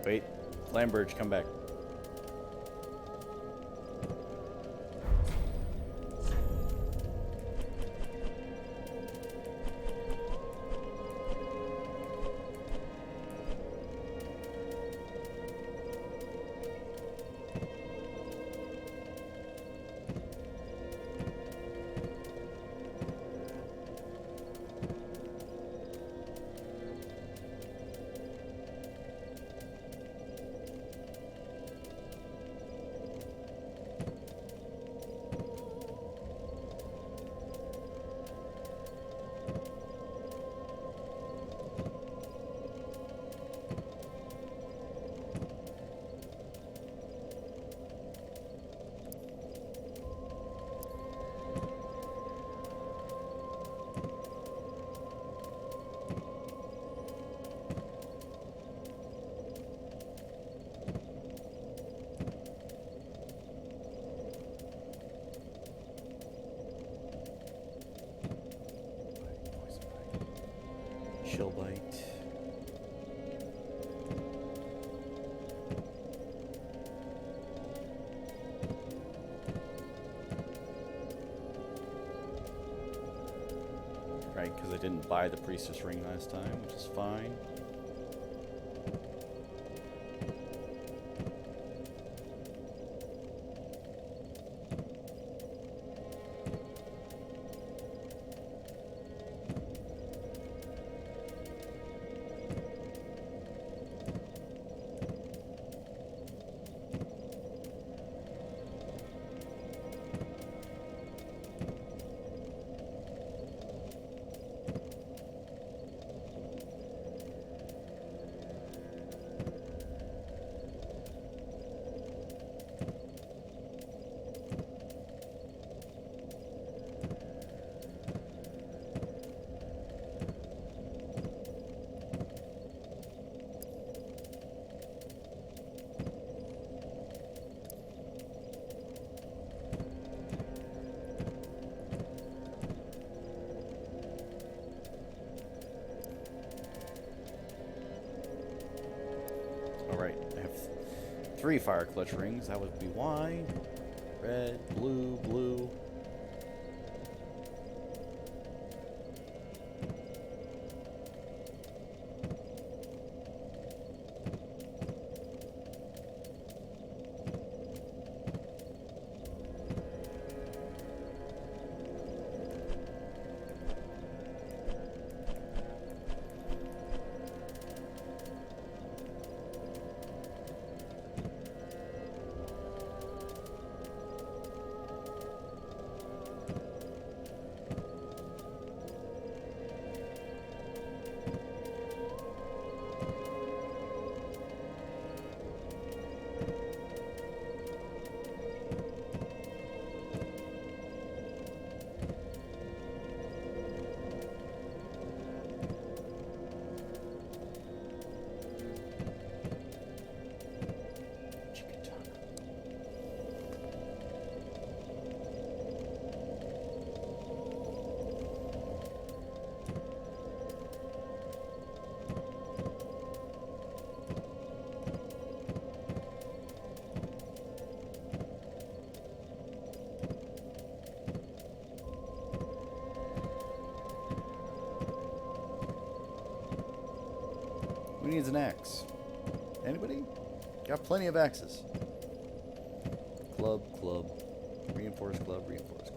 Wait, Lamberge, come back. Chill bite. Right, because I didn't buy the priestess ring last time, which is fine. right. I have 3 fire clutch rings. That would be why. Red, blue, blue. Who needs an axe? Anybody? Got plenty of axes. Club, club. Reinforced club, reinforced club.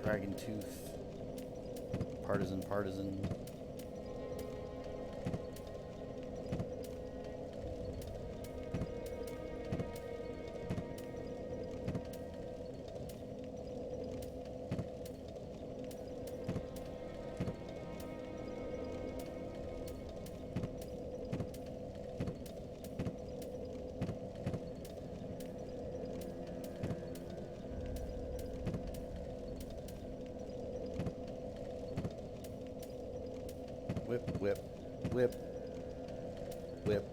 Dragon Tooth. Partisan, partisan. Whip, whip, whip, whip,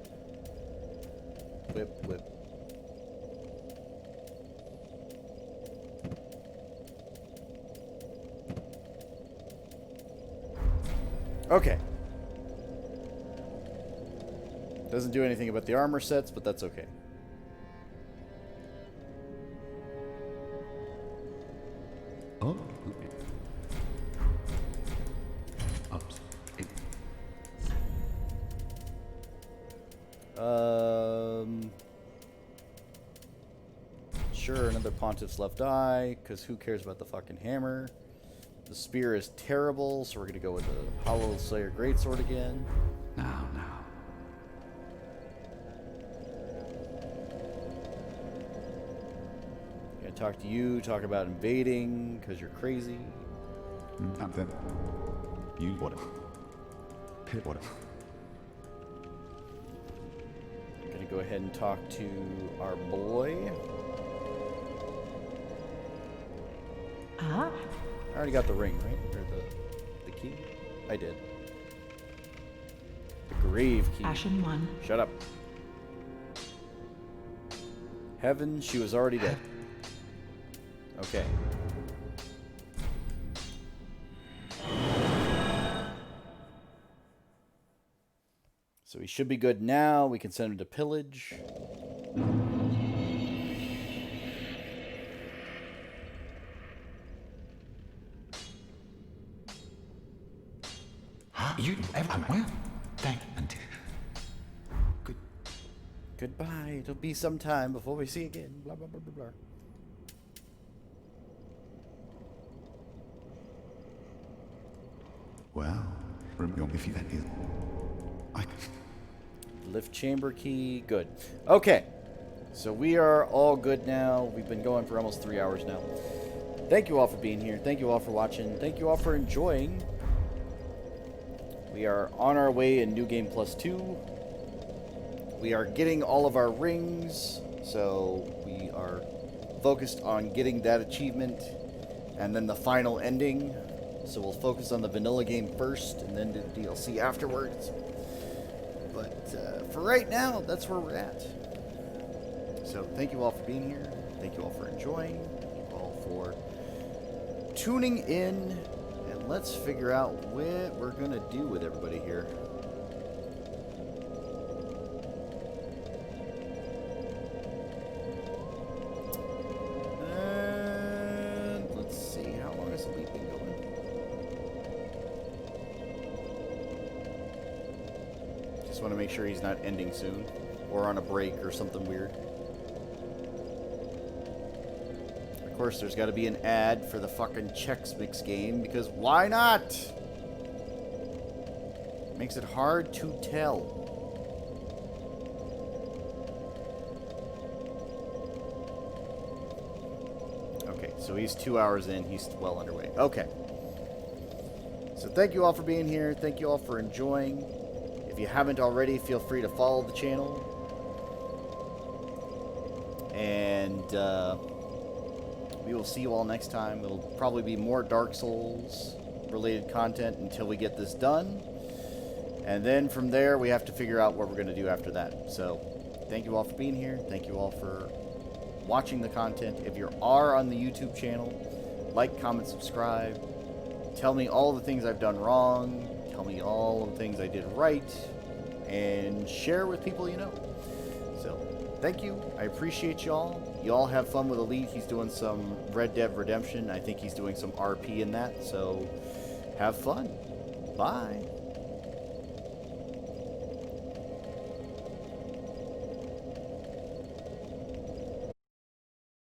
whip, whip. Okay. Doesn't do anything about the armor sets, but that's okay. Oh. Ups. Sure, another Pontiff's left eye, because who cares about the fucking hammer? The spear is terrible, so we're going to go with the Hollow Slayer Greatsword again. Now. Gonna talk to you, talk about invading, because you're crazy. And then you what? Pit what? Gonna go ahead and talk to our boy. Ah, I already got the ring, right? Or the key? I did. The grave key. Ashen one. Shut up. Heaven, she was already dead. Okay. So he should be good now. We can send him to pillage. You everywhere? Thank you. Good. Goodbye. It'll be some time before we see again. Blah, blah, blah, blah, blah. Well, remember if you that is. I Lift chamber key. Good. Okay. So we are all good now. We've been going for almost 3 hours now. Thank you all for being here. Thank you all for watching. Thank you all for enjoying. We are on our way in New Game Plus 2. We are getting all of our rings. So we are focused on getting that achievement and then the final ending. So we'll focus on the vanilla game first and then do the DLC afterwards. But for right now, that's where we're at. So thank you all for being here. Thank you all for enjoying. Thank you all for tuning in. And let's figure out what we're going to do with everybody here. And let's see, how long has the week been going? Just want to make sure he's not ending soon or on a break or something weird. Of course, there's got to be an ad for the fucking Chex Mix game, because why not? Makes it hard to tell. Okay, so he's 2 hours in. He's well underway. Okay. So thank you all for being here. Thank you all for enjoying. If you haven't already, feel free to follow the channel. And we will see you all next time. It'll probably be more Dark Souls related content until we get this done. And then from there, we have to figure out what we're going to do after that. So thank you all for being here. Thank you all for watching the content. If you are on the YouTube channel, like, comment, subscribe. Tell me all the things I've done wrong. Tell me all the things I did right. And share with people you know. So thank you. I appreciate y'all. Y'all have fun with Elite. He's doing some Red Dead Redemption. I think he's doing some RP in that. So have fun. Bye.